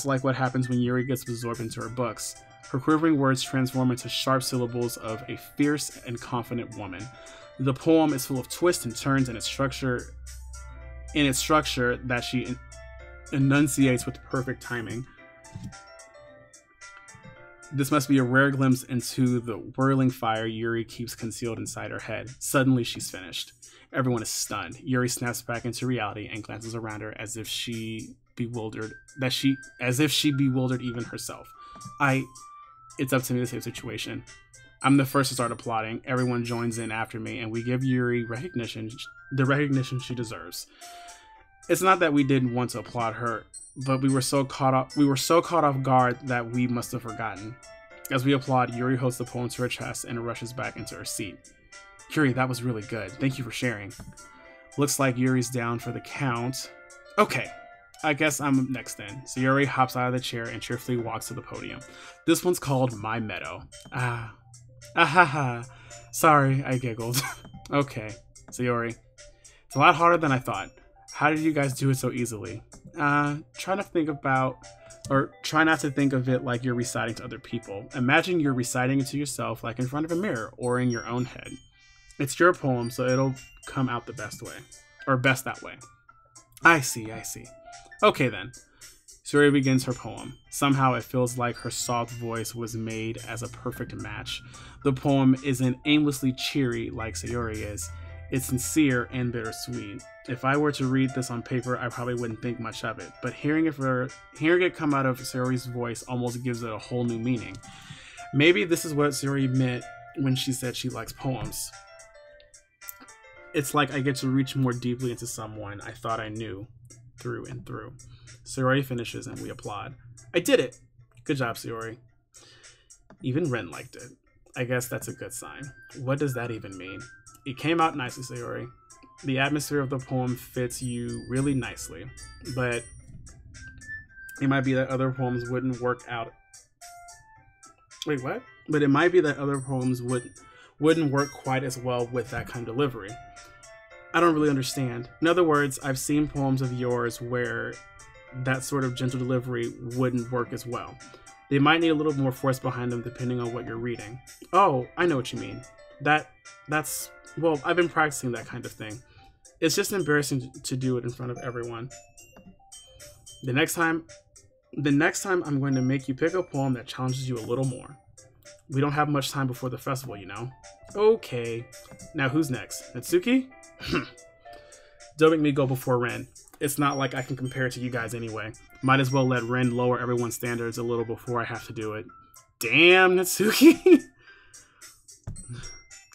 like what happens when Yuri gets absorbed into her books. Her quivering words transform into sharp syllables of a fierce and confident woman. The poem is full of twists and turns in its structure that she enunciates with perfect timing. This must be a rare glimpse into the whirling fire Yuri keeps concealed inside her head. Suddenly, she's finished. Everyone is stunned. Yuri snaps back into reality and glances around her as if she bewildered even herself. It's up to me to save the situation. I'm the first to start applauding. Everyone joins in after me, and we give Yuri the recognition she deserves. It's not that we didn't want to applaud her, but we were so caught off guard that we must have forgotten. As we applaud, Yuri holds the poem to her chest and rushes back into her seat. Yuri, that was really good. Thank you for sharing. Looks like Yuri's down for the count. Okay, I guess I'm up next then. So Yuri hops out of the chair and cheerfully walks to the podium. This one's called My Meadow. Sorry, I giggled. Okay, Sayori. It's a lot harder than I thought. How did you guys do it so easily? Trying to think about or try not to think of it like you're reciting to other people. Imagine you're reciting it to yourself, like in front of a mirror or in your own head. It's your poem, so it'll come out the best way, or best that way. I see. Okay then. Sayori begins her poem. Somehow it feels like her soft voice was made as a perfect match. The poem isn't aimlessly cheery like Sayori is. It's sincere and bittersweet. If I were to read this on paper, I probably wouldn't think much of it. But hearing it come out of Sayori's voice almost gives it a whole new meaning. Maybe this is what Sayori meant when she said she likes poems. It's like I get to reach more deeply into someone I thought I knew, through and through. Sayori finishes and we applaud. I did it! Good job, Sayori. Even Ren liked it. I guess that's a good sign. What does that even mean? It came out nicely, Sayori. The atmosphere of the poem fits you really nicely, but it might be that other poems wouldn't work out. Wait, what? But it might be that other poems wouldn't work quite as well with that kind of delivery. I don't really understand. In other words, I've seen poems of yours where that sort of gentle delivery wouldn't work as well. They might need a little more force behind them depending on what you're reading. Oh, I know what you mean. That's well, I've been practicing that kind of thing. It's just embarrassing to do it in front of everyone. The next time I'm going to make you pick a poem that challenges you a little more. We don't have much time before the festival, you know. Okay. Now who's next? Natsuki? Don't make me go before Ren. It's not like I can compare it to you guys anyway. Might as well let Ren lower everyone's standards a little before I have to do it. Damn, Natsuki!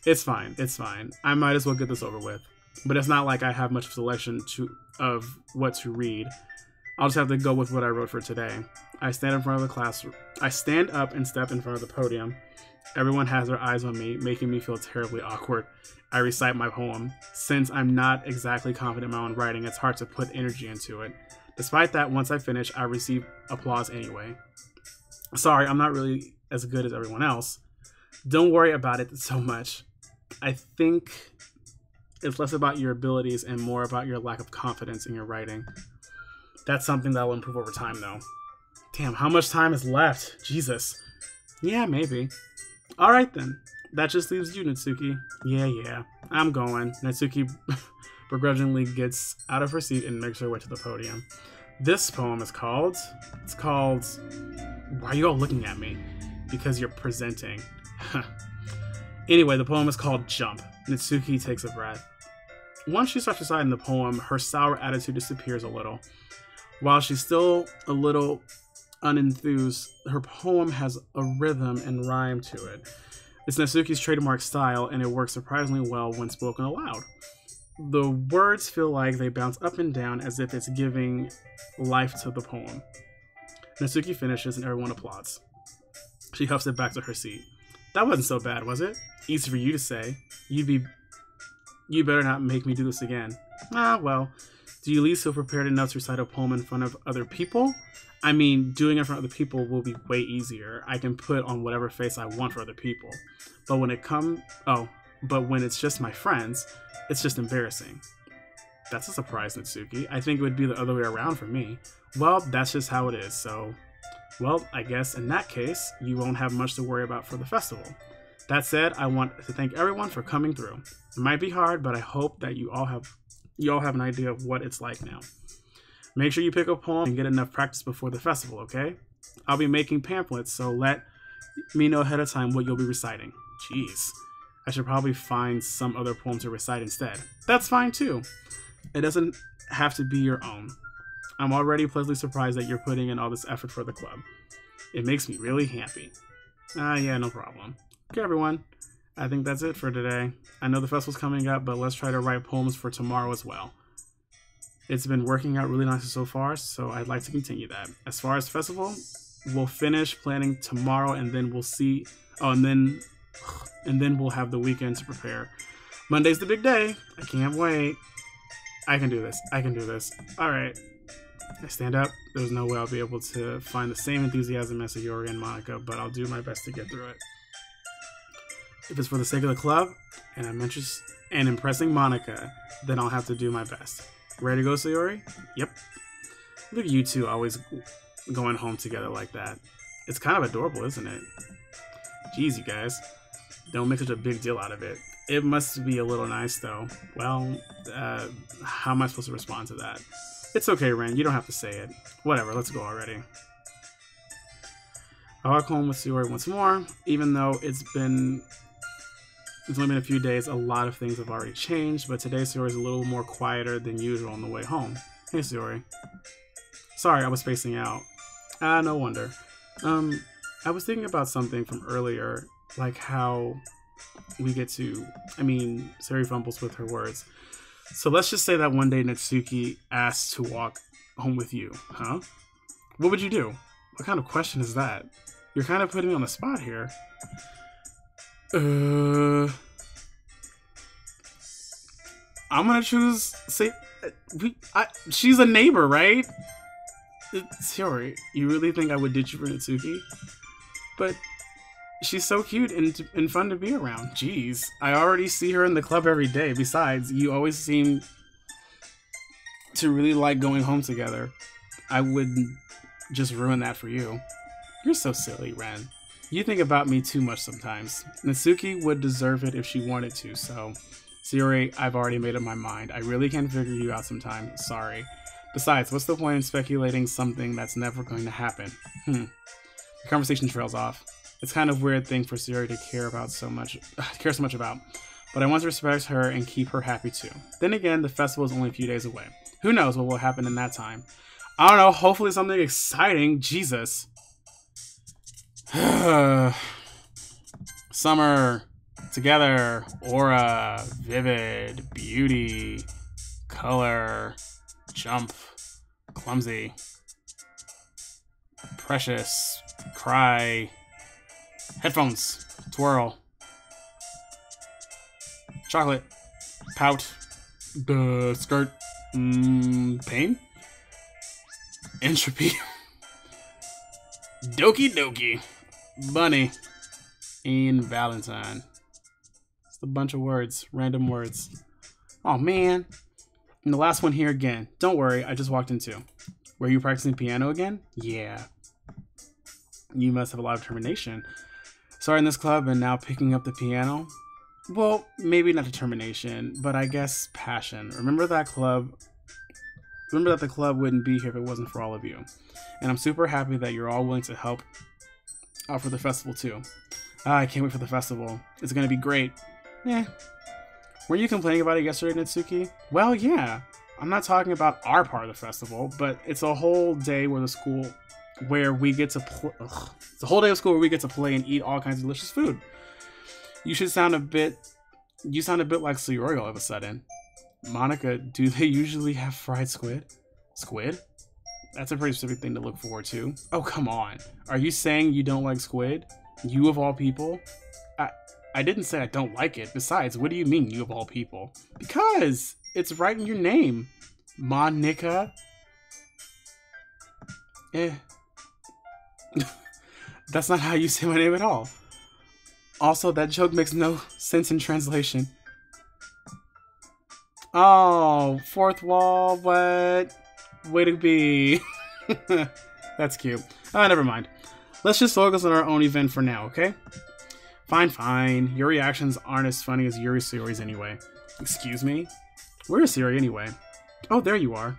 It's fine. I might as well get this over with. But it's not like I have much selection of what to read. I'll just have to go with what I wrote for today. I stand up and step in front of the podium. Everyone has their eyes on me, making me feel terribly awkward. I recite my poem. Since I'm not exactly confident in my own writing, it's hard to put energy into it. Despite that, once I finish, I receive applause anyway. Sorry, I'm not really as good as everyone else. Don't worry about it so much. I think it's less about your abilities and more about your lack of confidence in your writing. That's something that will improve over time, though. Damn, how much time is left? Jesus. Yeah, maybe. Alright then. That just leaves you, Natsuki. Yeah. I'm going. Natsuki begrudgingly gets out of her seat and makes her way to the podium. This poem is called... It's called... Why are you all looking at me? Because you're presenting. Anyway, the poem is called Jump. Natsuki takes a breath. Once she starts reciting the poem, her sour attitude disappears a little. While she's still a little unenthused, her poem has a rhythm and rhyme to it. It's Natsuki's trademark style, and it works surprisingly well when spoken aloud. The words feel like they bounce up and down as if it's giving life to the poem. Natsuki finishes and everyone applauds. She huffs it back to her seat. That wasn't so bad, was it? Easy for you to say. You better not make me do this again. Ah, well. Do you at least feel prepared enough to recite a poem in front of other people? I mean, doing it in front of other people will be way easier. I can put on whatever face I want for other people. But when it's just my friends, it's just embarrassing. That's a surprise, Natsuki. I think it would be the other way around for me. Well, that's just how it is, so... Well, I guess in that case, you won't have much to worry about for the festival. That said, I want to thank everyone for coming through. It might be hard, but I hope that you all have an idea of what it's like now. Make sure you pick a poem and get enough practice before the festival, okay? I'll be making pamphlets, so let me know ahead of time what you'll be reciting. Jeez. I should probably find some other poem to recite instead. That's fine too. It doesn't have to be your own. I'm already pleasantly surprised that you're putting in all this effort for the club. It makes me really happy. Yeah, no problem. Okay, everyone. I think that's it for today. I know the festival's coming up, but let's try to write poems for tomorrow as well. It's been working out really nicely so far, so I'd like to continue that. As far as the festival, we'll finish planning tomorrow, and then we'll see... Oh, and then we'll have the weekend to prepare. Monday's the big day. I can't wait. I can do this. Alright. I stand up. There's no way I'll be able to find the same enthusiasm as Sayori and Monica, but I'll do my best to get through it. If it's for the sake of the club, and I'm interested in impressing Monica, then I'll have to do my best. Ready to go, Sayori? Yep. Look at you two always going home together like that. It's kind of adorable, isn't it? Jeez, you guys. Don't make such a big deal out of it. It must be a little nice, though. Well, how am I supposed to respond to that? It's okay, Ren. You don't have to say it. Whatever, let's go already. I walk home with Sayori once more. Even though it's only been a few days, a lot of things have already changed, but today Sayori's a little more quieter than usual on the way home. Hey, Sayori. Sorry, I was spacing out. No wonder. I was thinking about something from earlier, like how we get to... Sayori fumbles with her words. So let's just say that one day Natsuki asked to walk home with you, huh? What would you do? What kind of question is that? You're kind of putting me on the spot here. I'm gonna choose... she's a neighbor, right? Sayori, you really think I would ditch you for Natsuki? But she's so cute and fun to be around. Jeez, I already see her in the club every day. Besides, you always seem to really like going home together. I wouldn't just ruin that for you. You're so silly, Ren. You think about me too much sometimes. Natsuki would deserve it if she wanted to, so... Sayori, I've already made up my mind. I really can figure you out sometime. Sorry. Besides, what's the point in speculating something that's never going to happen? The conversation trails off. It's kind of a weird thing for Sayori to care so much about. But I want to respect her and keep her happy too. Then again, the festival is only a few days away. Who knows what will happen in that time? I don't know, hopefully something exciting. Jesus. Summer. Together. Aura. Vivid. Beauty. Color. Jump. Clumsy. Precious. Cry. Headphones. Twirl. Chocolate. Pout. Skirt. Pain. Entropy. Doki Doki. Bunny. And Valentine. It's a bunch of words. Random words. Oh man. And the last one here again. Don't worry, I just walked into. Were you practicing piano again? Yeah. You must have a lot of determination. Starting this club and now picking up the piano? Well, maybe not determination, but I guess passion. Remember that the club wouldn't be here if it wasn't for all of you. And I'm super happy that you're all willing to help out for the festival too. I can't wait for the festival. It's gonna be great. Were you complaining about it yesterday, Natsuki? Well, yeah. I'm not talking about our part of the festival, but it's a whole day where it's a whole day of school where we get to play and eat all kinds of delicious food. You sound a bit like Sayori all of a sudden. Monica, do they usually have fried squid? Squid? That's a pretty specific thing to look forward to. Oh, come on. Are you saying you don't like squid? You of all people? I didn't say I don't like it. Besides, what do you mean, you of all people? Because it's right in your name. Monica. That's not how you say my name at all. Also, that joke makes no sense in translation. Oh, fourth wall, what? Way to be. That's cute. Never mind. Let's just focus on our own event for now, okay? Fine. Your reactions aren't as funny as Yuri Sayori's anyway. Excuse me? Where is Sayori anyway? Oh, there you are.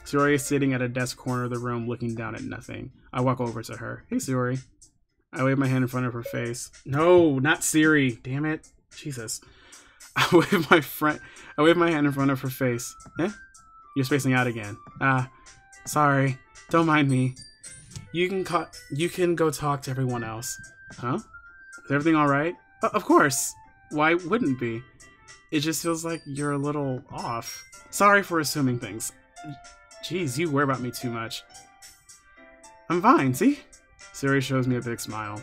Sayori is sitting at a desk corner of the room looking down at nothing. I walk over to her. Hey, Sayori. I wave my hand in front of her face. No, not Siri. Damn it. Jesus. I wave my hand in front of her face. You're spacing out again. Sorry. Don't mind me. You can go talk to everyone else. Huh? Is everything alright? Of course. Why wouldn't it be? It just feels like you're a little off. Sorry for assuming things. Jeez, you worry about me too much. I'm fine, see? Sayori shows me a big smile.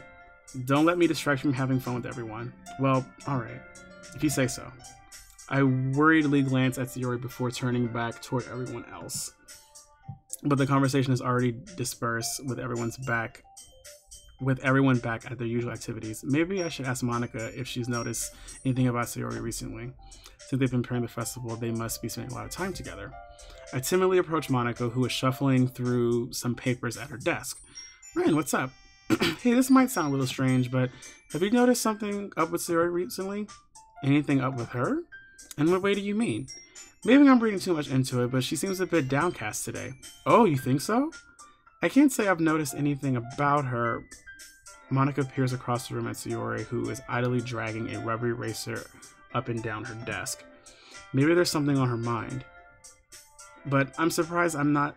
Don't let me distract you from having fun with everyone. Well, alright. If you say so. I worriedly glance at Sayori before turning back toward everyone else. But the conversation is already dispersed with everyone back at their usual activities. Maybe I should ask Monica if she's noticed anything about Sayori recently. Since they've been preparing the festival, they must be spending a lot of time together. I timidly approach Monica, who is shuffling through some papers at her desk. Ren, what's up? Hey, this might sound a little strange, but have you noticed something up with Sayori recently? Anything up with her? In what way do you mean? Maybe I'm reading too much into it, but she seems a bit downcast today. Oh, you think so? I can't say I've noticed anything about her. Monica peers across the room at Sayori, who is idly dragging a rubber eraser up and down her desk. Maybe there's something on her mind. But I'm surprised I'm not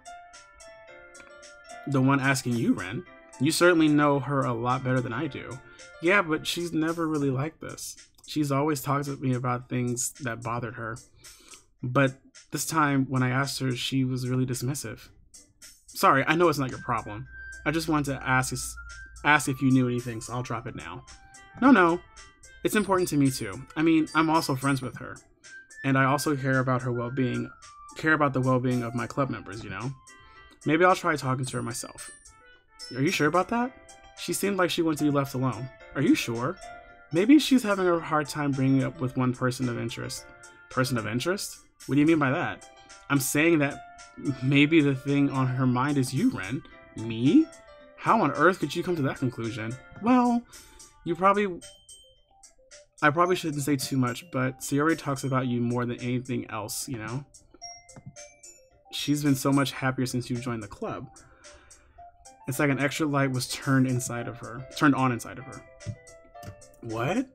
the one asking you, Ren. You certainly know her a lot better than I do. Yeah, but she's never really like this. She's always talked to me about things that bothered her. But this time, when I asked her, she was really dismissive. Sorry, I know it's not your problem. I just wanted to ask if you knew anything, so I'll drop it now. No. It's important to me too. I mean, I'm also friends with her. And I also care about her well-being. Care about the well-being of my club members, you know? Maybe I'll try talking to her myself. Are you sure about that? She seemed like she wanted to be left alone. Are you sure? Maybe she's having a hard time bringing up with one person of interest. Person of interest? What do you mean by that? I'm saying that maybe the thing on her mind is you, Ren. Me? How on earth could you come to that conclusion? Well, I probably shouldn't say too much, but Sayori talks about you more than anything else, you know? She's been so much happier since you joined the club. It's like an extra light was turned on inside of her. What?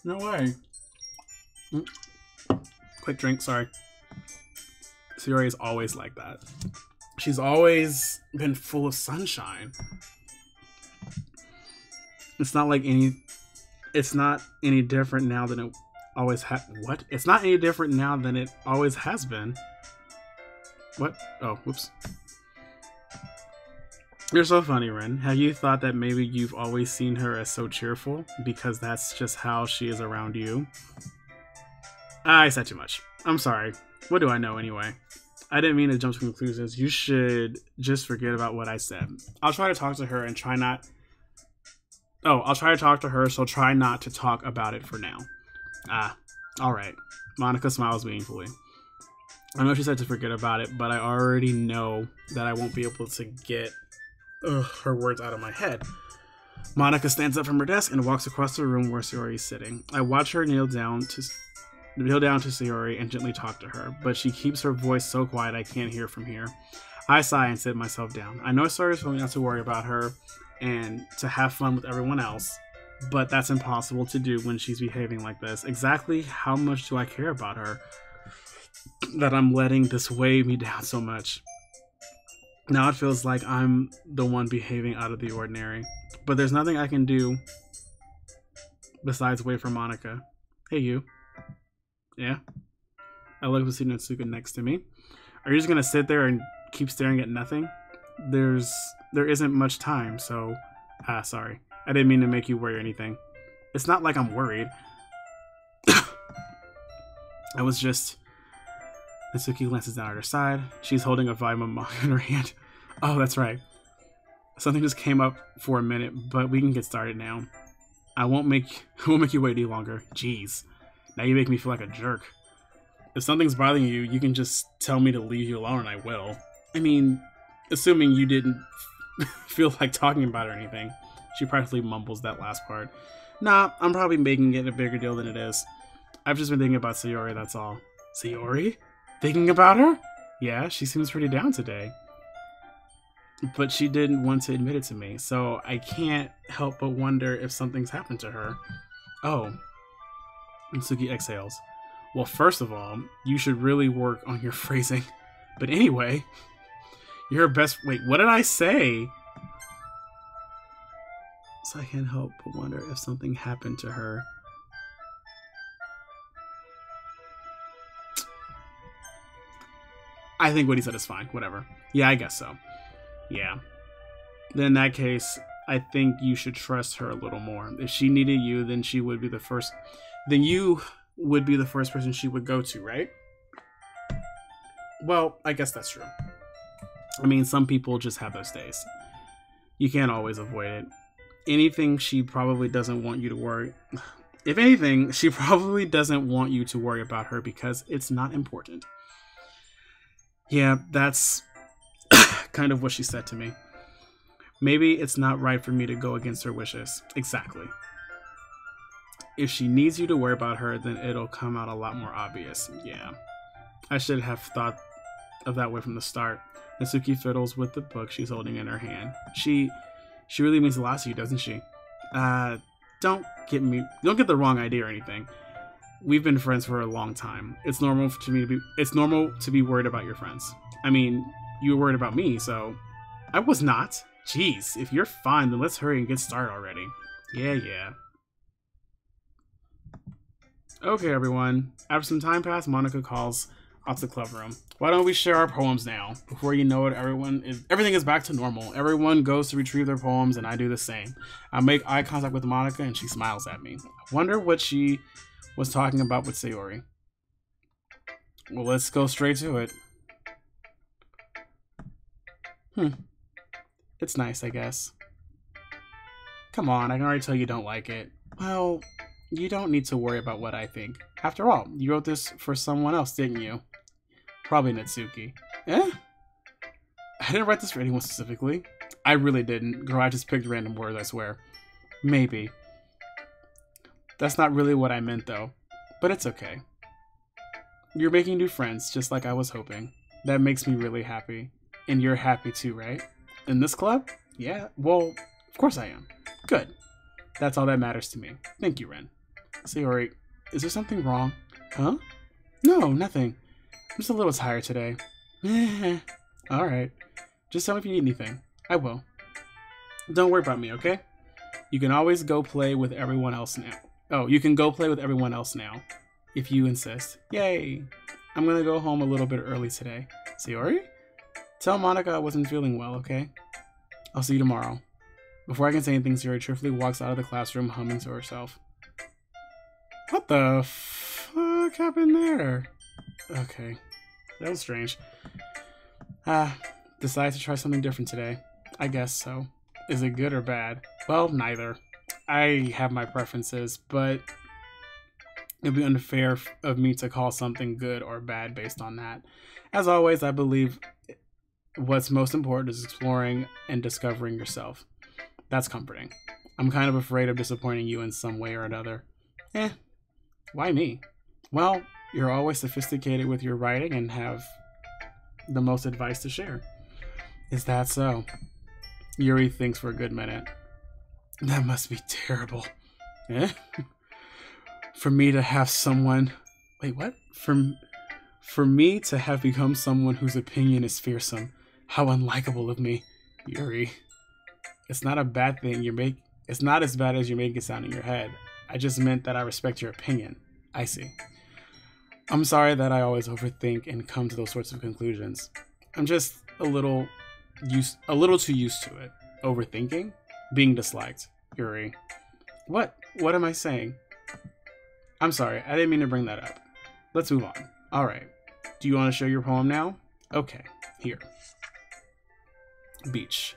No way. Quick drink, sorry. Sayori is always like that. She's always been full of sunshine. It's not any different now than it always what? It's not any different now than it always has been. What? Oh, whoops. You're so funny, Ren. Have you thought that maybe you've always seen her as so cheerful? Because that's just how she is around you? I said too much. I'm sorry. What do I know anyway? I didn't mean to jump to conclusions. You should just forget about what I said. I'll try to talk to her and try not... Oh, I'll try to talk to her, so try not to talk about it for now. Alright. Monica smiles meaningfully. I know she said to forget about it, but I already know that I won't be able to get her words out of my head. Monica stands up from her desk and walks across the room where Sayori is sitting. I watch her kneel down to Sayori and gently talk to her, but she keeps her voice so quiet I can't hear from here. I sigh and sit myself down. I know Sayori's telling me not to worry about her and to have fun with everyone else, but that's impossible to do when she's behaving like this. Exactly how much do I care about her that I'm letting this weigh me down so much? Now it feels like I'm the one behaving out of the ordinary, but there's nothing I can do besides wait for Monica. Hey, you. Yeah? I look at Natsuka next to me. Are you just gonna sit there and keep staring at nothing? There isn't much time, so... sorry. I didn't mean to make you worry or anything. It's not like I'm worried. I was just... Natsuki glances down at her side. She's holding a volume manga in her hand. Oh, that's right. Something just came up for a minute, but we can get started now. I won't make you wait any longer. Jeez. Now you make me feel like a jerk. If something's bothering you, you can just tell me to leave you alone and I will. I mean, assuming you didn't feel like talking about it or anything. She practically mumbles that last part. Nah, I'm probably making it a bigger deal than it is. I've just been thinking about Sayori, that's all. Sayori? Thinking about her? Yeah, she seems pretty down today. But she didn't want to admit it to me, so I can't help but wonder if something's happened to her. Oh. Natsuki exhales. Well, first of all, you should really work on your phrasing. But anyway, you're her best... Wait, what did I say? So I can't help but wonder if something happened to her. I think what he said is fine. Whatever. Yeah, I guess so. Yeah. Then in that case, I think you should trust her a little more. If she needed you, then she would be the first... Then you would be the first person she would go to, right? Well, I guess that's true. I mean, some people just have those days. You can't always avoid it. Anything she probably doesn't want you to worry... If anything, she probably doesn't want you to worry about her because it's not important. Yeah, that's kind of what she said to me. Maybe it's not right for me to go against her wishes. Exactly. If she needs you to worry about her, then it'll come out a lot more obvious. Yeah. I should have thought of that way from the start. Natsuki fiddles with the book she's holding in her hand. She really means a lot to you, doesn't she? Don't get the wrong idea or anything. We've been friends for a long time. It's normal to be worried about your friends. I mean, you were worried about me, so I was not. Jeez, if you're fine, then let's hurry and get started already. Yeah. Okay, everyone. After some time passed, Monica calls out to the club room. Why don't we share our poems now? Before you know it, everything is back to normal. Everyone goes to retrieve their poems, and I do the same. I make eye contact with Monica, and she smiles at me. I wonder what she was talking about with Sayori. Well, let's go straight to it. It's nice, I guess. Come on, I can already tell you don't like it. Well, you don't need to worry about what I think. After all, you wrote this for someone else, didn't you? Probably Natsuki. Eh? I didn't write this for anyone specifically. I really didn't. Girl, I just picked random words, I swear. Maybe. That's not really what I meant, though. But it's okay. You're making new friends, just like I was hoping. That makes me really happy. And you're happy too, right? In this club? Yeah, well, of course I am. Good. That's all that matters to me. Thank you, Ren. Sayori, is there something wrong? Huh? No, nothing. I'm just a little tired today. Alright. Just tell me if you need anything. I will. Don't worry about me, okay? You can always go play with everyone else now. Oh, you can go play with everyone else now. If you insist. Yay! I'm gonna go home a little bit early today. Sayori? Tell Monica I wasn't feeling well, okay? I'll see you tomorrow. Before I can say anything, Sayori cheerfully walks out of the classroom, humming to herself. What the fuck happened there? Okay. That was strange. Decided to try something different today. I guess so. Is it good or bad? Well, neither. I have my preferences, but it'd be unfair of me to call something good or bad based on that. As always, I believe what's most important is exploring and discovering yourself. That's comforting. I'm kind of afraid of disappointing you in some way or another. Why me? Well, you're always sophisticated with your writing and have the most advice to share. Is that so? Yuri thinks for a good minute. That must be terrible. For me to have someone... Wait, what? For me to have become someone whose opinion is fearsome. How unlikable of me. Yuri. It's not a bad thing It's not as bad as you make it sound in your head. I just meant that I respect your opinion. I see. I'm sorry that I always overthink and come to those sorts of conclusions. I'm just a little too used to it. Overthinking? Being disliked. Yuri. What? What am I saying? I'm sorry, I didn't mean to bring that up. Let's move on. Alright. Do you want to share your poem now? Okay, here. Beach.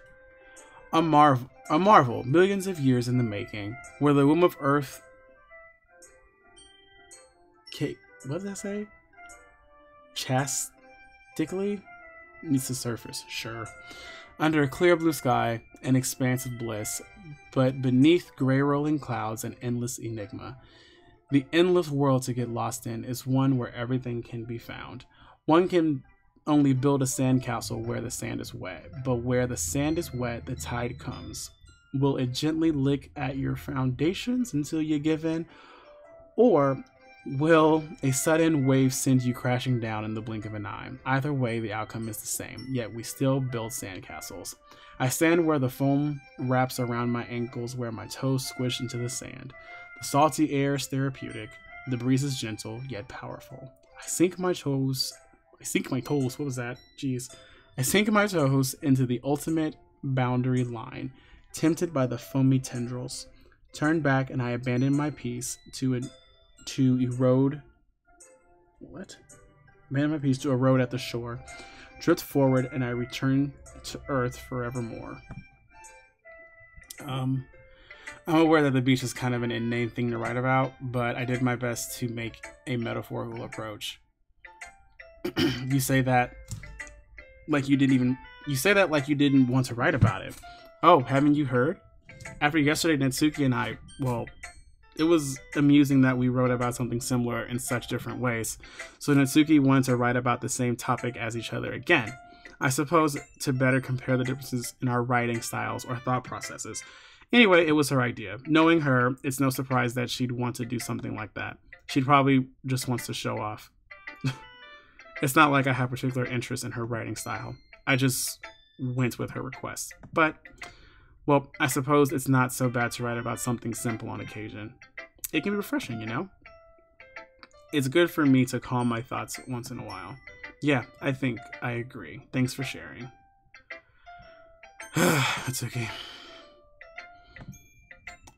A marvel, millions of years in the making, where the womb of Earth... What does that say? Chastically? Needs to surface, sure. Under a clear blue sky, an expanse of bliss, but beneath gray rolling clouds, an endless enigma. The endless world to get lost in is one where everything can be found. One can only build a sandcastle where the sand is wet, but where the sand is wet, the tide comes. Will it gently lick at your foundations until you give in? Or will a sudden wave send you crashing down in the blink of an eye? Either way, the outcome is the same, yet we still build sandcastles. I stand where the foam wraps around my ankles, where my toes squish into the sand. The salty air is therapeutic, the breeze is gentle, yet powerful. I sink my toes, what was that? Jeez. I sink my toes into the ultimate boundary line, tempted by the foamy tendrils. Turn back and I abandon my peace to erode at the shore. Drift forward and I return to earth forevermore. I'm aware that the beach is kind of an inane thing to write about, but I did my best to make a metaphorical approach. You say that like you didn't want to write about it. Oh, haven't you heard? After yesterday, Natsuki and I, well, it was amusing that we wrote about something similar in such different ways. So Natsuki wanted to write about the same topic as each other again. I suppose to better compare the differences in our writing styles or thought processes. Anyway, it was her idea. Knowing her, it's no surprise that she'd want to do something like that. She'd probably just wants to show off. It's not like I have particular interest in her writing style. I just went with her request. But, well, I suppose it's not so bad to write about something simple on occasion. It can be refreshing, you know? It's good for me to calm my thoughts once in a while. Yeah, I think I agree. Thanks for sharing. It's okay.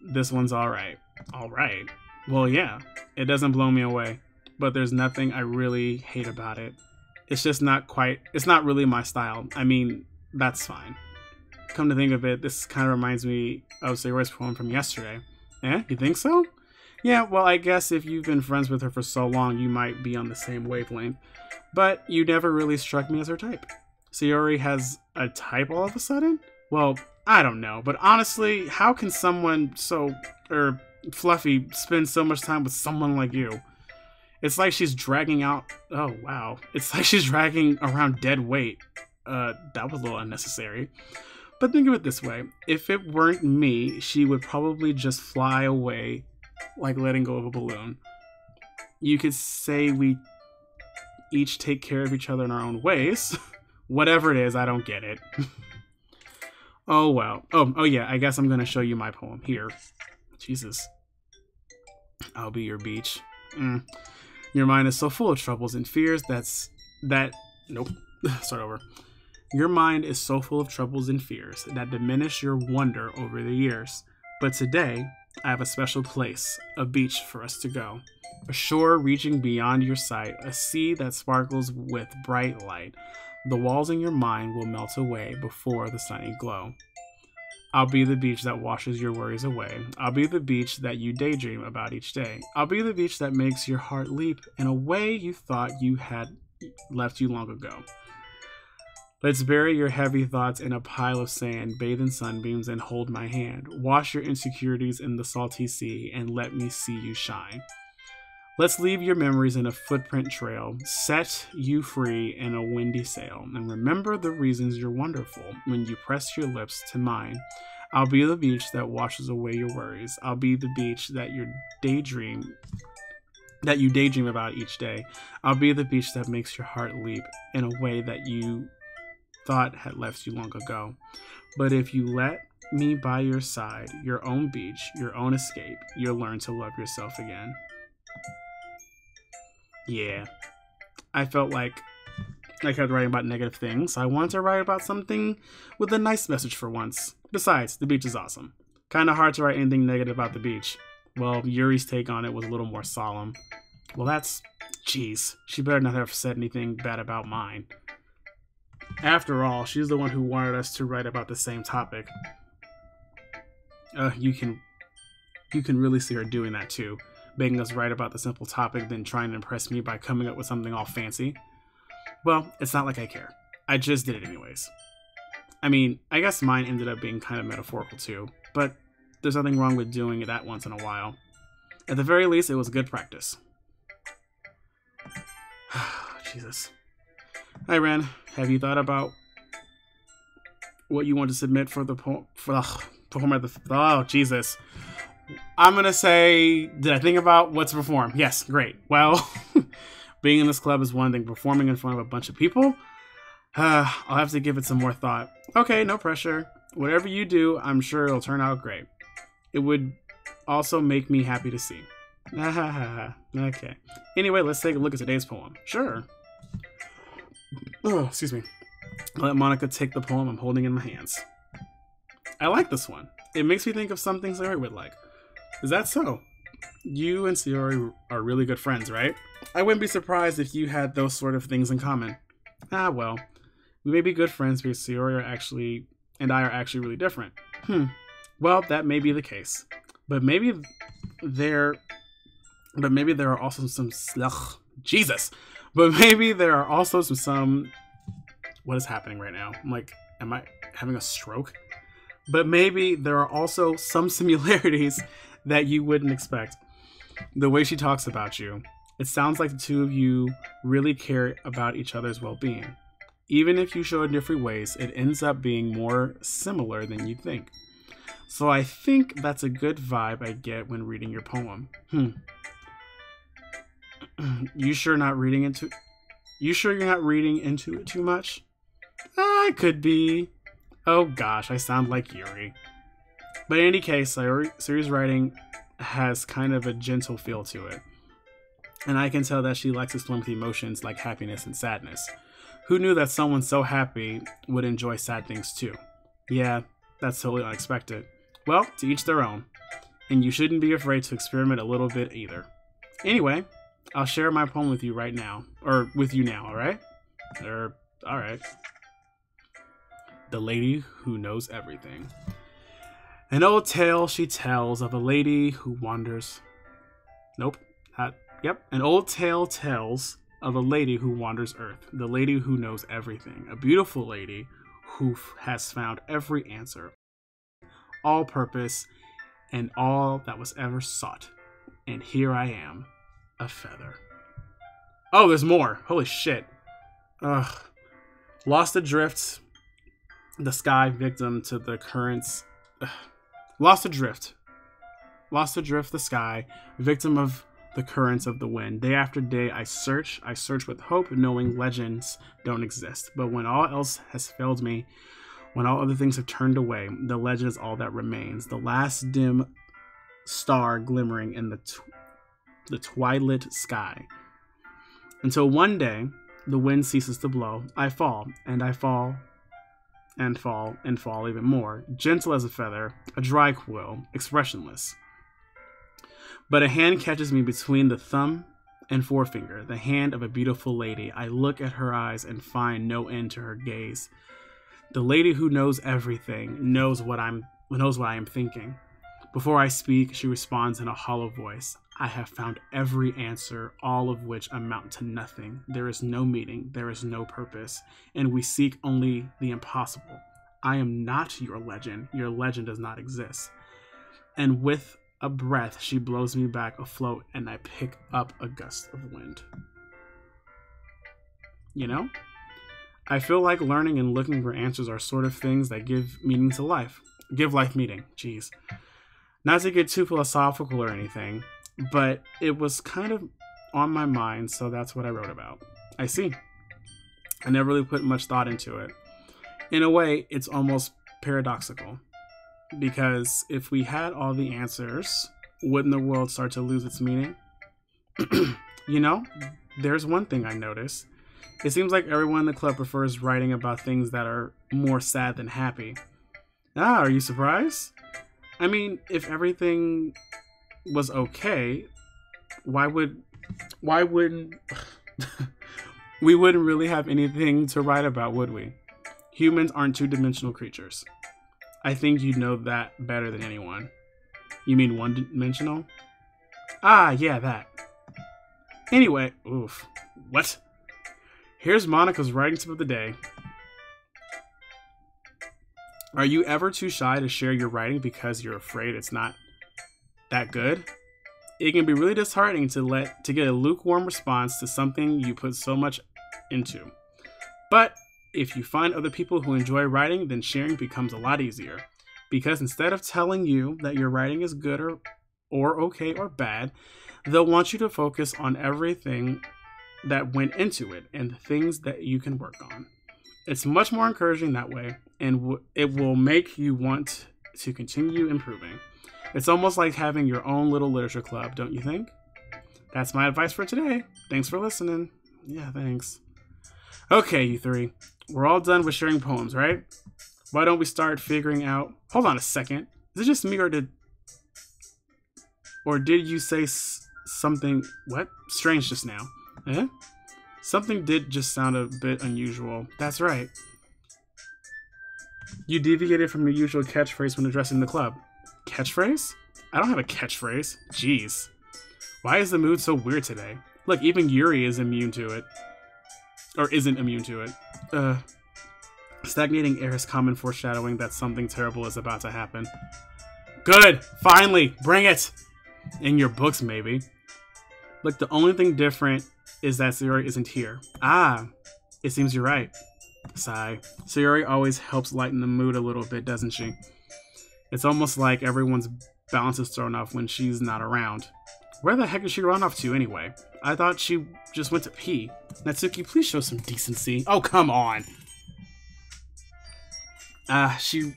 This one's alright. Alright? Well, yeah. It doesn't blow me away. But there's nothing I really hate about it. It's not really my style. I mean, that's fine. Come to think of it, this kind of reminds me of Sayori's poem from yesterday. Eh? You think so? Yeah, well, I guess if you've been friends with her for so long, you might be on the same wavelength. But you never really struck me as her type. Sayori has a type all of a sudden? Well, I don't know, but honestly, how can someone so, fluffy spend so much time with someone like you? It's like she's dragging out, oh wow. It's like she's dragging around dead weight. That was a little unnecessary. But think of it this way, if it weren't me, she would probably just fly away like letting go of a balloon. You could say we each take care of each other in our own ways. Whatever it is, I don't get it. Oh well. Oh yeah, I guess I'm gonna show you my poem here. Jesus. I'll be your beach. Your mind is so full of troubles and fears nope. Start over. Your mind is so full of troubles and fears that diminish your wonder over the years. But today, I have a special place, a beach for us to go. A shore reaching beyond your sight, a sea that sparkles with bright light. The walls in your mind will melt away before the sunny glow. I'll be the beach that washes your worries away. I'll be the beach that you daydream about each day. I'll be the beach that makes your heart leap in a way you thought you had left you long ago. Let's bury your heavy thoughts in a pile of sand, bathe in sunbeams, and hold my hand. Wash your insecurities in the salty sea, and let me see you shine. Let's leave your memories in a footprint trail, set you free in a windy sail, and remember the reasons you're wonderful when you press your lips to mine. I'll be the beach that washes away your worries. I'll be the beach that you daydream about each day. I'll be the beach that makes your heart leap in a way that you thought had left you long ago. But if you let me by your side, your own beach, your own escape, you'll learn to love yourself again. Yeah, I felt like I kept writing about negative things. I wanted to write about something with a nice message for once. Besides, the beach is awesome. Kind of hard to write anything negative about the beach. Well, Yuri's take on it was a little more solemn. Well, jeez, she better not have said anything bad about mine. After all, she's the one who wanted us to write about the same topic. You can really see her doing that too. Making us write about the simple topic, then trying to impress me by coming up with something all fancy. Well, it's not like I care. I just did it anyways. I mean, I guess mine ended up being kind of metaphorical too, but there's nothing wrong with doing that once in a while. At the very least, it was good practice. Jesus. Hi, Ren. Have you thought about what you want to submit for the poem? Oh, Jesus. I'm going to say, did I think about what to perform? Yes, great. Well, being in this club is one thing. Performing in front of a bunch of people? I'll have to give it some more thought. Okay, no pressure. Whatever you do, I'm sure it'll turn out great. It would also make me happy to see. Okay. Anyway, let's take a look at today's poem. Sure. Oh, excuse me. I'll let Monica take the poem I'm holding in my hands. I like this one. It makes me think of some things Sayori would like. Is that so? You and Sayori are really good friends, right? I wouldn't be surprised if you had those sort of things in common. Well. We may be good friends because Sayori and I are actually really different. Well, that may be the case. But maybe there, but maybe there are also some, ugh, Jesus. But maybe there are also some, what is happening right now? I'm like, am I having a stroke? But maybe there are also some similarities that you wouldn't expect. The way she talks about you, it sounds like the two of you really care about each other's well-being. Even if you show it different ways, it ends up being more similar than you'd think. So I think that's a good vibe I get when reading your poem. You sure you're not reading into it too much? I could be. Oh gosh, I sound like Yuri. But in any case, Sayuri's writing has kind of a gentle feel to it. And I can tell that she likes to swim with emotions like happiness and sadness. Who knew that someone so happy would enjoy sad things too? Yeah, that's totally unexpected. Well, to each their own. And you shouldn't be afraid to experiment a little bit either. Anyway, I'll share my poem with you right now. Or with you now, alright? Alright. The Lady Who Knows Everything. An old tale she tells of a lady who wanders... Nope. An old tale tells of a lady who wanders Earth. The lady who knows everything. A beautiful lady who has found every answer, all purpose, and all that was ever sought. And here I am, a feather. Oh, there's more. Holy shit. Ugh. Lost adrift, the sky, victim to the currents. Ugh. Lost adrift, the sky, victim of the currents of the wind. Day after day I search with hope, knowing legends don't exist. But when all else has failed me, when all other things have turned away, the legend is all that remains. The last dim star glimmering in the twilit sky. Until one day, the wind ceases to blow. I fall, and I fall, and fall, and fall even more. Gentle as a feather, a dry quill, expressionless. But a hand catches me between the thumb and forefinger, the hand of a beautiful lady. I look at her eyes and find no end to her gaze. The lady who knows everything knows what I am thinking. Before I speak, she responds in a hollow voice. I have found every answer, all of which amount to nothing. There is no meaning, there is no purpose, and we seek only the impossible. I am not your legend does not exist. And with a breath, she blows me back afloat, and I pick up a gust of wind. You know? I feel like learning and looking for answers are sort of things that give meaning to life. Give life meaning. Jeez. Not to get too philosophical or anything, but it was kind of on my mind, so that's what I wrote about. I see. I never really put much thought into it. In a way, it's almost paradoxical. Because if we had all the answers, wouldn't the world start to lose its meaning? You know, there's one thing I noticed. It seems like everyone in the club prefers writing about things that are more sad than happy. Ah, are you surprised? I mean, if everything was okay, why wouldn't we wouldn't really have anything to write about, would we? Humans aren't two-dimensional creatures. I think you know that better than anyone. You mean one-dimensional? Ah, yeah, that. Anyway, oof. What? Here's Monica's writing tip of the day. Are you ever too shy to share your writing because you're afraid it's not that good? It can be really disheartening to get a lukewarm response to something you put so much into. But if you find other people who enjoy writing, then sharing becomes a lot easier. Because instead of telling you that your writing is good or okay or bad, they'll want you to focus on everything that went into it and the things that you can work on. It's much more encouraging that way, and it will make you want to continue improving. It's almost like having your own little literature club, don't you think? That's my advice for today. Thanks for listening. Yeah, thanks. Okay, you three. We're all done with sharing poems, right? Why don't we start figuring out... Hold on a second. Is it just me or did you say something... What? Strange just now. Eh? Something did just sound a bit unusual. That's right. You deviated from your usual catchphrase when addressing the club. Catchphrase? I don't have a catchphrase. Jeez. Why is the mood so weird today? Look, even Yuri is immune to it. Or isn't immune to it. Stagnating air is common foreshadowing that something terrible is about to happen. Good! Finally! Bring it! In your books, maybe. Look, the only thing different is that Sayori isn't here. Ah, it seems you're right. Sigh. Sayori always helps lighten the mood a little bit, doesn't she? It's almost like everyone's balance is thrown off when she's not around. Where the heck did she run off to anyway? I thought she just went to pee. Natsuki, please show some decency. Oh, come on! She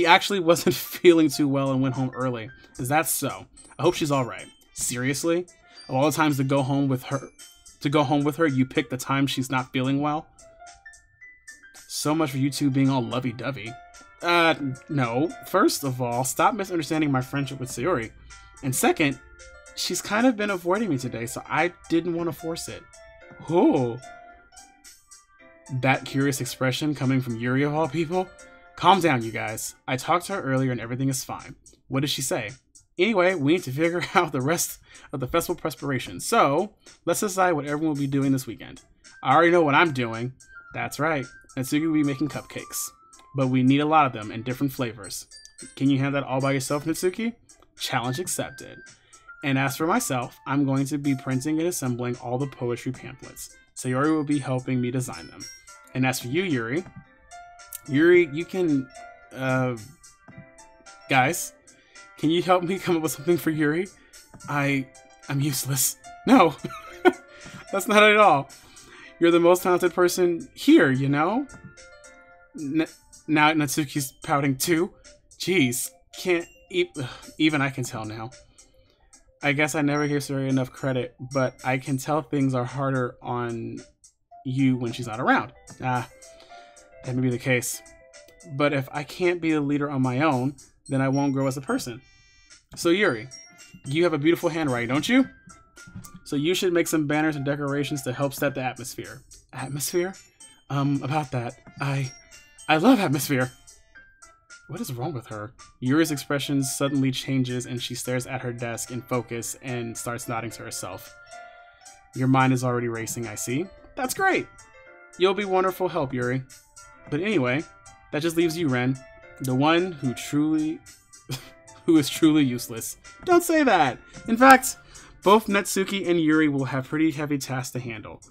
actually wasn't feeling too well and went home early. Is that so? I hope she's alright. Seriously? Of all the times to go home with her, you pick the time she's not feeling well? So much for you two being all lovey-dovey. No. First of all, stop misunderstanding my friendship with Sayori. And second, she's kind of been avoiding me today, so I didn't want to force it. Ooh. That curious expression coming from Yuri of all people? Calm down, you guys. I talked to her earlier and everything is fine. What did she say? Anyway, we need to figure out the rest of the festival preparation. So, let's decide what everyone will be doing this weekend. I already know what I'm doing. That's right. Natsuki will be making cupcakes. But we need a lot of them in different flavors. Can you handle that all by yourself, Natsuki? Challenge accepted. And as for myself, I'm going to be printing and assembling all the poetry pamphlets. Sayori will be helping me design them. And as for you, Yuri, you can, guys, can you help me come up with something for Yuri? I'm useless. No, that's not it at all. You're the most talented person here, you know? Now Natsuki's pouting too. Jeez, even I can tell now. I guess I never gave Sayori enough credit, but I can tell things are harder on you when she's not around. That may be the case. But if I can't be the leader on my own, then I won't grow as a person. So Yuri, you have a beautiful handwriting, don't you? So you should make some banners and decorations to help set the atmosphere. Atmosphere? About that, I love atmosphere. What is wrong with her? Yuri's expression suddenly changes and she stares at her desk in focus and starts nodding to herself. Your mind is already racing, I see. That's great! You'll be wonderful help, Yuri. But anyway, that just leaves you, Ren. The one who is truly useless. Don't say that! In fact, both Natsuki and Yuri will have pretty heavy tasks to handle.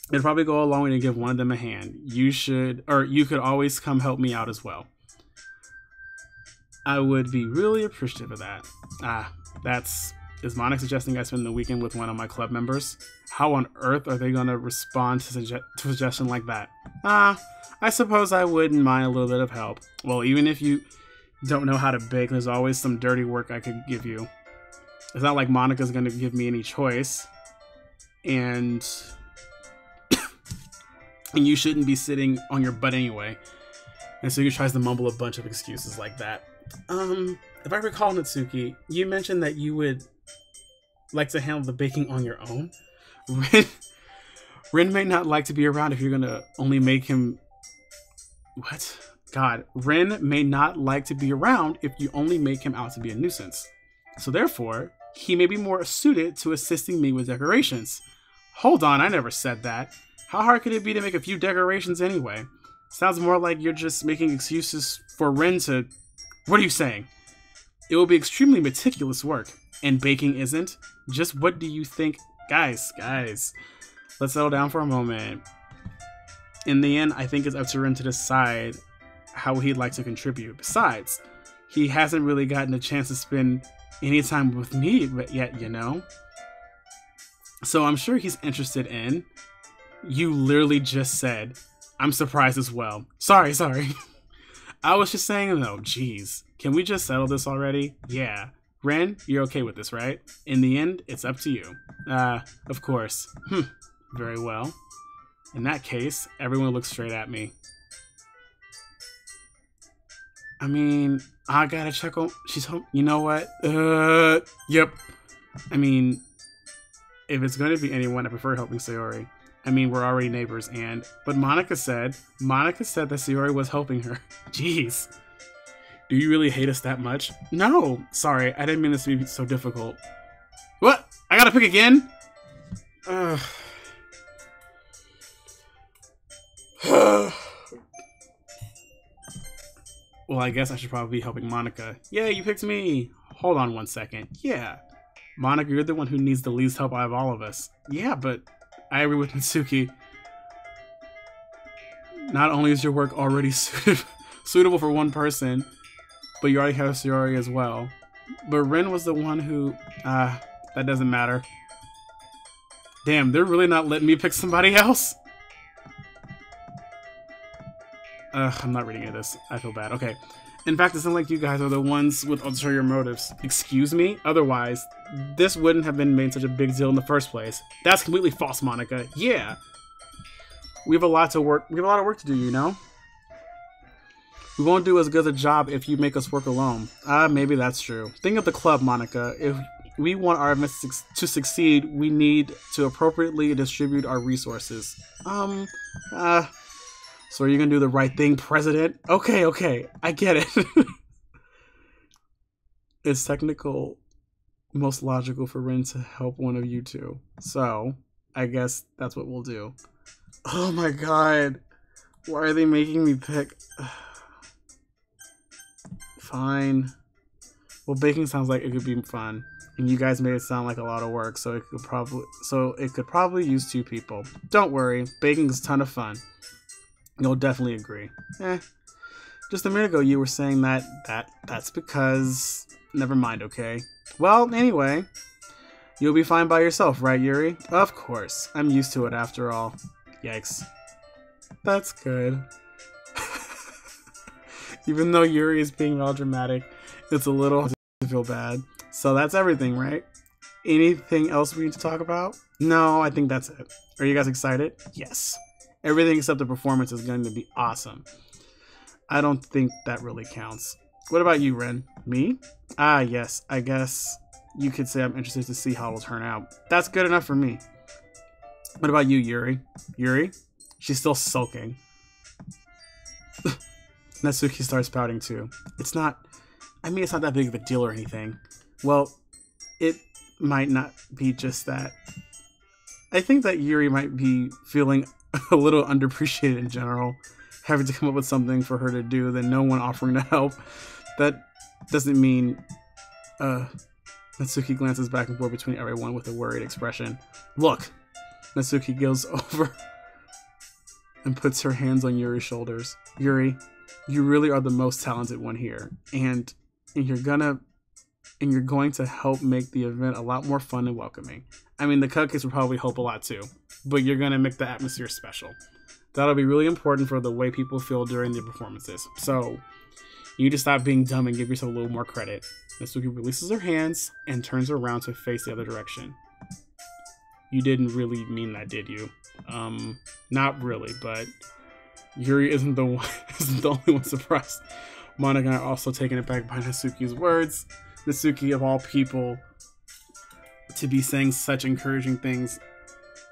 It'd probably go a long way to give one of them a hand. You could always come help me out as well. I would be really appreciative of that. Is Monica suggesting I spend the weekend with one of my club members? How on earth are they gonna respond to a suggestion like that? I suppose I wouldn't mind a little bit of help. Well, even if you don't know how to bake, there's always some dirty work I could give you. It's not like Monica's gonna give me any choice. And you shouldn't be sitting on your butt anyway. And so he tries to mumble a bunch of excuses like that. If I recall, Natsuki, you mentioned that you would like to handle the baking on your own. Ren may not like to be around if you're gonna only make him... What? God. Ren may not like to be around if you only make him out to be a nuisance. So therefore, he may be more suited to assisting me with decorations. Hold on, I never said that. How hard could it be to make a few decorations anyway? Sounds more like you're just making excuses for Ren to... What are you saying? It will be extremely meticulous work. And baking isn't? Just what do you think? Guys, let's settle down for a moment. In the end, I think it's up to Ren to decide how he'd like to contribute. Besides, he hasn't really gotten a chance to spend any time with me yet, you know? So I'm sure he's interested in... You literally just said, I'm surprised as well. Sorry. I was just saying though, jeez. Can we just settle this already? Yeah. Ren, you're okay with this, right? In the end, it's up to you. Of course. Very well. In that case, everyone looks straight at me. I mean, I gotta check on... She's home. You know what? Yep. I mean, if it's gonna be anyone, I prefer helping Sayori. I mean, we're already neighbors, but Monica said that Sayori was helping her. Jeez. Do you really hate us that much? No! Sorry, I didn't mean this to be so difficult. What? I gotta pick again? Ugh. Well, I guess I should probably be helping Monica. Yeah, you picked me! Hold on 1 second. Yeah. Monica, you're the one who needs the least help out of all of us. Yeah, but I agree with Mitsuki. Not only is your work already suitable for one person, but you already have Sayori as well. But Rin was the one who... that doesn't matter. Damn, they're really not letting me pick somebody else? I'm not reading any of this. I feel bad. Okay. In fact, it sounds like you guys are the ones with ulterior motives. Excuse me? Otherwise, this wouldn't have been made such a big deal in the first place. That's completely false, Monica. Yeah. We have a lot of work to do, you know? We won't do as good a job if you make us work alone. Maybe that's true. Think of the club, Monica. If we want our events to succeed, we need to appropriately distribute our resources. So are you gonna do the right thing, President? Okay, I get it. It's technical, most logical for Rin to help one of you two. So, I guess that's what we'll do. Oh my god. Why are they making me pick? Fine. Well, baking sounds like it could be fun. And you guys made it sound like a lot of work, so it could probably use 2 people. Don't worry, baking is a ton of fun. You'll definitely agree. Just a minute ago you were saying that's because... Never mind, okay? Well, anyway. You'll be fine by yourself, right, Yuri? Of course. I'm used to it after all. Yikes. That's good. Even though Yuri is being melodramatic, it's a little to feel bad. So that's everything, right? Anything else we need to talk about? No, I think that's it. Are you guys excited? Yes. Everything except the performance is going to be awesome. I don't think that really counts. What about you, Ren? Me? Yes. I guess you could say I'm interested to see how it'll turn out. That's good enough for me. What about you, Yuri? Yuri? She's still sulking. Natsuki starts pouting too. It's not that big of a deal or anything. Well, it might not be just that. I think that Yuri might be feeling a little underappreciated in general, having to come up with something for her to do, then no one offering to help. That doesn't mean... Natsuki glances back and forth between everyone with a worried expression. Look! Natsuki goes over and puts her hands on Yuri's shoulders. Yuri, you really are the most talented one here, and you're going to help make the event a lot more fun and welcoming. I mean, the cupcakes will probably help a lot too, but you're gonna make the atmosphere special. That'll be really important for the way people feel during their performances. So, you need to stop being dumb and give yourself a little more credit. Natsuki releases her hands and turns around to face the other direction. You didn't really mean that, did you? Not really, but Yuri isn't the only one surprised. Monica and I are also taken aback by Natsuki's words. Natsuki, of all people, to be saying such encouraging things,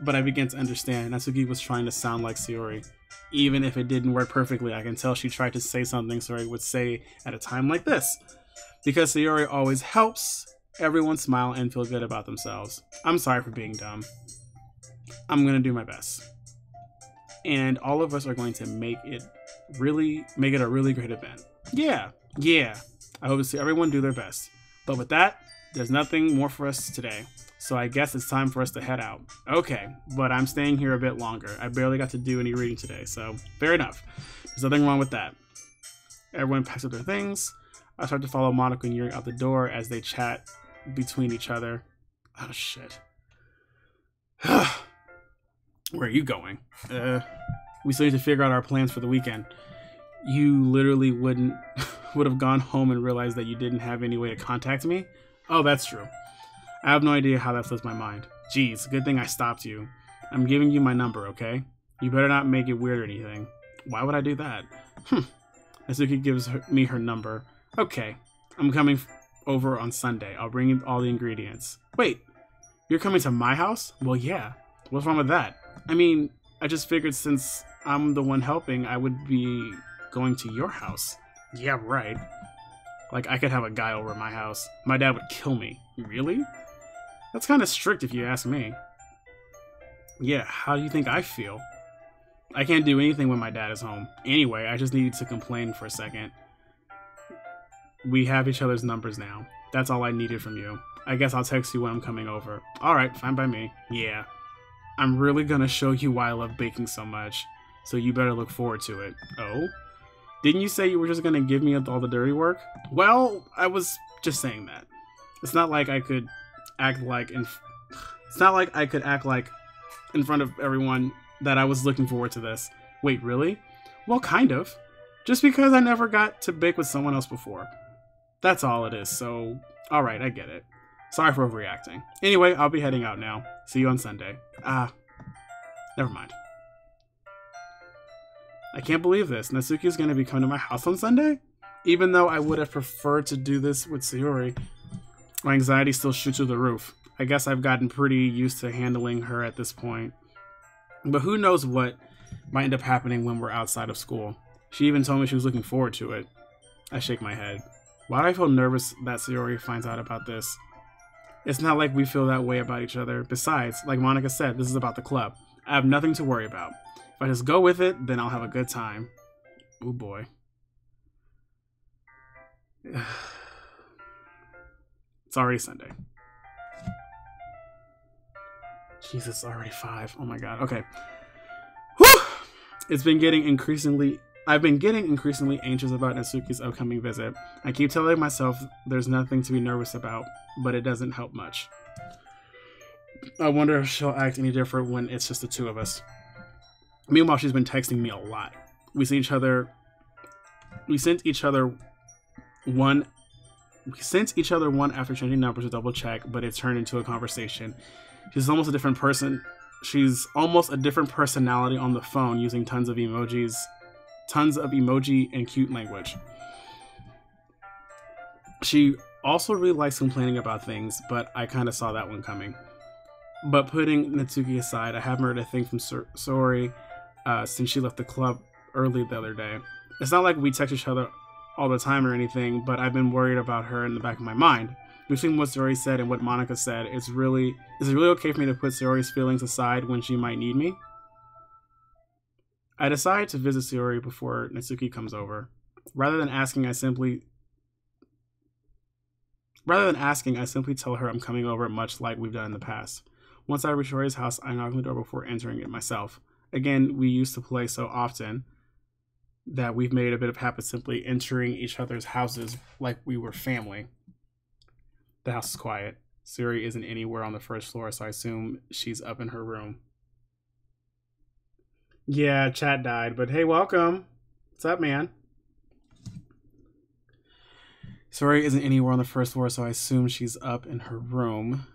but I began to understand. Natsuki was trying to sound like Sayori. Even if it didn't work perfectly, I can tell she tried to say something Sayori would say at a time like this. Because Sayori always helps everyone smile and feel good about themselves. I'm sorry for being dumb. I'm gonna do my best. And all of us are going to make it a really great event. Yeah. I hope to see everyone do their best. But with that, there's nothing more for us today. So I guess it's time for us to head out. Okay, but I'm staying here a bit longer. I barely got to do any reading today, so fair enough. There's nothing wrong with that. Everyone packs up their things. I start to follow Monica and Yuri out the door as they chat between each other. Oh, shit. Where are you going? We still need to figure out our plans for the weekend. You literally would have gone home and realized that you didn't have any way to contact me? Oh, that's true. I have no idea how that slips my mind. Jeez, good thing I stopped you. I'm giving you my number, okay? You better not make it weird or anything. Why would I do that? Natsuki gives me her number. Okay, I'm coming over on Sunday. I'll bring you all the ingredients. Wait, you're coming to my house? Well, yeah. What's wrong with that? I mean, I just figured since I'm the one helping, I would be going to your house. Yeah, right. Like, I could have a guy over at my house. My dad would kill me. Really? That's kind of strict if you ask me. Yeah, how do you think I feel? I can't do anything when my dad is home. Anyway, I just needed to complain for a second. We have each other's numbers now. That's all I needed from you. I guess I'll text you when I'm coming over. Alright, fine by me. Yeah. I'm really gonna show you why I love baking so much. So you better look forward to it. Oh? Didn't you say you were just gonna give me all the dirty work? Well, I was just saying that. It's not like I could act like in front of everyone that I was looking forward to this. Wait, really? Well, kind of. Just because I never got to bake with someone else before. That's all it is, so alright, I get it. Sorry for overreacting. Anyway, I'll be heading out now. See you on Sunday. Never mind. I can't believe this. Natsuki is going to be coming to my house on Sunday? Even though I would have preferred to do this with Sayori, my anxiety still shoots through the roof. I guess I've gotten pretty used to handling her at this point. But who knows what might end up happening when we're outside of school. She even told me she was looking forward to it. I shake my head. Why do I feel nervous that Sayori finds out about this? It's not like we feel that way about each other. Besides, like Monica said, this is about the club. I have nothing to worry about. If I just go with it, then I'll have a good time. Oh boy. It's already Sunday. Jesus, it's already 5. Oh my god. Okay. Whew! I've been getting increasingly anxious about Natsuki's upcoming visit. I keep telling myself there's nothing to be nervous about, but it doesn't help much. I wonder if she'll act any different when it's just the two of us. Meanwhile, she's been texting me a lot. We sent each other one after changing numbers to double check, but it turned into a conversation. She's almost a different person. She's almost a different personality on the phone, using tons of emoji and cute language. She also really likes complaining about things, but I kind of saw that one coming. But putting Natsuki aside, I haven't heard a thing from Sayori since she left the club early the other day. It's not like we text each other all the time or anything, but I've been worried about her in the back of my mind. Between what Sayori said and what Monica said, is it really okay for me to put Sayori's feelings aside when she might need me? I decide to visit Sayori before Natsuki comes over. Rather than asking, I simply tell her I'm coming over, much like we've done in the past. Once I reach Sayori's house, I knock on the door before entering it myself. Again, we used to play so often that we've made a bit of habit simply entering each other's houses like we were family. The house is quiet. Sayori isn't anywhere on the first floor, so I assume she's up in her room. Yeah, chat died, but hey, welcome. What's up, man? Sayori isn't anywhere on the first floor, so I assume she's up in her room.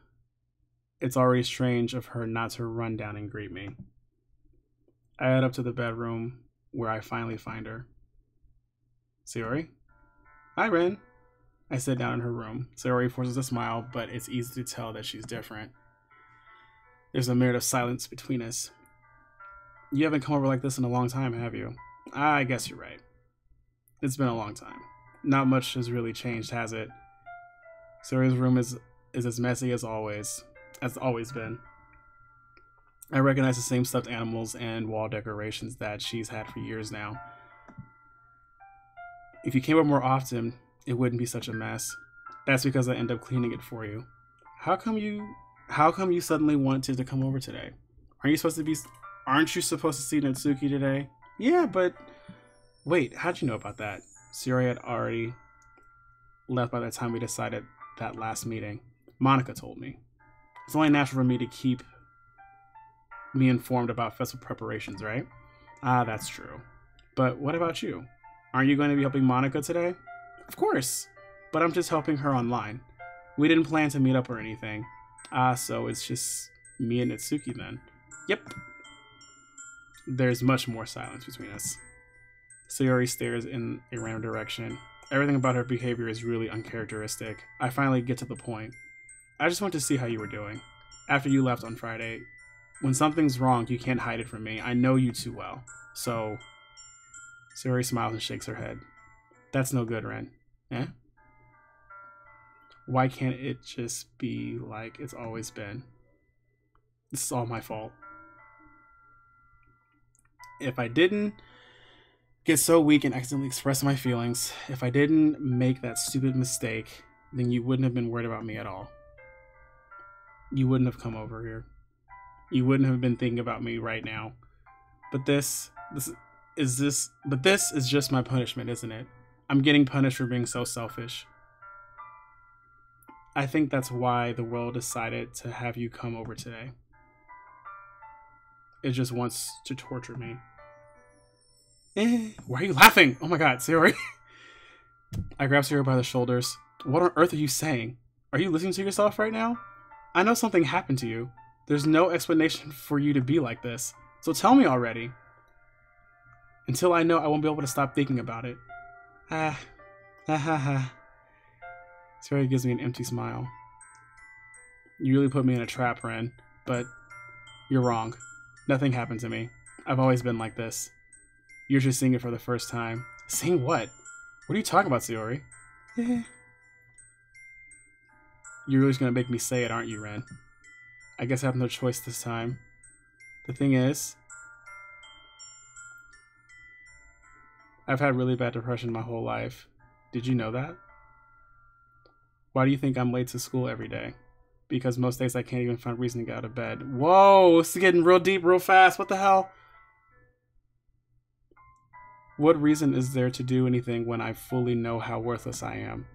It's already strange of her not to run down and greet me. I head up to the bedroom, where I finally find her. Sayori? Hi, Rin. I sit down in her room. Sayori forces a smile, but it's easy to tell that she's different. There's a minute of silence between us. You haven't come over like this in a long time, have you? I guess you're right. It's been a long time. Not much has really changed, has it? Sayori's room is as messy as always been. I recognize the same stuffed animals and wall decorations that she's had for years now. If you came over more often, it wouldn't be such a mess. That's because I end up cleaning it for you. How come you suddenly wanted to come over today? Aren't you supposed to see Natsuki today? Yeah, but wait, how'd you know about that? Sayori had already left by the time we decided that last meeting. Monica told me. It's only natural for me to keep me informed about festival preparations, right? Ah, that's true. But what about you? Aren't you going to be helping Monica today? Of course, but I'm just helping her online. We didn't plan to meet up or anything. So it's just me and Natsuki then. Yep. There's much more silence between us. Sayori stares in a random direction. Everything about her behavior is really uncharacteristic. I finally get to the point. I just want to see how you were doing. After you left on Friday, when something's wrong, you can't hide it from me. I know you too well. So, Sayori smiles and shakes her head. That's no good, Ren. Eh? Why can't it just be like it's always been? This is all my fault. If I didn't get so weak and accidentally express my feelings, if I didn't make that stupid mistake, then you wouldn't have been worried about me at all. You wouldn't have come over here. You wouldn't have been thinking about me right now. But this is just my punishment, isn't it? I'm getting punished for being so selfish. I think that's why the world decided to have you come over today. It just wants to torture me. Why are you laughing? Oh my god, Sayori. I grab Sayori by the shoulders. What on earth are you saying? Are you listening to yourself right now? I know something happened to you. There's no explanation for you to be like this. So tell me already. Until I know, I won't be able to stop thinking about it. Sayori gives me an empty smile. You really put me in a trap, Ren. But you're wrong. Nothing happened to me. I've always been like this. You're just seeing it for the first time. Seeing what? What are you talking about, Sayori? You're really just gonna make me say it, aren't you, Ren? I guess I have no choice this time. The thing is, I've had really bad depression my whole life. Did you know that? Why do you think I'm late to school every day? Because most days I can't even find a reason to get out of bed. Whoa, it's getting real deep real fast. What the hell? What reason is there to do anything when I fully know how worthless I am?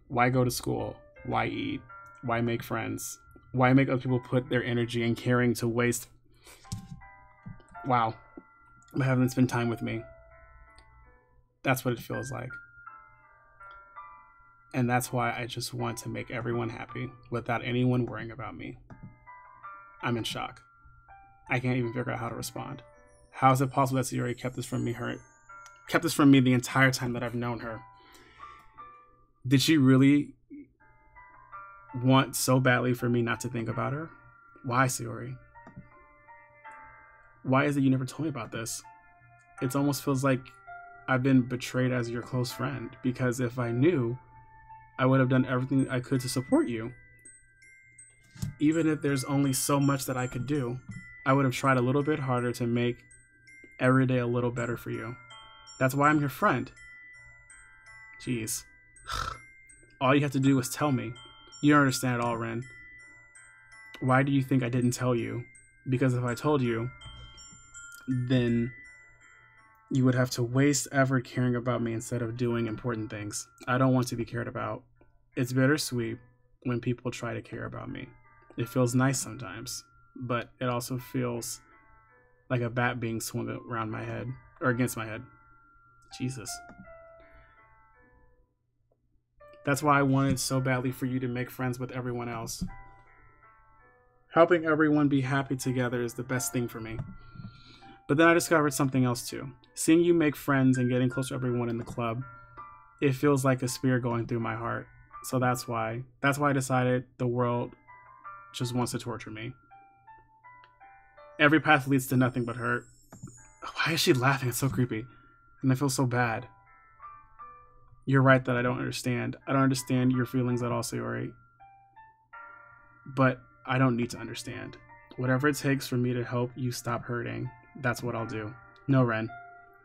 Why go to school? Why eat? Why make friends? Why make other people put their energy and caring to waste? Wow. But having them spend time with me. That's what it feels like. And that's why I just want to make everyone happy without anyone worrying about me. I'm in shock. I can't even figure out how to respond. How is it possible that Sayori kept this from me the entire time that I've known her? Did she really want so badly for me not to think about her? Why, Sayori? Why is it you never told me about this? It almost feels like I've been betrayed as your close friend, because if I knew, I would have done everything I could to support you. Even if there's only so much that I could do, I would have tried a little bit harder to make every day a little better for you. That's why I'm your friend. Jeez. All you have to do is tell me. You don't understand at all, Ren. Why do you think I didn't tell you? Because if I told you, then you would have to waste effort caring about me instead of doing important things. I don't want to be cared about. It's bittersweet when people try to care about me. It feels nice sometimes, but it also feels like a bat being swung around my head, or against my head. Jesus. That's why I wanted so badly for you to make friends with everyone else. Helping everyone be happy together is the best thing for me. But then I discovered something else too. Seeing you make friends and getting close to everyone in the club, it feels like a spear going through my heart. So that's why I decided the world just wants to torture me. Every path leads to nothing but hurt. Why is she laughing? It's so creepy. And I feel so bad. You're right that I don't understand. I don't understand your feelings at all, Sayori. But I don't need to understand. Whatever it takes for me to help you stop hurting, that's what I'll do. No, Ren.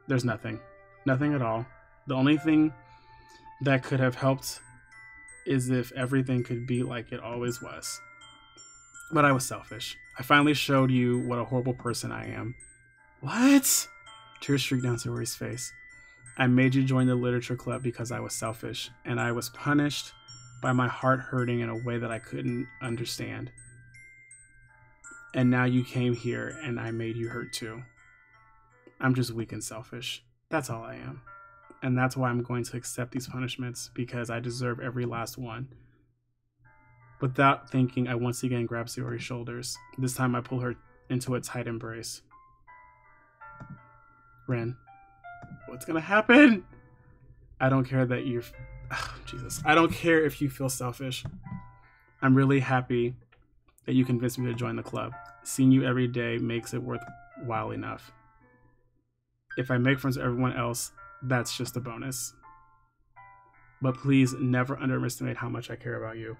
There's nothing. Nothing at all. The only thing that could have helped is if everything could be like it always was. But I was selfish. I finally showed you what a horrible person I am. What? Tears streaked down Sayori's face. I made you join the literature club because I was selfish, and I was punished by my heart hurting in a way that I couldn't understand. And now you came here and I made you hurt too. I'm just weak and selfish. That's all I am. And that's why I'm going to accept these punishments, because I deserve every last one. Without thinking, I once again grab Sayori's shoulders. This time I pull her into a tight embrace. Ren, what's gonna happen? I don't care that you're... Jesus. I don't care if you feel selfish. I'm really happy that you convinced me to join the club. Seeing you every day makes it worthwhile enough. If I make friends with everyone else, that's just a bonus. But please never underestimate how much I care about you.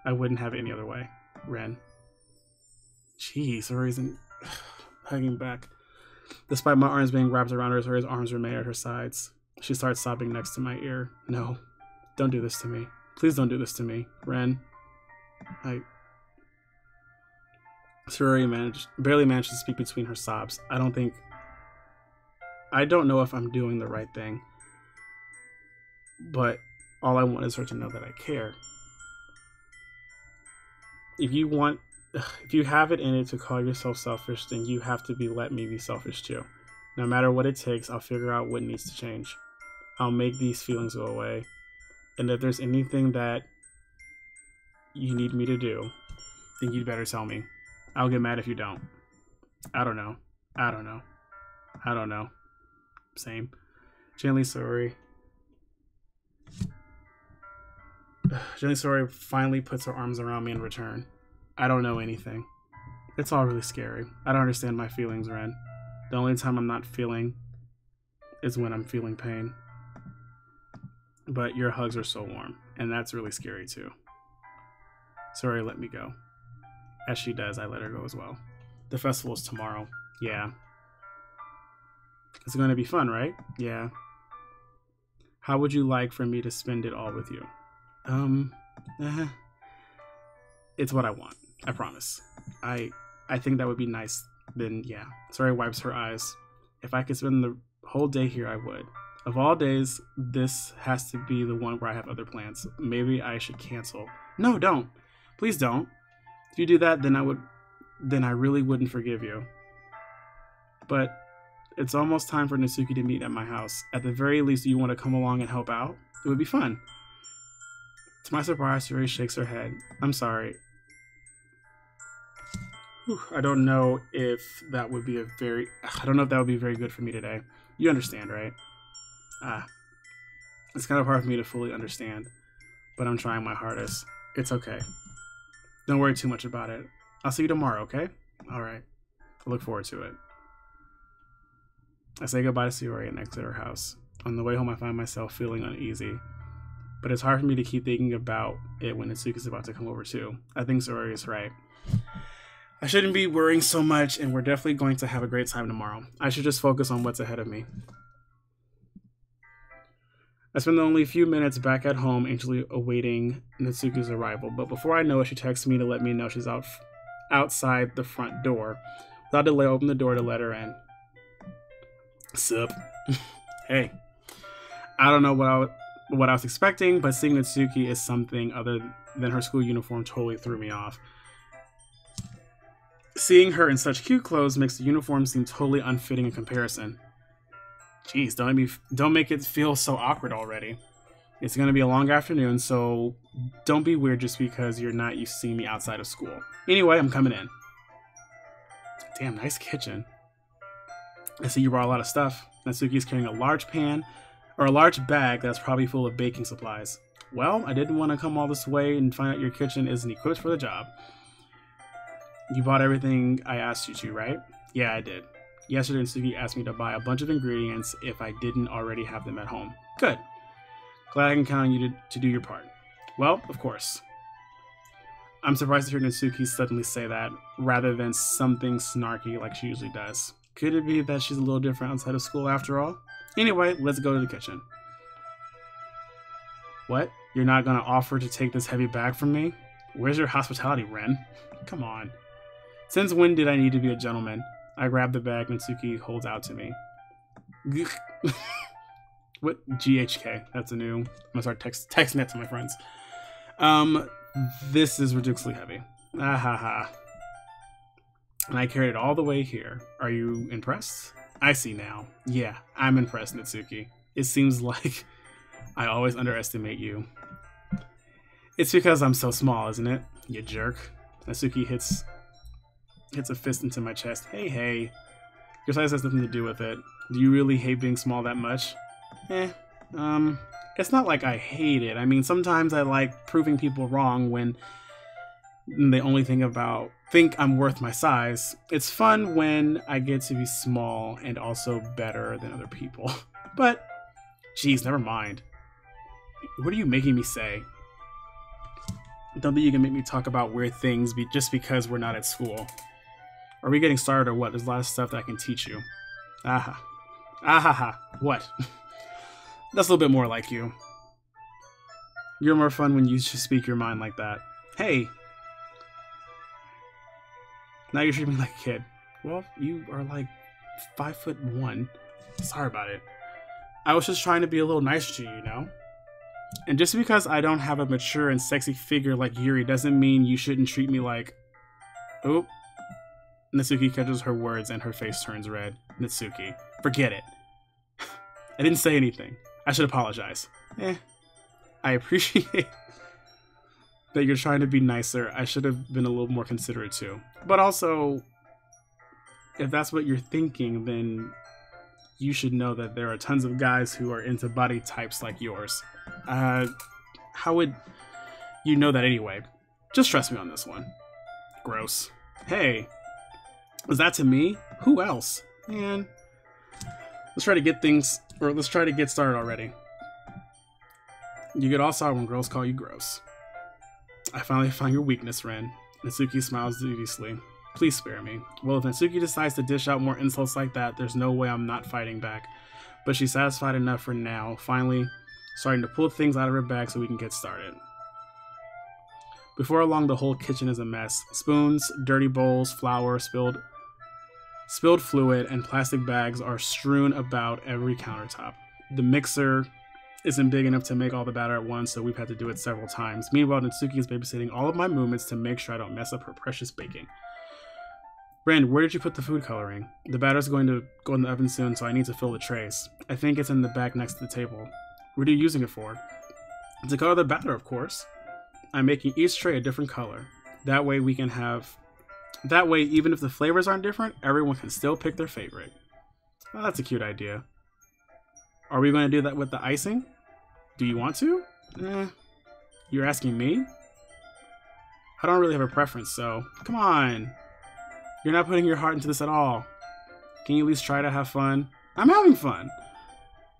I wouldn't have it any other way. Ren. Jeez, Saori's hugging back. Despite my arms being wrapped around her, Saori's arms remain at her sides. She starts sobbing next to my ear. No, don't do this to me. Please don't do this to me. Ren. Saori barely managed to speak between her sobs. I don't know if I'm doing the right thing. But all I want is her to know that I care. If you have it in it to call yourself selfish, then you have to let me be selfish too. No matter what it takes, I'll figure out what needs to change. I'll make these feelings go away. And if there's anything that you need me to do, then you'd better tell me. I'll get mad if you don't. I don't know. Same. Gently Saori. Saori finally puts her arms around me in return. I don't know anything. It's all really scary. I don't understand my feelings, Ren. The only time I'm not feeling is when I'm feeling pain. But your hugs are so warm, and that's really scary too. Saori let me go. As she does, I let her go as well. The festival is tomorrow. Yeah. It's going to be fun, right? Yeah. How would you like for me to spend it all with you? It's what I want. I promise. I think that would be nice. Then, yeah. Saori wipes her eyes. If I could spend the whole day here, I would. Of all days, this has to be the one where I have other plans. Maybe I should cancel. No, don't. Please don't. If you do that, then I really wouldn't forgive you. But it's almost time for Natsuki to meet at my house. At the very least, do you want to come along and help out? It would be fun. To my surprise, Saori shakes her head. I'm sorry. Whew, I don't know if that would be very good for me today. You understand, right? It's kind of hard for me to fully understand, but I'm trying my hardest. It's okay. Don't worry too much about it. I'll see you tomorrow, okay? Alright. I look forward to it. I say goodbye to Saori and exit her house. On the way home, I find myself feeling uneasy. But it's hard for me to keep thinking about it when Natsuki's about to come over too. I think Saori is right. I shouldn't be worrying so much, and we're definitely going to have a great time tomorrow. I should just focus on what's ahead of me. I spend only a few minutes back at home, anxiously awaiting Natsuki's arrival, but before I know it, she texts me to let me know she's outside the front door. Without delay, I open the door to let her in. Sup? Hey. I don't know what I was expecting, but seeing Natsuki is something other than her school uniform totally threw me off. Seeing her in such cute clothes makes the uniform seem totally unfitting in comparison. Jeez, don't make it feel so awkward already. It's going to be a long afternoon, so don't be weird just because you're not used to seeing me outside of school. Anyway, I'm coming in. Damn, nice kitchen. I see you brought a lot of stuff. Natsuki's carrying a large bag that's probably full of baking supplies. Well, I didn't want to come all this way and find out your kitchen isn't equipped for the job. You bought everything I asked you to, right? Yeah, I did. Yesterday, Natsuki asked me to buy a bunch of ingredients if I didn't already have them at home. Good. Glad I can count on you to do your part. Well, of course. I'm surprised to hear Natsuki suddenly say that, rather than something snarky like she usually does. Could it be that she's a little different outside of school after all? Anyway, let's go to the kitchen. What? You're not gonna offer to take this heavy bag from me? Where's your hospitality, Ren? Come on. Since when did I need to be a gentleman? I grab the bag Natsuki holds out to me. What? GHK. That's a new... I'm gonna start texting that to my friends. This is ridiculously heavy. Ahaha. And I carried it all the way here. Are you impressed? I see now. Yeah, I'm impressed, Natsuki. It seems like I always underestimate you. It's because I'm so small, isn't it? You jerk. Natsuki hits a fist into my chest. Hey. Your size has nothing to do with it. Do you really hate being small that much? It's not like I hate it. I mean, sometimes I like proving people wrong when they only think I'm worth my size. It's fun when I get to be small and also better than other people. But Jeez, never mind. What are you making me say? Don't think you can make me talk about weird things just because we're not at school. Are we getting started or what? There's a lot of stuff that I can teach you. Aha. Ahaha. What? That's a little bit more like you. You're more fun when you just speak your mind like that. Hey! Now you're treating me like a kid. Well, you are like 5'1". Sorry about it. I was just trying to be a little nicer to you, you know? And just because I don't have a mature and sexy figure like Yuri doesn't mean you shouldn't treat me like... Oh. Natsuki catches her words and her face turns red. Natsuki. Forget it. I didn't say anything. I should apologize. I appreciate that you're trying to be nicer. I should have been a little more considerate too. But also, if that's what you're thinking, then you should know that there are tons of guys who are into body types like yours. How would you know that anyway? Just trust me on this one. Gross. Hey, was that to me? Who else? Man, let's try to get started already. You get all sour when girls call you gross. I finally found your weakness, Ren. Natsuki smiles dubiously. Please spare me. Well, if Natsuki decides to dish out more insults like that, there's no way I'm not fighting back. But she's satisfied enough for now, finally starting to pull things out of her bag so we can get started. Before long, the whole kitchen is a mess. Spoons, dirty bowls, flour, spilled fluid, and plastic bags are strewn about every countertop. The mixer isn't big enough to make all the batter at once, so we've had to do it several times. Meanwhile, Natsuki is babysitting all of my movements to make sure I don't mess up her precious baking. Ren, where did you put the food coloring? The batter's going to go in the oven soon, so I need to fill the trays. I think it's in the bag next to the table. What are you using it for? To color the batter, of course. I'm making each tray a different color. That way, even if the flavors aren't different, everyone can still pick their favorite. Well, that's a cute idea. Are we going to do that with the icing? Do you want to? You're asking me? I don't really have a preference, so come on. You're not putting your heart into this at all. Can you at least try to have fun? I'm having fun.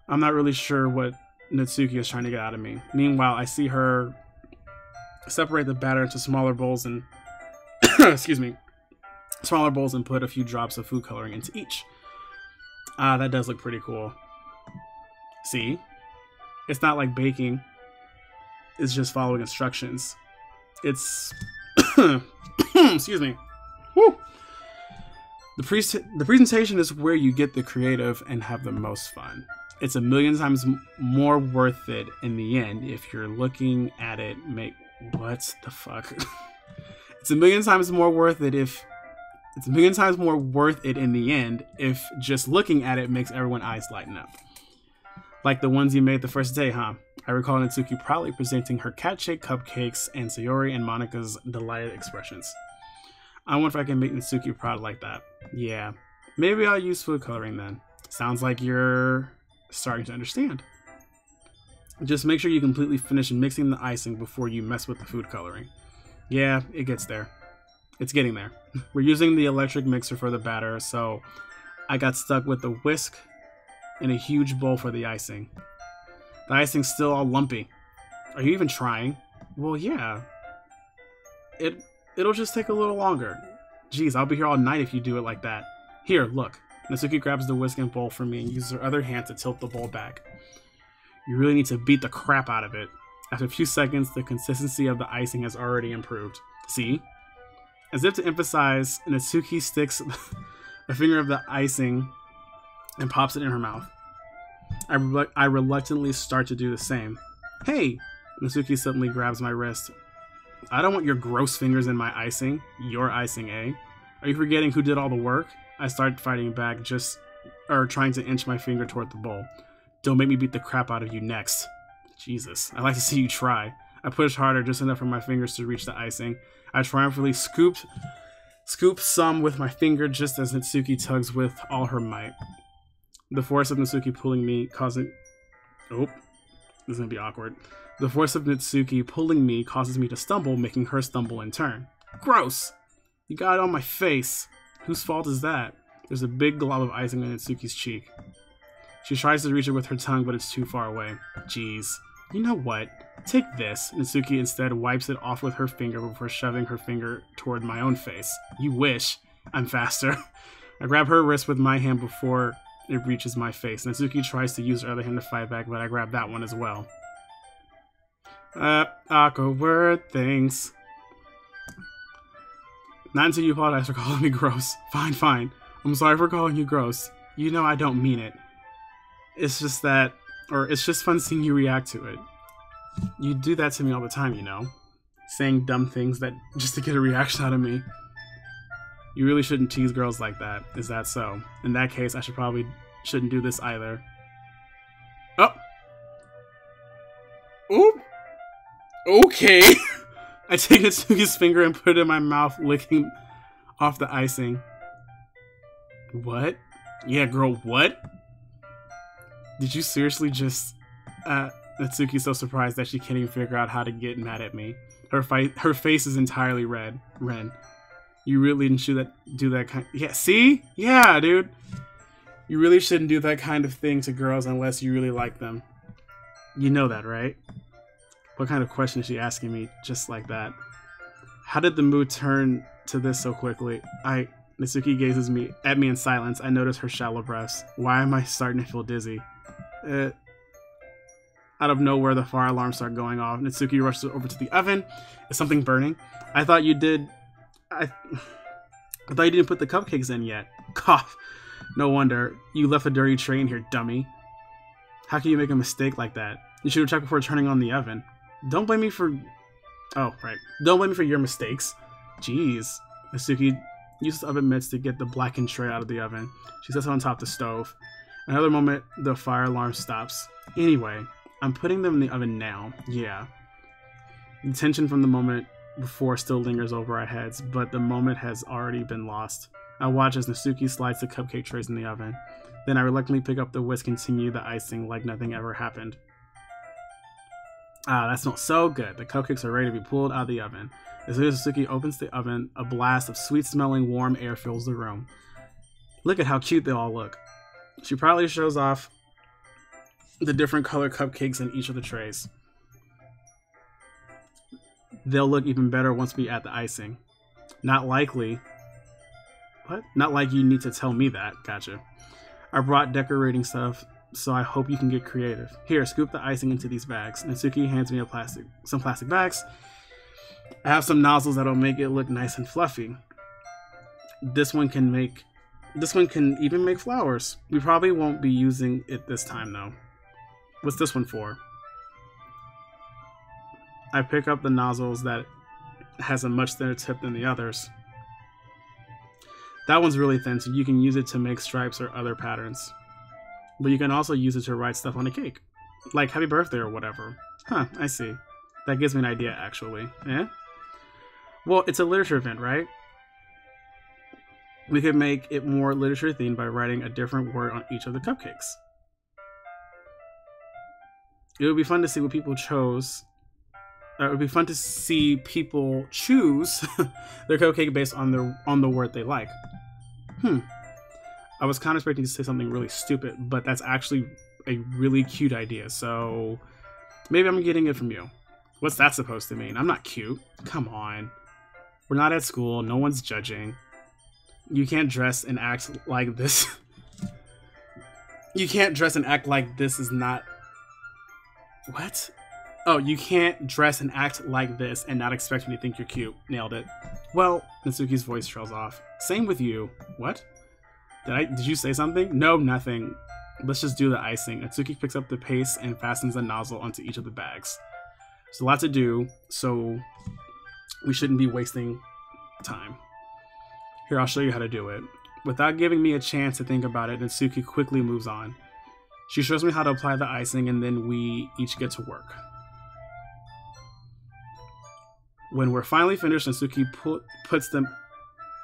I'm not really sure what Natsuki is trying to get out of me. Meanwhile, I see her separate the batter into smaller bowls and excuse me, smaller bowls and put a few drops of food coloring into each. That does look pretty cool. See? It's not like baking. It's just following instructions. It's excuse me. Woo! The presentation is where you get the creative and have the most fun. It's a million times more worth it in the end if you're looking at it what the fuck? It's a million times more worth it in the end if just looking at it makes everyone's eyes lighten up. Like the ones you made the first day, huh? I recall Natsuki proudly presenting her cat-shaped cupcakes and Sayori and Monika's delighted expressions. I wonder if I can make Natsuki proud like that. Yeah, maybe I'll use food coloring then. Sounds like you're starting to understand. Just make sure you completely finish mixing the icing before you mess with the food coloring. Yeah, it gets there. It's getting there. We're using the electric mixer for the batter, so I got stuck with the whisk and a huge bowl for the icing. The icing's still all lumpy. Are you even trying? Well, yeah. It'll just take a little longer. Jeez, I'll be here all night if you do it like that. Here, look. Natsuki grabs the whisk and bowl from me and uses her other hand to tilt the bowl back. You really need to beat the crap out of it. After a few seconds, the consistency of the icing has already improved. See? As if to emphasize, Natsuki sticks a finger of the icing and pops it in her mouth. I reluctantly start to do the same. Hey! Natsuki suddenly grabs my wrist. I don't want your gross fingers in my icing. Your icing, eh? Are you forgetting who did all the work? I start fighting back, trying to inch my finger toward the bowl. Don't make me beat the crap out of you next. Jesus, I'd like to see you try. I push harder, just enough for my fingers to reach the icing. I triumphantly scoop some with my finger just as Natsuki tugs with all her might. The force of Natsuki pulling me causing... Oh, this is gonna be awkward. The force of Natsuki pulling me causes me to stumble, making her stumble in turn. Gross! You got it on my face. Whose fault is that? There's a big glob of icing on Natsuki's cheek. She tries to reach it with her tongue, but it's too far away. Jeez. You know what? Take this. Natsuki instead wipes it off with her finger before shoving her finger toward my own face. You wish. I'm faster. I grab her wrist with my hand before it reaches my face. Natsuki tries to use her other hand to fight back, but I grab that one as well. Awkward things. Not until you apologize for calling me gross. Fine, fine. I'm sorry for calling you gross. You know I don't mean it. It's just that, or it's just fun seeing you react to it. You do that to me all the time, you know? Saying dumb things that just to get a reaction out of me. You really shouldn't tease girls like that. Is that so? In that case, I shouldn't do this either. Oh! Oop! Okay! I take Natsuki's finger and put it in my mouth, licking off the icing. What? Yeah, girl, what? Did you seriously just... Natsuki's so surprised that she can't even figure out how to get mad at me. Her face is entirely red. Ren. You really shouldn't do that kind... Yeah, see? Yeah, dude. You really shouldn't do that kind of thing to girls unless you really like them. You know that, right? What kind of question is she asking me just like that? How did the mood turn to this so quickly? Natsuki gazes at me in silence. I notice her shallow breaths. Why am I starting to feel dizzy? Out of nowhere, the fire alarm started going off. Natsuki rushes over to the oven. Is something burning? I thought you didn't put the cupcakes in yet. Cough. No wonder. You left a dirty tray in here, dummy. How can you make a mistake like that? You should have checked before turning on the oven. Don't blame me for... Oh, right. Don't blame me for your mistakes. Jeez. Natsuki uses the oven mitts to get the blackened tray out of the oven. She sets it on top of the stove. In another moment, the fire alarm stops. Anyway, I'm putting them in the oven now. Yeah. The tension from the moment before still lingers over our heads, but the moment has already been lost. I watch as Natsuki slides the cupcake trays in the oven. Then I reluctantly pick up the whisk and continue the icing like nothing ever happened. Ah, that smells so good. The cupcakes are ready to be pulled out of the oven. As soon as Natsuki opens the oven, a blast of sweet-smelling warm air fills the room. Look at how cute they all look. She proudly shows off the different colored cupcakes in each of the trays. They'll look even better once we add the icing. Not likely. What? Not like you need to tell me that. Gotcha. I brought decorating stuff, so I hope you can get creative. Here, scoop the icing into these bags. Natsuki hands me some plastic bags. I have some nozzles that'll make it look nice and fluffy. This one can even make flowers. We probably won't be using it this time though. What's this one for? I pick up the nozzles that has a much thinner tip than the others. That one's really thin, so you can use it to make stripes or other patterns. But you can also use it to write stuff on a cake. Like happy birthday or whatever. Huh, I see. That gives me an idea, actually. Eh? Well, it's a literature event, right? We could make it more literature themed by writing a different word on each of the cupcakes. It would be fun to see what people chose. It would be fun to see people choose their cupcake based on the word they like. I was kind of expecting to say something really stupid, but that's actually a really cute idea. So maybe I'm getting it from you. What's that supposed to mean? I'm not cute. Come on. We're not at school. No one's judging. You can't dress and act like this. You can't dress and act like this is not... What? Oh, you can't dress and act like this and not expect me to think you're cute. Nailed it. Well, Natsuki's voice trails off. Same with you. What? Did you say something? No, nothing. Let's just do the icing. Natsuki picks up the paste and fastens a nozzle onto each of the bags. There's a lot to do, so we shouldn't be wasting time. Here, I'll show you how to do it. Without giving me a chance to think about it, Natsuki quickly moves on. She shows me how to apply the icing, and then we each get to work. When we're finally finished, Natsuki puts them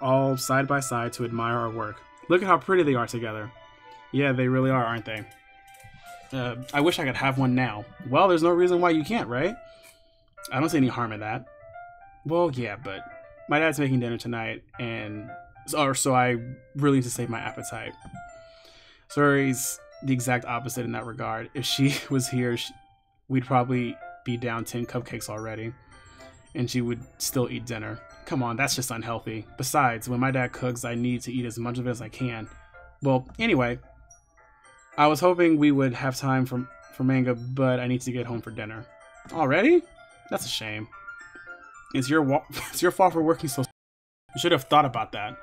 all side by side to admire our work. Look at how pretty they are together. Yeah, they really are, aren't they? I wish I could have one now. Well, there's no reason why you can't, right? I don't see any harm in that. Well, yeah, but my dad's making dinner tonight, so I really need to save my appetite. Sorry, the exact opposite in that regard. If she was here, we'd probably be down 10 cupcakes already, and she would still eat dinner. Come on, that's just unhealthy. Besides, when my dad cooks, I need to eat as much of it as I can. Well, anyway, I was hoping we would have time for manga, but I need to get home for dinner. Already? That's a shame. It's your fault for working so. You should have thought about that.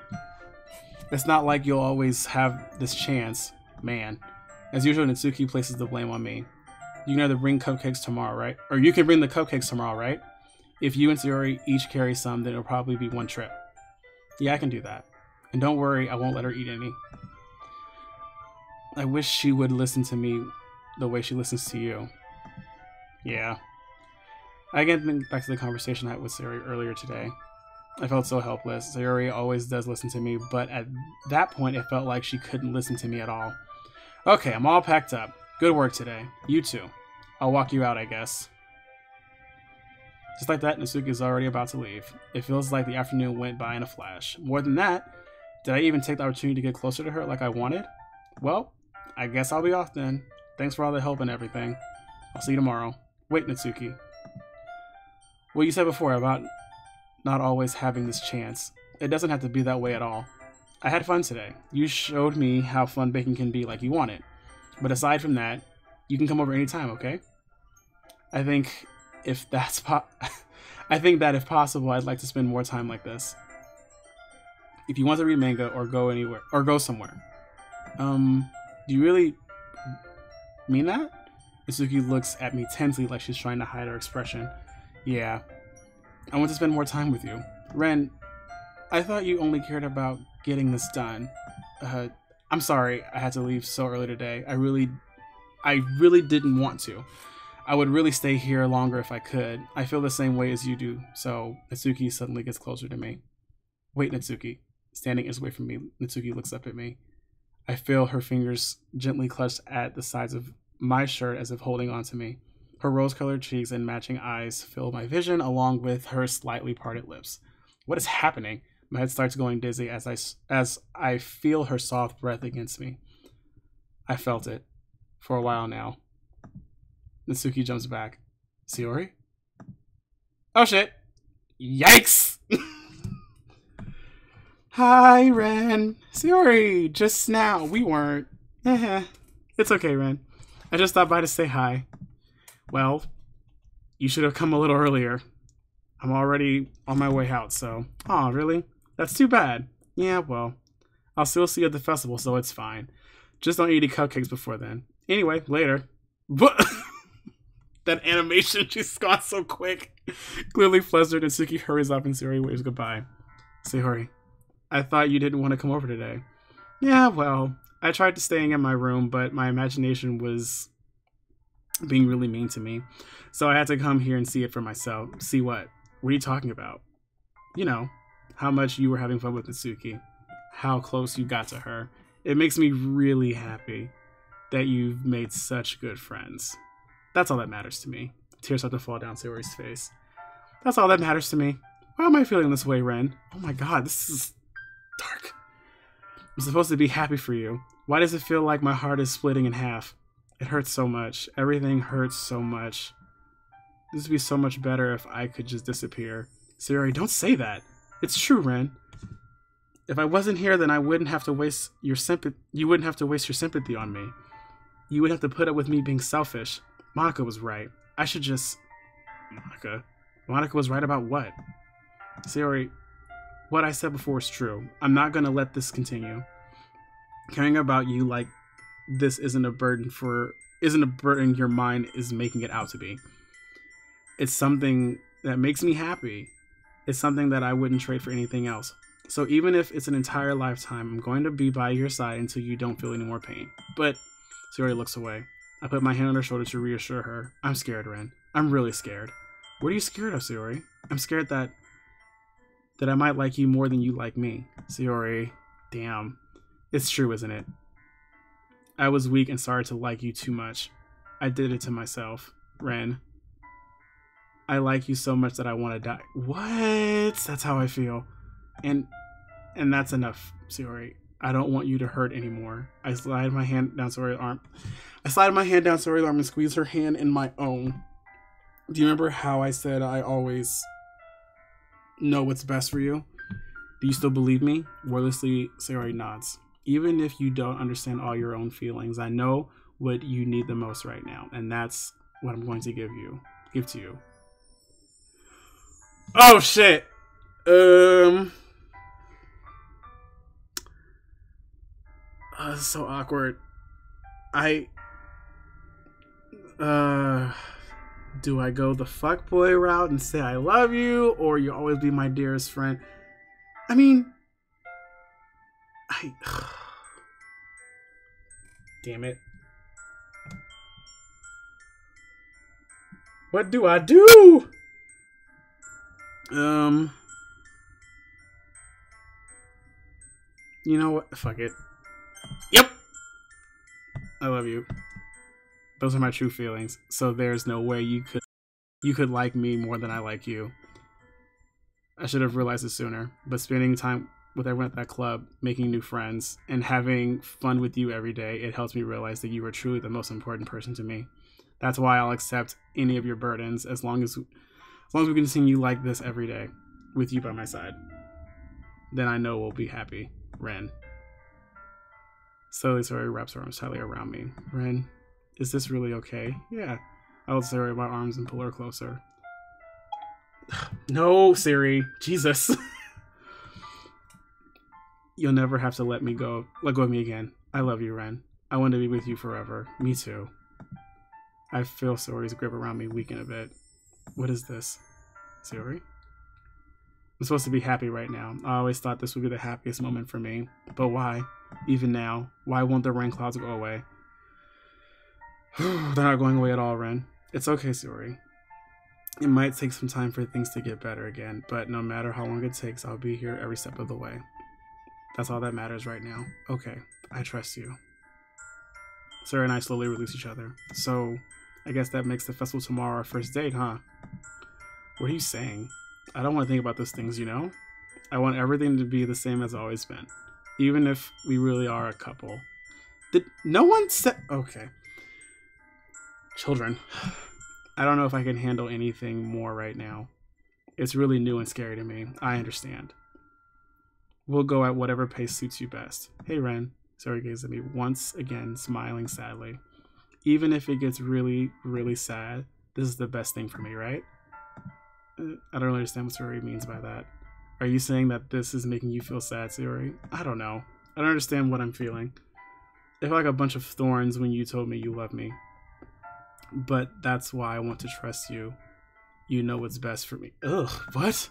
It's not like you'll always have this chance, man. As usual, Natsuki places the blame on me. You can either bring cupcakes tomorrow, right? Or you can bring the cupcakes tomorrow, right? If you and Sayori each carry some, then it'll probably be one trip. Yeah, I can do that. And don't worry, I won't let her eat any. I wish she would listen to me the way she listens to you. Yeah. I again think back to the conversation I had with Sayori earlier today. I felt so helpless. Sayori always does listen to me, but at that point it felt like she couldn't listen to me at all. Okay, I'm all packed up. Good work today. You too. I'll walk you out, I guess. Just like that, Natsuki is already about to leave. It feels like the afternoon went by in a flash. More than that, did I even take the opportunity to get closer to her like I wanted? Well, I guess I'll be off then. Thanks for all the help and everything. I'll see you tomorrow. Wait, Natsuki. What you said before about not always having this chance. It doesn't have to be that way at all. I had fun today. You showed me how fun baking can be like you want it. But aside from that, you can come over anytime, okay? I think that if possible, I'd like to spend more time like this. If you want to read manga or go anywhere or go somewhere. Do you really mean that? Natsuki looks at me tensely like she's trying to hide her expression. Yeah. I want to spend more time with you. Ren, I thought you only cared about getting this done. I'm sorry I had to leave so early today. I really didn't want to. I would really stay here longer if I could. I feel the same way as you do. So Natsuki suddenly gets closer to me. Wait, Natsuki. Standing inches away from me, Natsuki looks up at me. I feel her fingers gently clutched at the sides of my shirt as if holding on to me. Her rose-colored cheeks and matching eyes fill my vision along with her slightly parted lips. What is happening? My head starts going dizzy as I feel her soft breath against me. I felt it. For a while now. Natsuki jumps back. Sayori? Oh shit! Yikes! Hi, Ren. Sayori, just now. We weren't. It's okay, Ren. I just stopped by to say hi. Well, you should have come a little earlier. I'm already on my way out, so... Aw, really? That's too bad. Yeah, well, I'll still see you at the festival, so it's fine. Just don't eat any cupcakes before then. Anyway, later. But that animation, she's gone so quick. Clearly flustered, and Natsuki hurries up and Sayori waves goodbye. Sayori, I thought you didn't want to come over today. Yeah, well, I tried to staying in my room, but my imagination was being really mean to me. So I had to come here and see it for myself. See what? What are you talking about? You know, how much you were having fun with Natsuki. How close you got to her. It makes me really happy that you've made such good friends. That's all that matters to me. Tears start to fall down Sayori's face. That's all that matters to me. Why am I feeling this way, Ren? Oh my god, this is dark. I'm supposed to be happy for you. Why does it feel like my heart is splitting in half? It hurts so much. Everything hurts so much. This would be so much better if I could just disappear. Sayori, don't say that. It's true, Ren. If I wasn't here, then I wouldn't have to waste your sympathy. You wouldn't have to waste your sympathy on me. You would have to put up with me being selfish. Monica was right. I should just... Monica was right about what? Sayori, what I said before is true. I'm not gonna let this continue. Caring about you like this isn't a burden your mind is making it out to be. It's something that makes me happy. It's something that I wouldn't trade for anything else. So even if it's an entire lifetime, I'm going to be by your side until you don't feel any more pain. But Sayori looks away. I put my hand on her shoulder to reassure her. I'm scared, Ren. I'm really scared. What are you scared of, Sayori? I'm scared that I might like you more than you like me. Sayori, damn. It's true, isn't it? I was weak and started to like you too much. I did it to myself. Ren. I like you so much that I want to die. What? That's how I feel. And that's enough, Sayori. I don't want you to hurt anymore. I slide my hand down Sayori's arm. I slide my hand down Sayori's arm and squeeze her hand in my own. Do you remember how I said I always know what's best for you? Do you still believe me? Wordlessly, Sayori nods. Even if you don't understand all your own feelings, I know what you need the most right now, and that's what I'm going to give to you. Oh shit. Oh, this is so awkward. Do I go the fuckboy route and say I love you, or you always be my dearest friend? I mean, damn it. What do I do? You know what? Fuck it. Yep. I love you. Those are my true feelings. So there's no way you could like me more than I like you. I should have realized it sooner. But spending time with everyone at that club, making new friends, and having fun with you every day, it helps me realize that you are truly the most important person to me. That's why I'll accept any of your burdens as long as we continue like this every day, with you by my side. Then I know we'll be happy. Ren. Slowly, Sayori wraps her arms tightly around me. Ren, is this really okay? Yeah. I hold Sayori in my arms and pull her closer. No, Siri. Jesus. You'll never have to let go of me again. I love you, Ren. I want to be with you forever. Me too. I feel Sayori's grip around me weaken a bit. What is this? Sayori? I'm supposed to be happy right now. I always thought this would be the happiest moment for me. But why? Even now, why won't the rain clouds go away? They're not going away at all, Ren. It's okay, Sayori. It might take some time for things to get better again, but no matter how long it takes, I'll be here every step of the way. That's all that matters right now. Okay, I trust you. Sayori and I slowly release each other. So, I guess that makes the festival tomorrow our first date, huh? What are you saying? I don't want to think about those things, you know? I want everything to be the same as it's always been. Even if we really are a couple. Did no one say... Okay. Children. I don't know if I can handle anything more right now. It's really new and scary to me. I understand. We'll go at whatever pace suits you best. Hey, Ren. Sayori gazes at me once again, smiling sadly. Even if it gets really, really sad, this is the best thing for me, right? I don't really understand what Sayori means by that. Are you saying that this is making you feel sad, Sayori? I don't know. I don't understand what I'm feeling. I feel like a bunch of thorns when you told me you love me. But that's why I want to trust you. You know what's best for me. Ugh, what?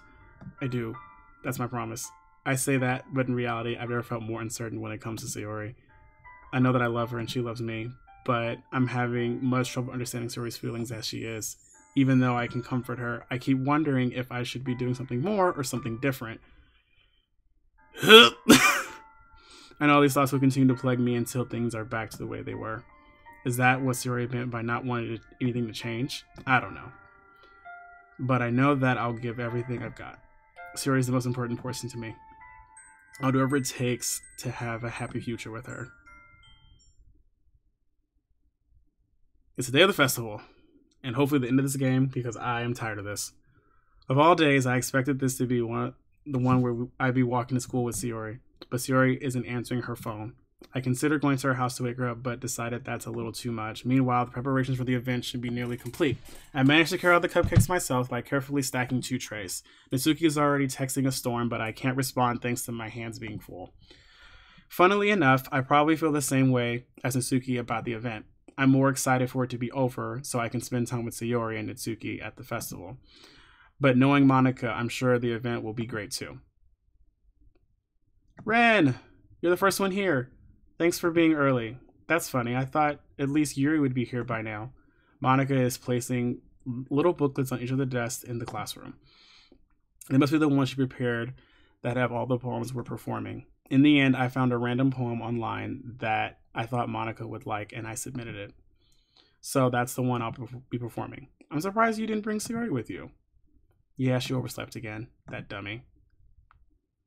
I do. That's my promise. I say that, but in reality, I've never felt more uncertain when it comes to Sayori. I know that I love her and she loves me, but I'm having much trouble understanding Sayori's feelings as she is. Even though I can comfort her, I keep wondering if I should be doing something more or something different. I know these thoughts will continue to plague me until things are back to the way they were. Is that what Sayori meant by not wanting anything to change? I don't know. But I know that I'll give everything I've got. Sayori is the most important person to me. I'll do whatever it takes to have a happy future with her. It's the day of the festival. And hopefully the end of this game, because I am tired of this. Of all days, I expected this to be the one where I'd be walking to school with Sayori. But Sayori isn't answering her phone. I considered going to her house to wake her up, but decided that's a little too much. Meanwhile, the preparations for the event should be nearly complete. I managed to carry out the cupcakes myself by carefully stacking 2 trays. Natsuki is already texting a storm, but I can't respond thanks to my hands being full. Funnily enough, I probably feel the same way as Natsuki about the event. I'm more excited for it to be over so I can spend time with Sayori and Natsuki at the festival. But knowing Monica, I'm sure the event will be great too. Ren, you're the first one here. Thanks for being early. That's funny. I thought at least Yuri would be here by now. Monica is placing little booklets on each of the desks in the classroom. They must be the ones she prepared that have all the poems we're performing. In the end, I found a random poem online that I thought Monica would like, and I submitted it. So that's the one I'll be performing. I'm surprised you didn't bring Sayori with you. Yeah, she overslept again. That dummy.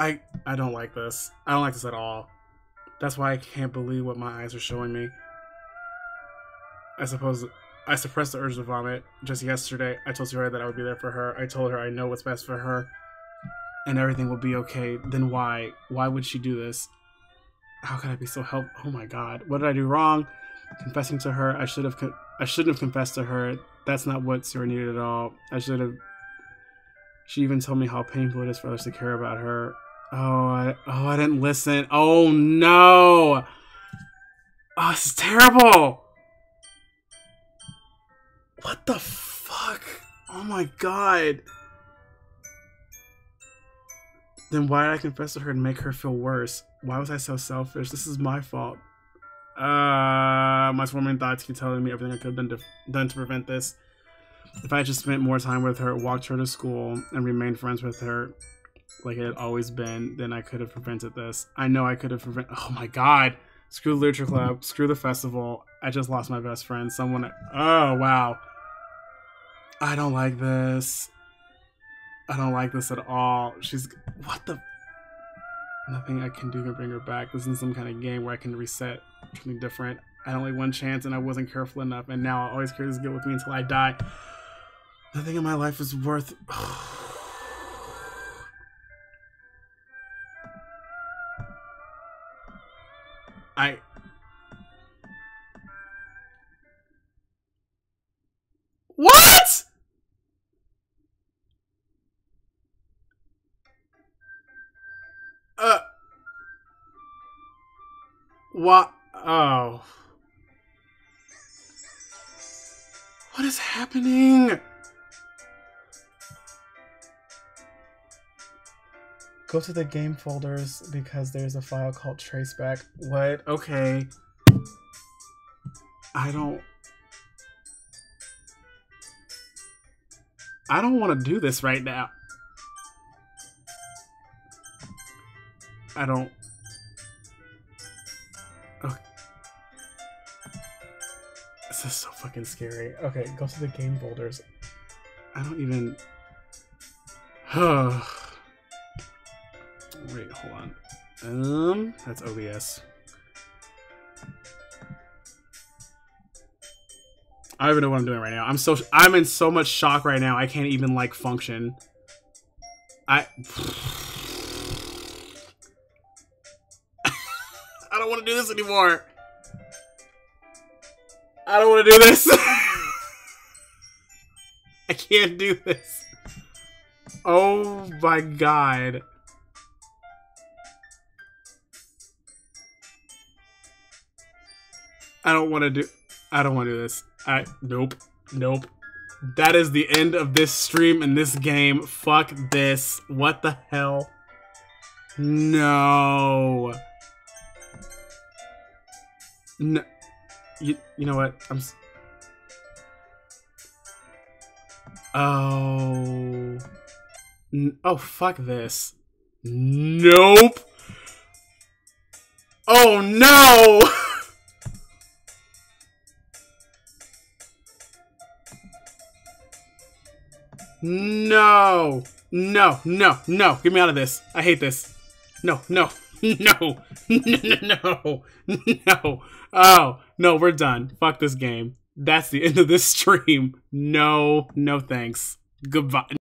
I don't like this. I don't like this at all. That's why I can't believe what my eyes are showing me. I suppose I suppressed the urge to vomit just yesterday. I told Sierra that I would be there for her. I told her I know what's best for her and everything will be okay. Then why? Why would she do this? How could I be so Oh my god. What did I do wrong? Confessing to her. I shouldn't have confessed to her. That's not what Sierra needed at all. I should have. She even told me how painful it is for others to care about her. I didn't listen. Oh no. Oh, this is terrible. What the fuck? Oh my god. Then why did I confess to her and make her feel worse? Why was I so selfish? This is my fault. My swarming thoughts keep telling me everything I could have done to prevent this. If I had just spent more time with her, walked her to school, and remained friends with her like it had always been, then I could have prevented this. I know I could have prevented. Oh my god. Screw the Literature Club. Screw the festival. I just lost my best friend. Someone. Oh, wow. I don't like this. I don't like this at all. She's. What the. Nothing I can do can bring her back. This isn't some kind of game where I can reset something different. I had only one chance and I wasn't careful enough, and now I'll always carry this guilt with me until I die. Nothing in my life is worth. What? What? Oh. What is happening? Go to the game folders because there's a file called traceback. What? Okay. I don't want to do this right now. I don't. Okay. This is so fucking scary. Okay, go to the game folders. I don't even. Wait, hold on. That's OBS. I don't even know what I'm doing right now. I'm in so much shock right now. I can't even like function. I don't want to do this anymore. I don't want to do this. I can't do this. Oh my god. I don't want to do this. Nope. That is the end of this stream and this game. Fuck this. What the hell? No. No. You know what? Oh, fuck this. Nope. Oh, no. No. Get me out of this. I hate this. No. Oh, no, we're done. Fuck this game. That's the end of this stream. No thanks. Goodbye.